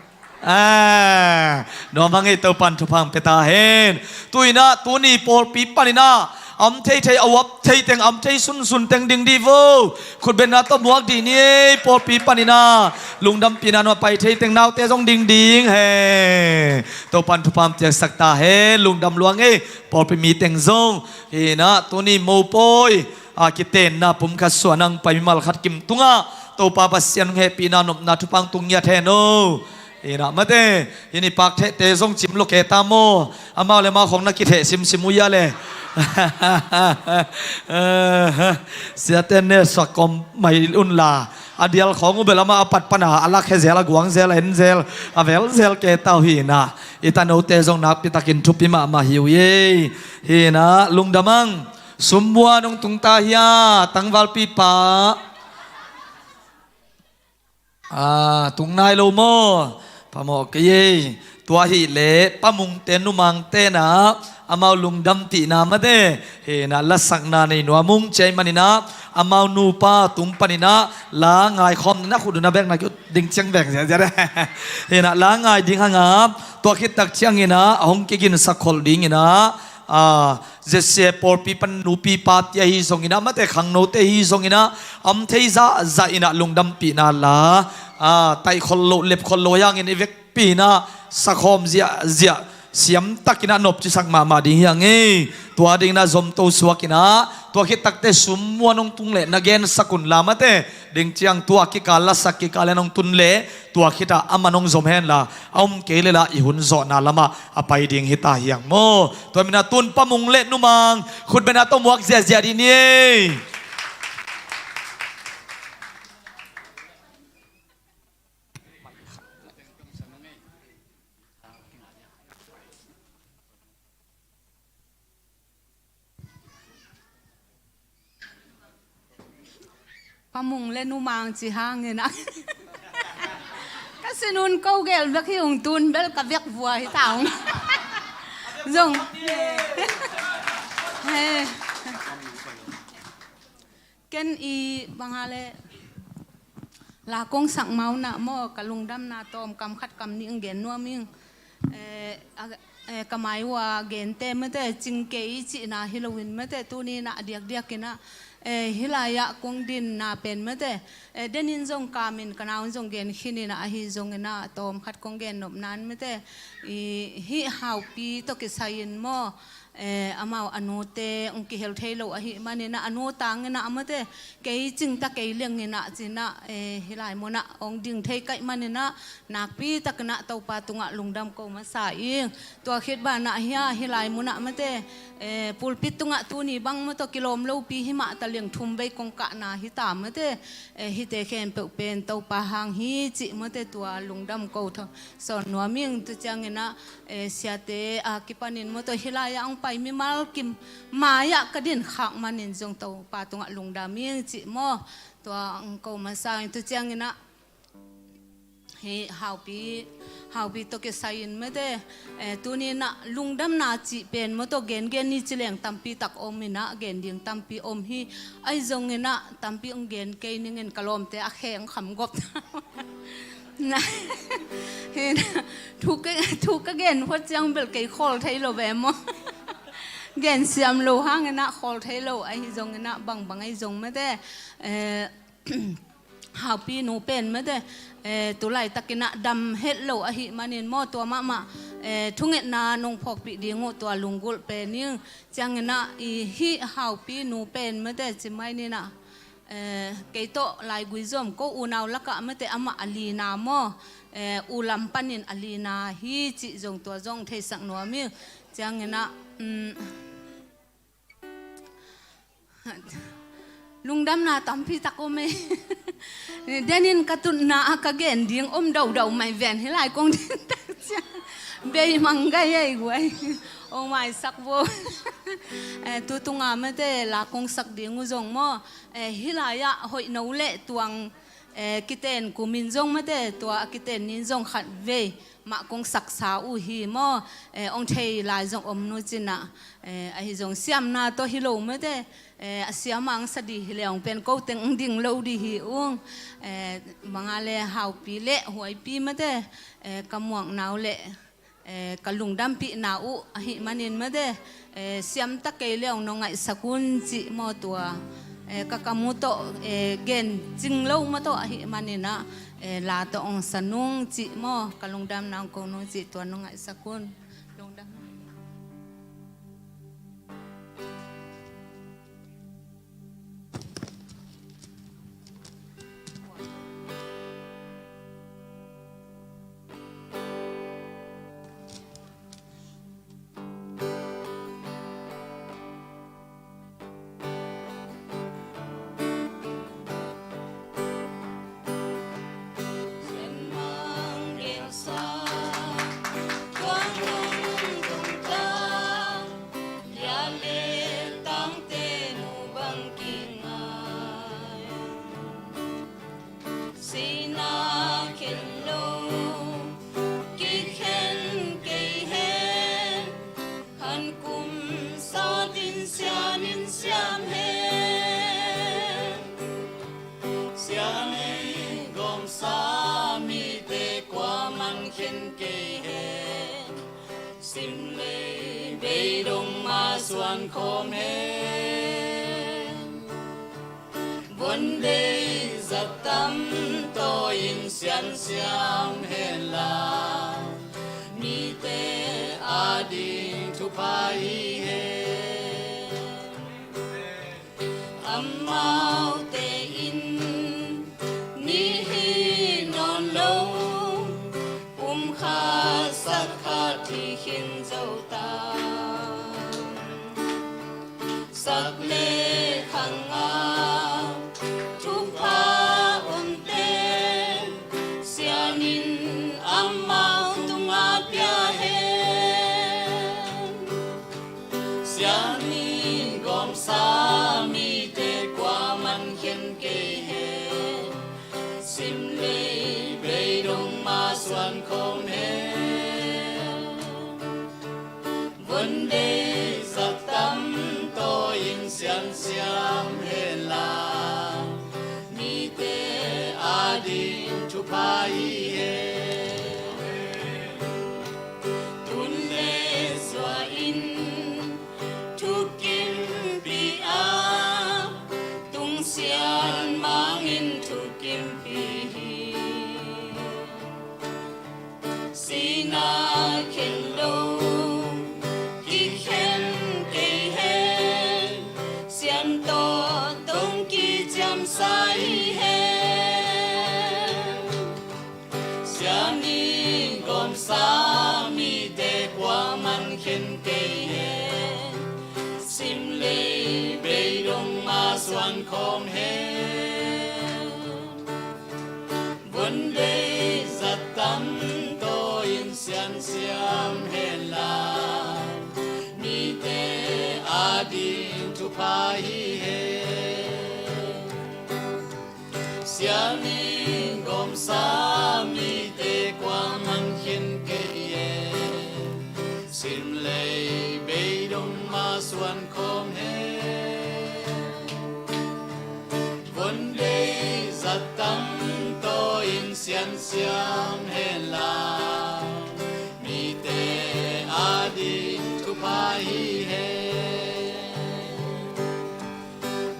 น้องมังเอเตอปันทุพังเปตาเฮนตุยนะตัวนี้ปอลปีปานินะอัมเทยเทยอวับเทยเต็งอัมเทยสุนเต็งดิงดีโวขุดเป็นนาตัวบวกดีนี่ปอลปีปานินะลุงดำปีนันว่าไปเทยเต็งนาวเตะจงดิงดิงเฮตัวปันทุพังเจียสักตาเฮลุงดำลวงปอลไปมีเต็งจงเฮนะตัวนี้โมปอยกิเตนนะผมขัดส่วนนังไปมีมาลขัดกิมตุงะตัวปาปัสยันเฮปีนานบนาทุพังตุงยาเทโนนะมาเต้ยินี่ปากเตะส่งจิมโลเกตามโมอามาเลยมาของนักกิเทซิมุยาเลยเสียเต้นเนี่ยสกอมไม่อุ่นลาอดียลของอุเบลมาอปัดปัญหาอัลลักเฮเซลกวางเซลเห็นเซลอเวลเซลเกตาหีนะอิตาโนเตส่งนักปิตากินทุบปิมาหิวเย่ฮีนะลุงดามังสมบัวนงตุงตาฮิยาตังวัลปีปาตุงนายโลโมพมอกเยตัวหิเลปะมุงเตนุมังเตนะอามาลุงดำตีนามาเดเฮนะละสักนาในนัวมุงใจมันนะอามานูปาตุงปนินะลางายคอมนะคุณดูนะแบงนะก็ดิ่งเชียงแบงเสียจะได้เฮนะลางายดิ่งหางาตัวคิดตักเชียงเฮนะหงกิกินสักคนดิ่งเฮนะเจสเซปอร์ปีปันนูปีปาตยาฮีส่งอินะมาเตขังโนเตฮีส่งอินะอัมเทยซาอินะลุงดำปีนาลาไตคนโลเล็บคนโลยังอินเอเวกปีนะสักคมเสียเสียมตักินะนบจิสักมาดิ่งยังไงตัวดิ่งนะจอมโตสวกินะตัวคิดตักเตสมวนงตุงเล่นักเกนสักุนลามาเตดิ่งเจียงตัวคิกาลสักคิกาเลนงตุนเล่ตัวคิดอะอามันงจอมเฮนละอมเกลละอิหุนโซนาลามาอภัยดิ่งฮิตาเฮียงโมตัวมินาตุนปะมุงเล่นุมังคุณเป็นอาตมวกเสียดีนี่ปมุงเล่นนูมังจีห้างเงี้ยนะก็สนุนเก้าเกลเบกที่องตุนเบลกับเบกวัวที่ต่างจงเกนอีบางอะไรลากงสังเมาหน้าหม้อกะลุงดำนาตอมกำคัดกำนิ่งเกนนัวมิ่งกำไมว่าเกนเต้เมื่อแต่จิงเกยจีน่าฮิโลวินเมื่อแต่ตัวนี้น่ะเดียกกินนะฮิลายะกงดินนาเป็นเมื่อแต่เดนินจงกามินกันเอาจงเกนขินินะฮิจงนะตอมขัดกงเกนนบนั้นเมื่อแต่ฮิฮาวปีตกิสัยนโมอามาอนุเตองกิเฮลเทโลอหิมันนะอนุตังนะอมเตเกยจิงตะเกยเลียงนะจินะฮิลายโมนะองดิงเทไกมันนะนักปีตะกนะเตาปาตุงะลุงดำโกมาสายตัวคิดบ้านนะฮิลายโมนะมเตปูลปิตุงะตูนี่บังมตกิโลมโลปีหิมะตะเลียงทุมใบกงกะนาฮิตามมเตฮิเตเคนเปเป็นเตาปาหางฮิจิมเตตัวลุงดำโกทสอนนัวมิงตุจังนะเสียเตอากิปานินมตฮิลายองไปมีมาลกิมมายะกระดินขักมันนินจงเตาปาตุงะลุงดามิงจิโมตัวองโกมาสายตุจังนะเฮฮาวปีตกใส่ยินไม่ได้ตัวนี้นะลุงดำนาจีเป็นมตัวเกนนี่จิเลงตัมปีตักอมมินะเกนดิ่งตัมปีอมฮีไอจงเงินะตัมปีองเกนเกยนี่เงินกะลมเตะแข็งขำกบนะเห็นทุกเกนพอจังเบลเกยคอลไทยโลแบบมั้งเกนเสียมโลห้างเงินะคอลไทยโลไอจงเงินะบังไอจงไม่ได้หาปีนูเป็นไม่ได้ตัวไหลตะกินะดำเฮ็ดโลอหิมันนินมอตัวมาทุ่งเงินนานงพอกปีดีงตัวลุงกุลเป็นนี่จังเงินะอีฮิหาปีนูเป็นไม่ได้จิไม่นี่นะเกยโตลายกุยซอมก็อูนาวลักะไม่ได้อามาอลีนามออูลำปันินอลีนาฮิจิจงตัวจงเทสังนัวมิจังเงินะลุงดำนาตำพี่ตะโกเมเดนินกระตุนนาอากาเกนดิ่งอมเดาไม่แวนให้ลายกงดินตะเจ้า Bay manggay ay guay. Oh my sakbo. Tutunga mate la kong sak dingu zong mo. Hilaya hoi naule tuang kiten kuminzong mate tua kiten ninzong khat ve ma kong sak sa u hi mo ong thei lai zong om nu china ai zong siam na to hilo mate siam ang sadi hileong pen ko teng ding lo di hi ung mangale hau pi le huai pi mate kamuang nau le kalung dam pi na u hi manin mate siam ta ke leong no ngai sakun chi mo tua kakamuto gen jinglo mato ahi manina la to ong sanung chi mo kalungdam nang ko no chi to no ngai sakun lungdam xuân khom hen vấn đề giật tâm tôi in xian xiam hen la mi te ading tu pai hen amau te in ni hi non lâu kha sắc kha thi hin dâu ta sắc lê khang a thu pha ôn tê sianin amau tung a pia hen sianin gom sa mi te qua man khen kê hen sim lê bê đông ma xuân không hen vấn đề giặc tâm tôi in xian xiam hen la mi te adin tu pai hen tun le xóa in tu kim pi a tung xian mang in tu kim pi sina khen lâu ki khen cây hen xian to tung ki chăm sai hen xian ni gom sa mi te qua man khen cây hen sim lê bê đông ma xuân khom hen vấn đề giật tâm tôi in xian xiam hen la mi te adin tu pai hen xian ni gom sa mi te qua man khen cây hen sim lê bê đông ma xuân khom hen vấn đề giật tâm tôi in xian xiam hen la mi te adin tu pai hen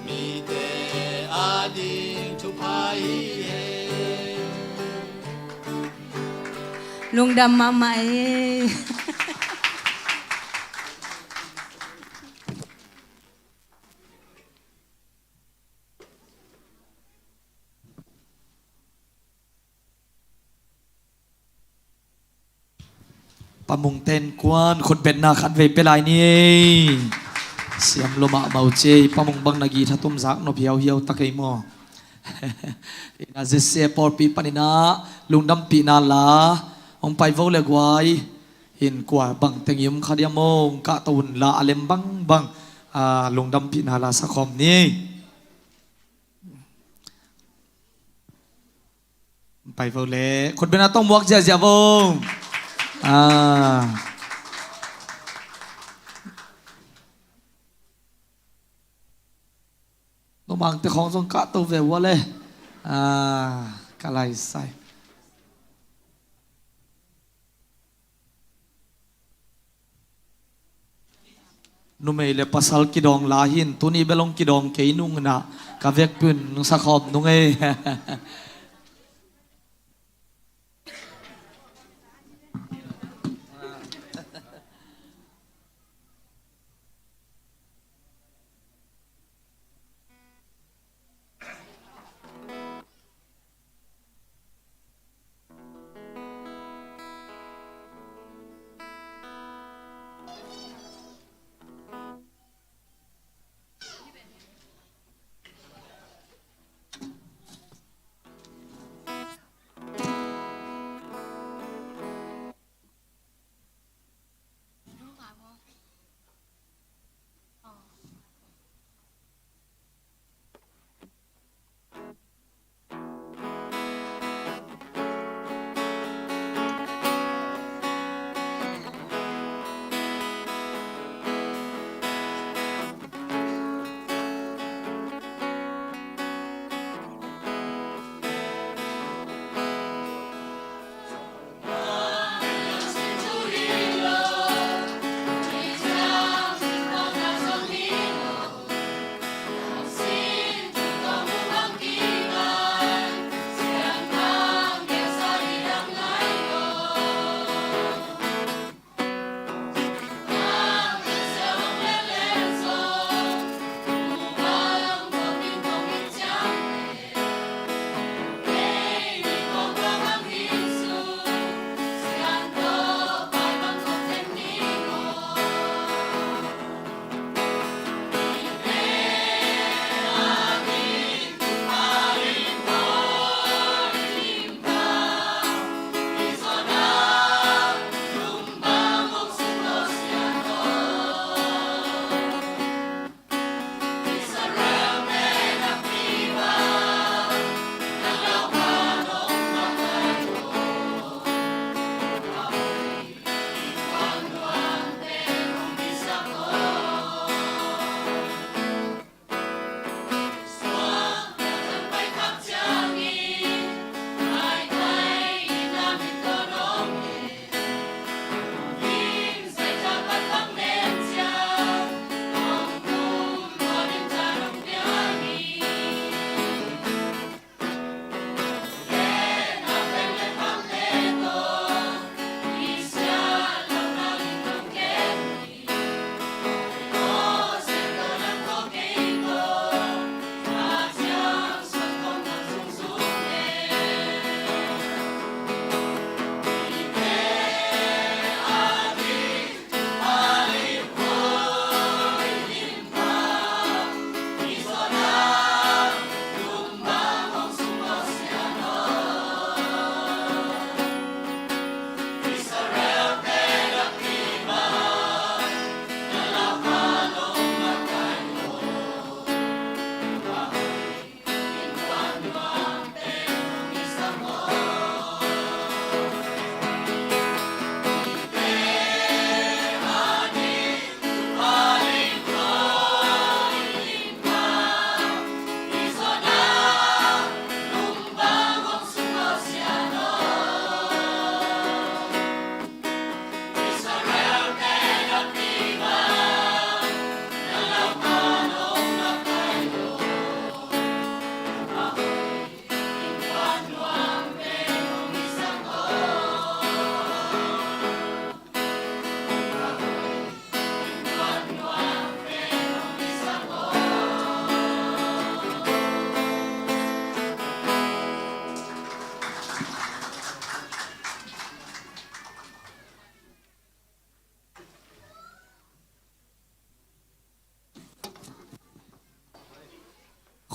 mi te adin tu pai hen lungdam mama eปะมุงเต้นกวนคนเป็นนาขัดเวเปลายนี่เสียมลมะเบาเจปะมุงบังนากีถ้าตุ้มซักนบเหี่ยวเหี่ยวตะไคมอนาเจเซปอร์ปีปานินาลุงดำปีนาลาองไปโวเลกวาย in kwa bang tengim khadiamong ka taun la alem bang bang lungdam pin hala sakhom niไปเฝ้าเล่คนเป็นต้องมวกเจียบงต้องบางแต่ของสงกะตัวเววเลยกะไรใส่นุ่มเอเลปัสสัลกิดองลาหินตัวนี้เบลงกิดองเกยนุ่งนะกะเวกปืนนุ่งสักขอบนุ่งเอ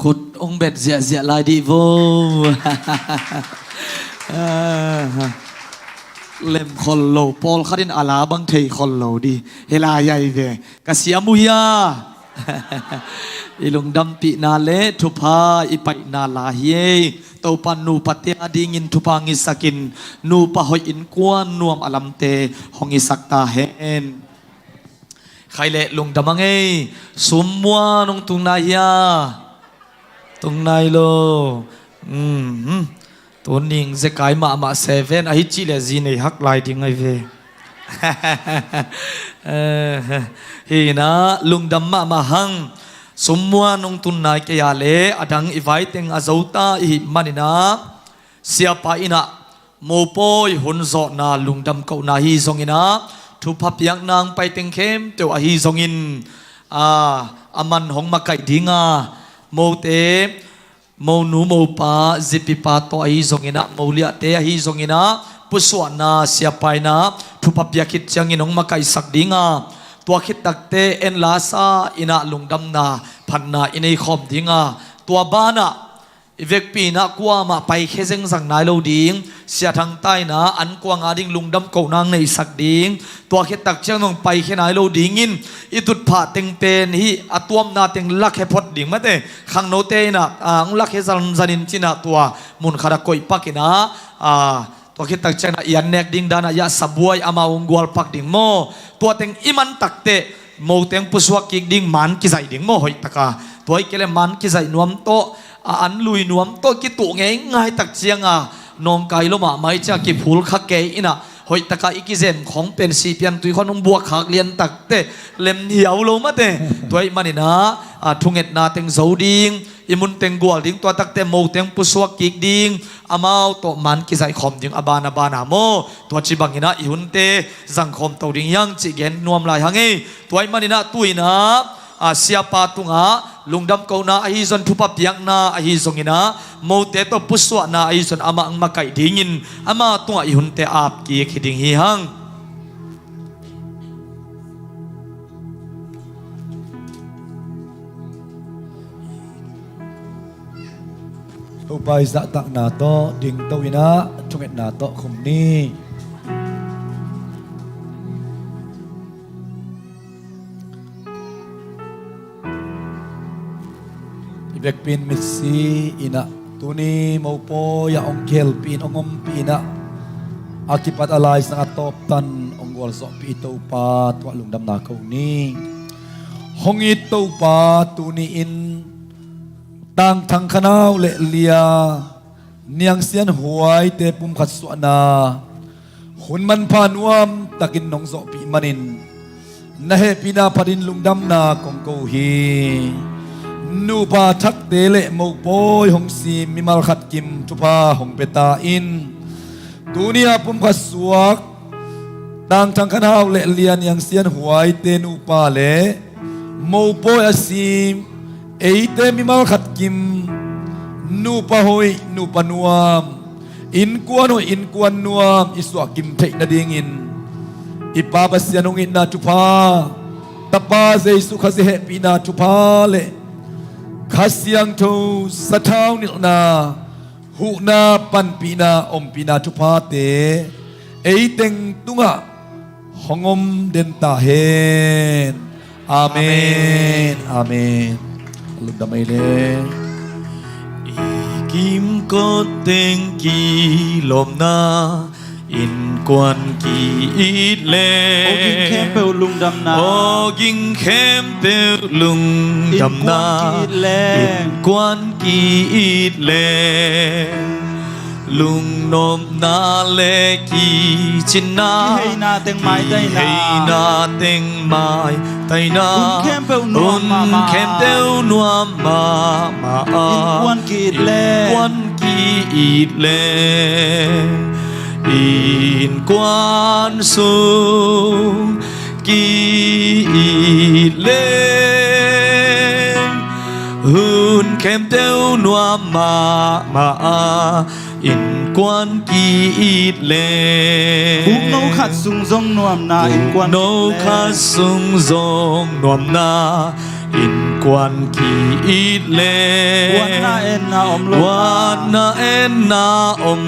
ขุดองเบ็ดเสียลายดีโว เล่มคนโลปอลขัดินอาลาบังเทยคนโลดีเฮลาใหญ่เวกเสียมุยาอีลุงดำปีนาเลทุพาอีไปนาลาเฮเต้าปันนูปะเตอดีงินทุพางิสกินนูปะหอยอินกวนนวมอลัมเตหงิสักตาเฮนใครเละลุงดำมังเอสมมัวนงตุงนายาตุงนายโลตัวนิ่งจะกลายมาเซเว่นไอจิเลจีนี่ฮักไลดิ้งไอเวเฮนะลุงดำมาหังสมมัวนงตุนนายกยาเลอดังอีไวเต็งอาจตาอีมันนะเสียไปนะโมปอยหุนโซนาลุงดำเกานาฮีซงอินะทุพับยังนางไปเต็งเข้มเตียวอาฮีซงอินอามันหงมาไก่ดิ้งโมเตโมนูโมปาจิปิปาโตอาฮีซงอินะโมเลียเตอาฮีซงอินะปุสวนาเสียไปนะทุพับยาคิดจังอินหงมาไก่สักดิ้งตัวคิดตักเตเอ็นลาซาอินาลุงดำนาพันนาอินไอคอมดิ้งตัวบ้านะอีเวกปีนะกว่ามาไปแค่เส้นสั่งนายเราดิ้งเสียทางใต้นะอันกวางอาดิ้งลุงดำเก่านางในสักดิ้งตัวคิดตักเจ้าน้องไปแค่นายเราดิ้งอินอีตุดผ่าเต็งเป็นฮีอัตวมนาเต็งลักแค่พอดดิ้งมาเตขังโนเตนะลักแค่สันนินจินะตัวมุนคาราโกยปักนะตัวคิดตักเจ้านะยันเนกดิ้งดานะยาสับวยอามาองกวลปักดิ้งโมตัวเต็งอิมันตักเตโมเต็งปุสวกิกดิ้งมันกิใจดิ้งโมหอยตะกาตัวไอ้เกลมันกิใจนวมโตอันลุยนวมโตกิตุไงง่ายตักเจียงน้องไก่ลมาไม่จะกิพูลคักเกอินะหอยตะกาอีกิเซนของเป็นสีเปียนตุยคนน้องบัวขากเลียนตักเตเล็มเหี่ยวลงมาเตตัวไอ้มันนี่นะทุงเอ็ดนาเต็งโซดิ้งอิมุนเต็งกัวดิ้งตัวตักเตโมเต็งปุสวกิกดิ้งอามาโตมันกิใจคอมดิ้งอบานาโมตัวจิบังอินะอิหุนเตจังคอมตัวดิ้งยังจิเกนนวมลายหังเอตัวไอ้มันนี่นะตุยนะเสียปาตุงลุงดำเกานาอหิซอนทุบปียกนาอหิซงอินะโมเตโตปุสวนาอหิซอนอามาอังมาไก่ดิ้งินอามาตุงอิหุนเตอาบกีขิดิงฮิฮังอุปายจะตักนาโตดิ่งโตวินะทุงเอ็ดนาโตคุมนี้เบกปินมิซีอินะตัวนี้โมโปยาองเคลปินองมปีนะอากิปัตอะไรสังตบตันองวลสอบปีโตปาตัวลุงดำนาเขานี้หงอิโตปาตัวนี้อินต่างทางขนาวเลเลียเนียงเสียนหวยเตปุ่มขัดสวนาหุ่นมันพานวมตะกินนองสอบปีมันินนะเฮปีนาพดินลุงดำนาของกูฮีนูปาทักเตเลโมโปยหงซีมิมาลขัดกิมทุพาหงเปตาอินตูเนียปุ่มขัดสวกต่างทางขนาวเลเลียนยังเสียนหวยเตนูปาเลโมโปยอาซีมเอเตมิมาลขัดกิมนูปาหอยนูปานวมอินกวนอินกวนนวมอิสวกิมเทนาดิงินอิปาบาเสียนงอินนาทุพาตาปาเซสุขเสเหปีนาทุพาเลข้าเสียงทูสะท้าวนิลนาหูนาปันปีนาอมปีนาทุพาเตเอเต็งตุงะหงอมเดนตาเฮนอาเมนอาเมนลุกดำไม่เลยกิมก็เต็งกีลมนาอินกวนกีอีเลโอกิงเข้มเปลลุงดำนาโอกิงเข้มเปลลุงดำนาอินกวนกีอีเลลุงนมนาเลกีจินนาให้นาเต็งไม้ไตนาให้นาเต็งไม้ไตนาเข้มเปลนัวมาเข้มเปลนัวมาอินกวนกีอีเลอินกวนกีอีเลอินกวนสุกีเลหุ่นเข้มเต้านัวมาอินกวนกีเลบุกโนขัดสุงซงนวมนาอินกวนโนขัดสุงซงนวมนาอินกวนกีเลวันนาเอ็นนาอมโลวันนาเอ็น tên na om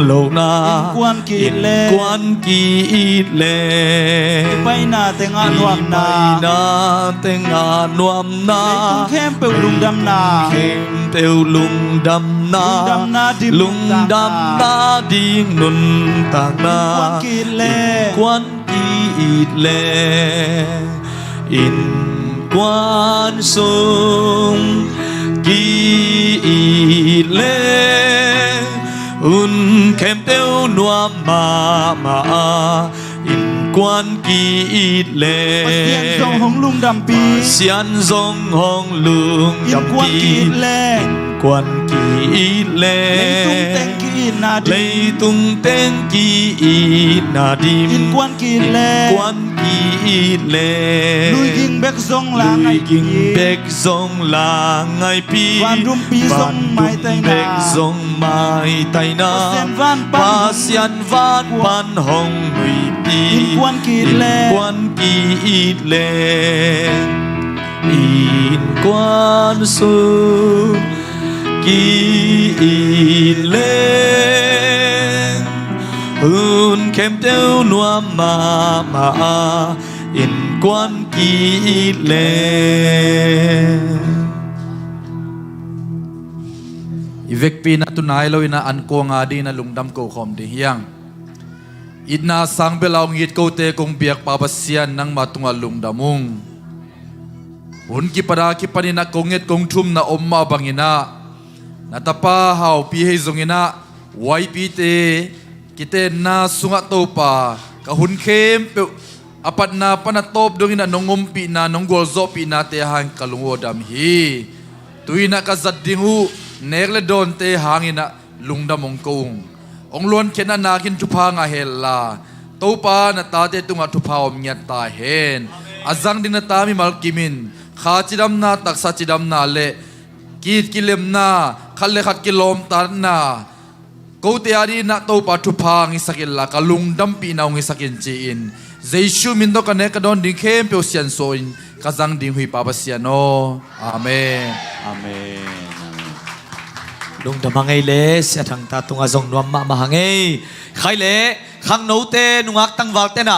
lâu na quan kỳ lệ quan kỳ lệ bay na tên ngã nuam na na tên ngã nuam na khem bèo lung đam na khem bèo lung đam na lung đam na đi nun tang na quan kỳ lệ quan kỳ lệ in quan sung kỳ lệ un khem bèo nuam ma in quan kỳ lệ xian dòng hong lung đam pi xian dòng hong lung đam quan kỳ pi lệ quan kỳ lệ lấy tung tên kỳ na dim lấy tung tên kỳ na dim quan kỳ lệ quan kỳ lệ lui ging bek zong la lui ging bek zong la ngai pi van rum pi zong mai tai na bek zong mai tai na pa sian van pan hong lui pi quan kỳ lệ quan kỳ lệ in quan su kỳ lệ hun kem teo nuam ma in quan kỳ lệ ivek pi na tunai lo ina an ko nga di na lungdam ko khom di hiang idna sang belau ngit ko te kong biak papasian nang matunga lungdamung hun ki para ki panina konget kong thum na omma bangina natapa hau pi he zongina wai pi te kite na sunga to pa ka hun khem pe apat na panatop dongina nongom pi na nonggol zo pi na te hang kalungo dam hi tuina ka zaddingu nerle don te hangina lungdamong kong ong luan kena nakin tupa nga hela to pa na tate tunga tupa om nya ta hen azang din na tami malkimin kha chidam na taksa chidam na le kit kilem na khalle khat kilom tar na ko te ari na to pa tupa ngi sakil la kalung dam pi na ngi sakin chi in jesu min do ka ne ka don ding khem pe sian so in kazang ding hui pa ba siano amen amen lung đam hangai le sia thang ta tunga zong nuam ma hangai khai le khang no te nungak tang wal te na